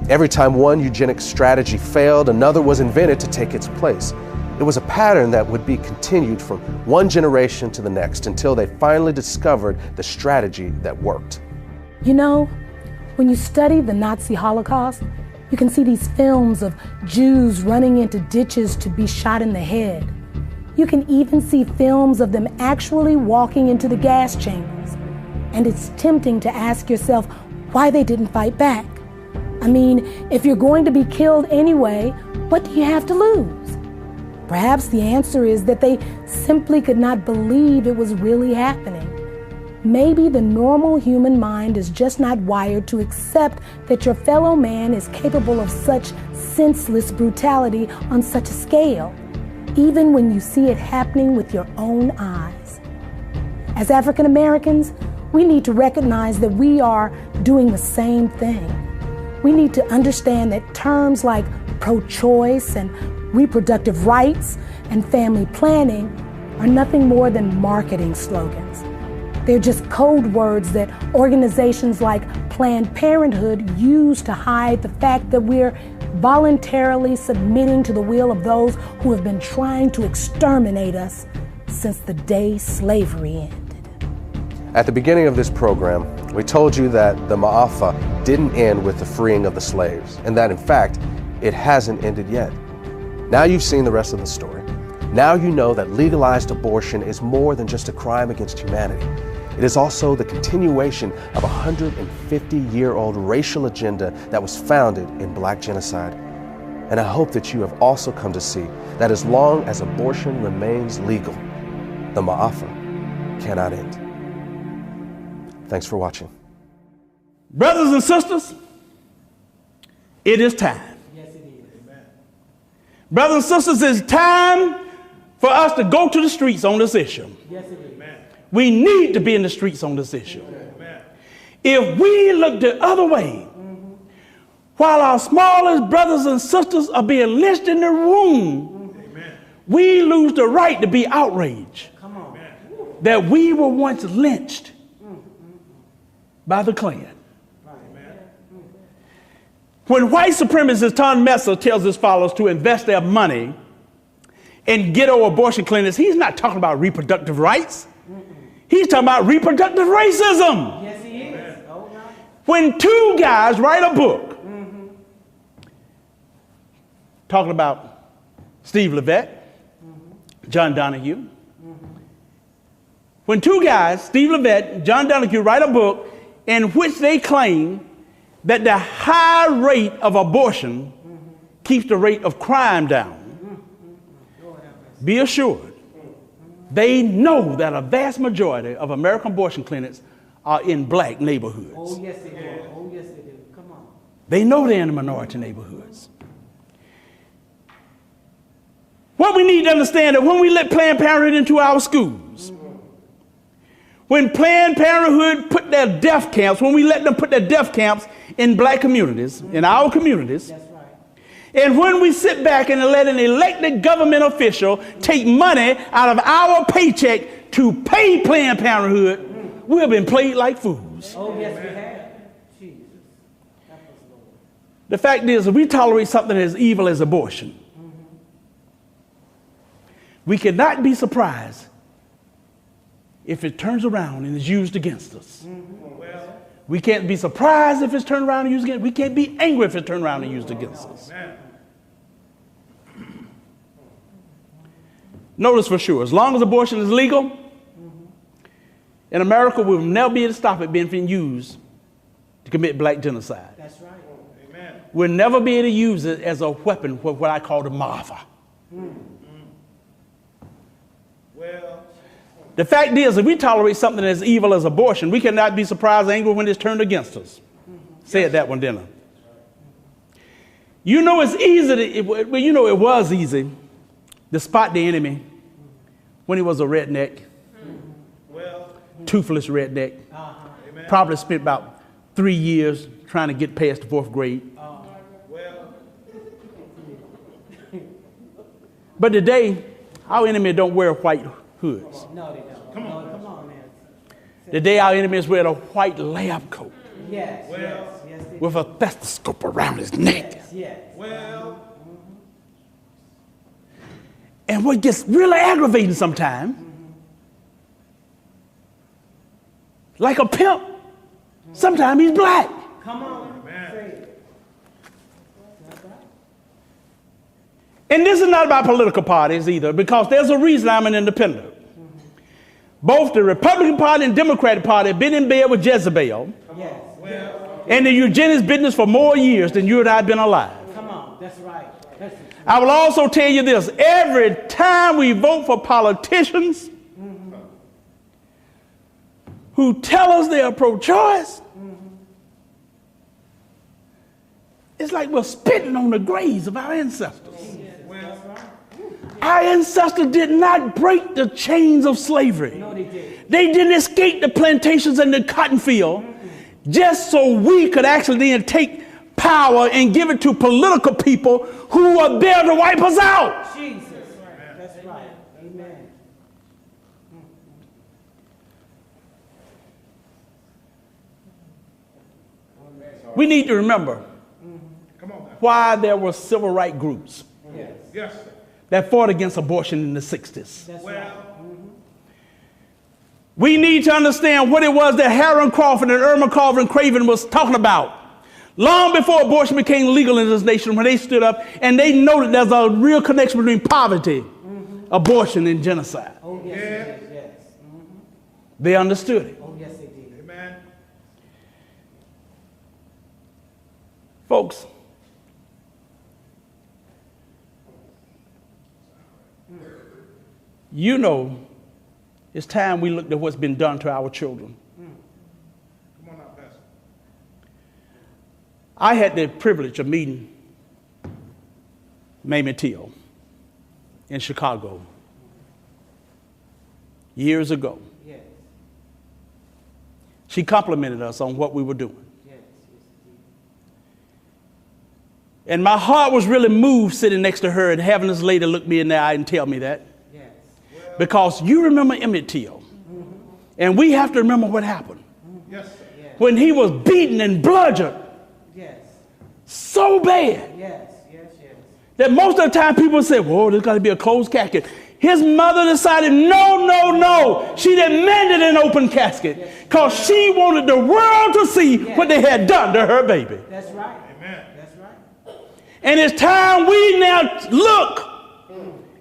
Every time one eugenics strategy failed, another was invented to take its place. It was a pattern that would be continued from one generation to the next until they finally discovered the strategy that worked. You know, when you study the Nazi Holocaust, you can see these films of Jews running into ditches to be shot in the head. You can even see films of them actually walking into the gas chambers. And it's tempting to ask yourself why they didn't fight back. I mean, if you're going to be killed anyway, what do you have to lose? Perhaps the answer is that they simply could not believe it was really happening. Maybe the normal human mind is just not wired to accept that your fellow man is capable of such senseless brutality on such a scale, even when you see it happening with your own eyes. As African Americans, we need to recognize that we are doing the same thing. We need to understand that terms like pro-choice and reproductive rights and family planning are nothing more than marketing slogans. They're just code words that organizations like Planned Parenthood use to hide the fact that we're voluntarily submitting to the will of those who have been trying to exterminate us since the day slavery ended. At the beginning of this program, we told you that the Maafa didn't end with the freeing of the slaves, and that in fact, it hasn't ended yet. Now you've seen the rest of the story. Now you know that legalized abortion is more than just a crime against humanity. It is also the continuation of a 150-year-old racial agenda that was founded in Black genocide. And I hope that you have also come to see that as long as abortion remains legal, the Maafa cannot end. Thanks for watching. Brothers and sisters, it is time. Yes, it is. Amen. Brothers and sisters, it's time for us to go to the streets on this issue. Yes, it is. Amen. We need to be in the streets on this issue. Amen. If we look the other way, while our smallest brothers and sisters are being lynched in the room, we lose the right to be outraged that we were once lynched by the Klan. When white supremacist Tom Messer tells his followers to invest their money in ghetto abortion clinics, he's not talking about reproductive rights. He's talking about reproductive racism. Yes, he is. When two guys write a book talking about Steve Levette, John Donahue, when two guys, Steve Levette and John Donahue, write a book in which they claim that the high rate of abortion keeps the rate of crime down, be assured they know that a vast majority of American abortion clinics are in black neighborhoods. Oh, yes, they do. Oh, yes, they do. Come on. They know they're in the minority neighborhoods. What we need to understand is when we let Planned Parenthood into our schools, when Planned Parenthood put their death camps, when we let them put their death camps in black communities, in our communities, That's right. and when we sit back and let an elected government official take money out of our paycheck to pay Planned Parenthood, we've been played like fools. Oh, yes, we have. Jesus. The fact is, if we tolerate something as evil as abortion, we cannot be surprised if it turns around and is used against us. We can't be surprised if it's turned around and used against us. We can't be angry if it's turned around and used against us. Notice for sure, as long as abortion is legal, in America, we'll never be able to stop it being used to commit black genocide. That's right. Amen. We'll never be able to use it as a weapon for what I call the Maafa. Well, the fact is, if we tolerate something as evil as abortion, we cannot be surprised or angry when it's turned against us. Said that one, didn't I? You know it's easy, it was easy to spot the enemy when he was a redneck, toothless redneck. Probably spent about 3 years trying to get past the 4th grade. But today, our enemy don't wear white hoods. No, they don't. Come on, man. Today, our enemies wear a white lab coat. Yes, yes, with a stethoscope around his neck. yes. And what gets really aggravating sometimes, like a pimp, sometimes he's black. Come on, say it. And this is not about political parties either, because there's a reason I'm an independent. Both the Republican Party and Democratic Party have been in bed with Jezebel and the eugenics business for more years than you and I have been alive. Come on, that's right. I will also tell you this, every time we vote for politicians who tell us they are pro-choice, it's like we're spitting on the graves of our ancestors. Our ancestors did not break the chains of slavery. No, they did. They didn't escape the plantations and the cotton field just so we could actually then take power and give it to political people who are there to wipe us out. Jesus. That's right. Amen. We need to remember why there were civil rights groups that fought against abortion in the 60s. That's right. We need to understand what it was that Harold Crawford and Irma Carver and Craven was talking about. Long before abortion became legal in this nation, when they stood up and they noted there's a real connection between poverty, abortion, and genocide. Oh, yes. They understood it. Oh, yes, they did. Amen. Folks, you know, it's time we looked at what's been done to our children. Come on now, Pastor. I had the privilege of meeting Mamie Till in Chicago years ago. Yes. She complimented us on what we were doing. Yes. And my heart was really moved sitting next to her and having this lady look me in the eye and tell me that. Because you remember Emmett Till. And we have to remember what happened. Yes. When he was beaten and bludgeoned so bad that most of the time people say, whoa, there's got to be a closed casket. His mother decided, no. She demanded an open casket because she wanted the world to see what they had done to her baby. That's right. Amen. That's right. And it's time we now look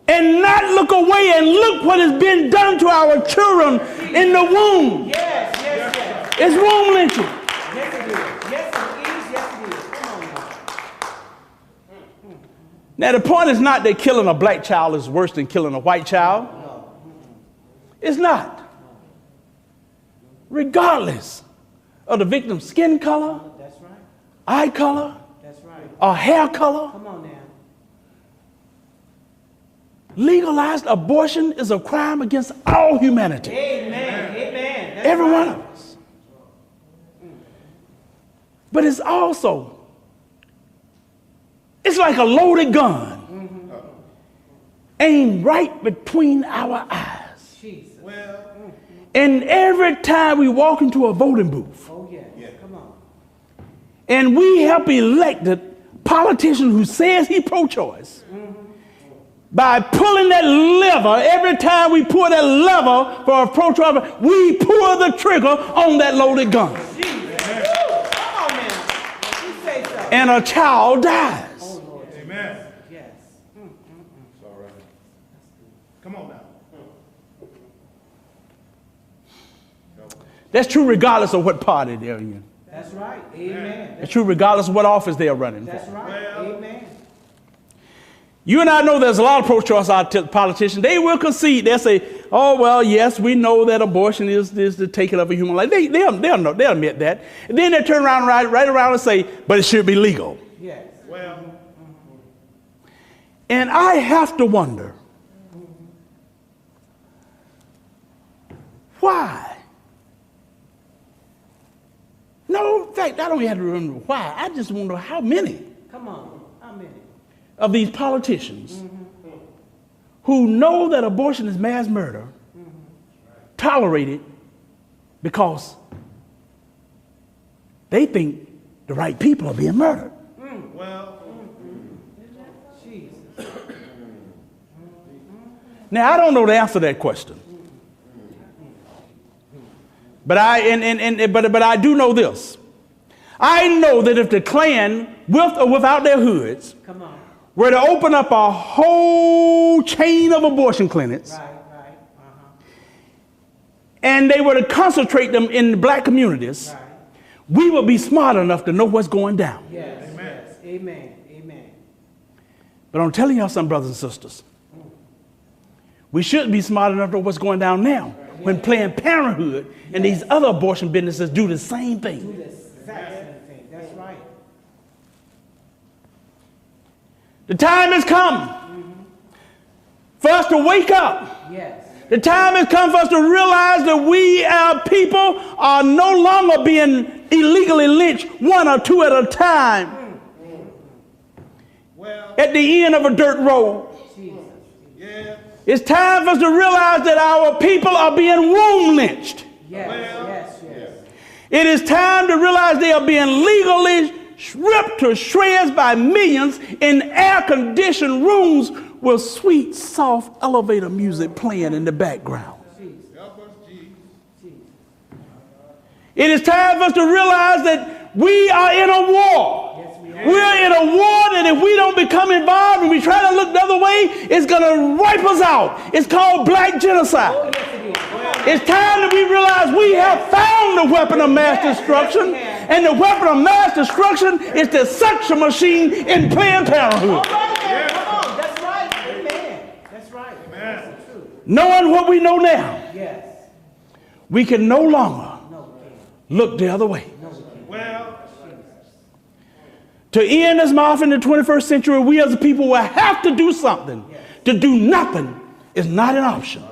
and not look away and look what has been done to our children in the womb. Yes. It's womb lynching. Yes, it is. Yes, it is. Come on now. Now, the point is not that killing a black child is worse than killing a white child. It's not. Regardless of the victim's skin color, eye color, or hair color, Come on now. legalized abortion is a crime against all humanity. Amen. That's Every right. one of us. But it's also, it's like a loaded gun aimed right between our eyes. Jesus. And every time we walk into a voting booth Oh, yeah. Come on. and we help elected politician who says he pro-choice, by pulling that lever, every time we pull that lever for a pro-choice, we pull the trigger on that loaded gun. Jesus. Come on, man. You say so. And a child dies. Oh, Lord. Amen. Yes. It's all right. Come on now. That's true regardless of what party they're in. That's right. Amen. It's true regardless of what office they're running for. That's right. Amen. You and I know there's a lot of pro-choice politicians. They will concede. They'll say, oh, well, yes, we know that abortion is the taking of a human life. They'll admit that. And then they turn around right around and say, but it should be legal. Yes. And I have to wonder, why. No, in fact, I don't have to remember why. I just want to know how many. Come on, how many? Of these politicians who know that abortion is mass murder tolerate it because they think the right people are being murdered. Now, I don't know the answer to that question. But I do know this. I know that if the Klan, with or without their hoods, were to open up a whole chain of abortion clinics, and they were to concentrate them in the black communities, we would be smart enough to know what's going down. Yes, amen. Yes. Amen. Amen. But I'm telling y'all something, brothers and sisters. We should be smart enough to know what's going down now when Planned Parenthood and these other abortion businesses do the same thing. Do the exact same thing. That's right. The time has come for us to wake up. Yes. The time has come for us to realize that we, our people, are no longer being illegally lynched one or two at a time at the end of a dirt road. It's time for us to realize that our people are being womb lynched. Yes. It is time to realize they are being legally ripped to shreds by millions in air-conditioned rooms with sweet, soft elevator music playing in the background. It is time for us to realize that we are in a war. We're in a war that if we don't become involved and we try to look the other way, it's going to wipe us out. It's called black genocide. It's time that we realize we have found the weapon of mass destruction, and the weapon of mass destruction is the suction machine in Planned Parenthood. That's right. Amen. That's right. Amen. Knowing what we know now, we can no longer look the other way. To end this Maafa in the 21st century, we as a people will have to do something. To do nothing is not an option.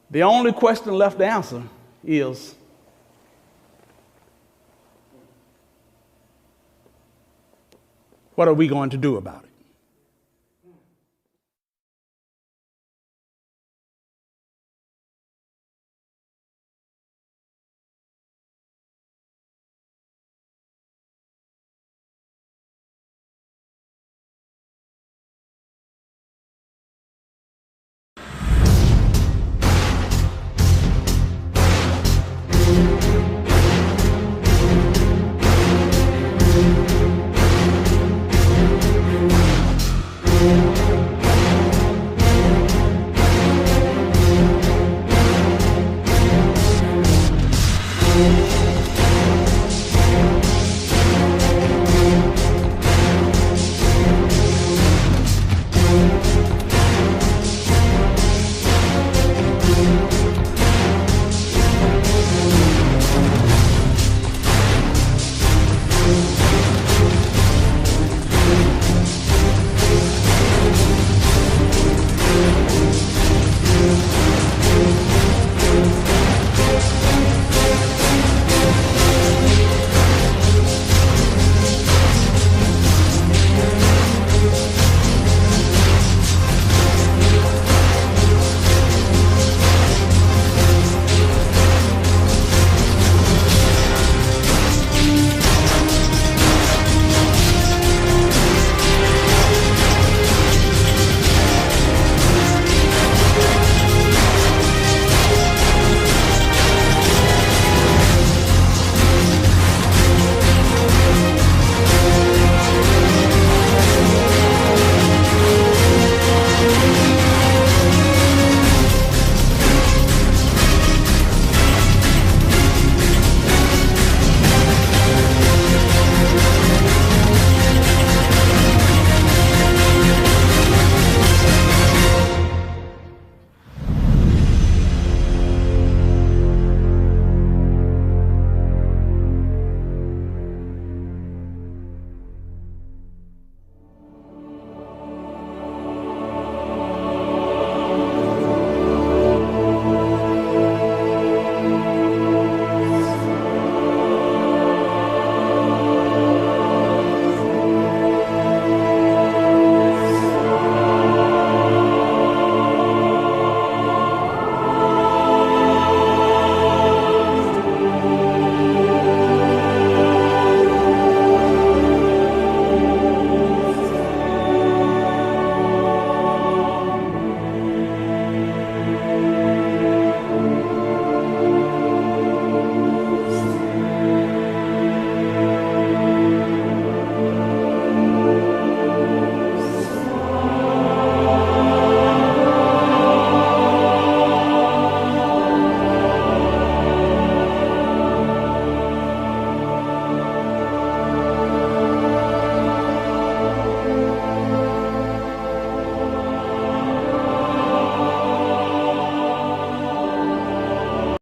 The only question left to answer is, what are we going to do about it?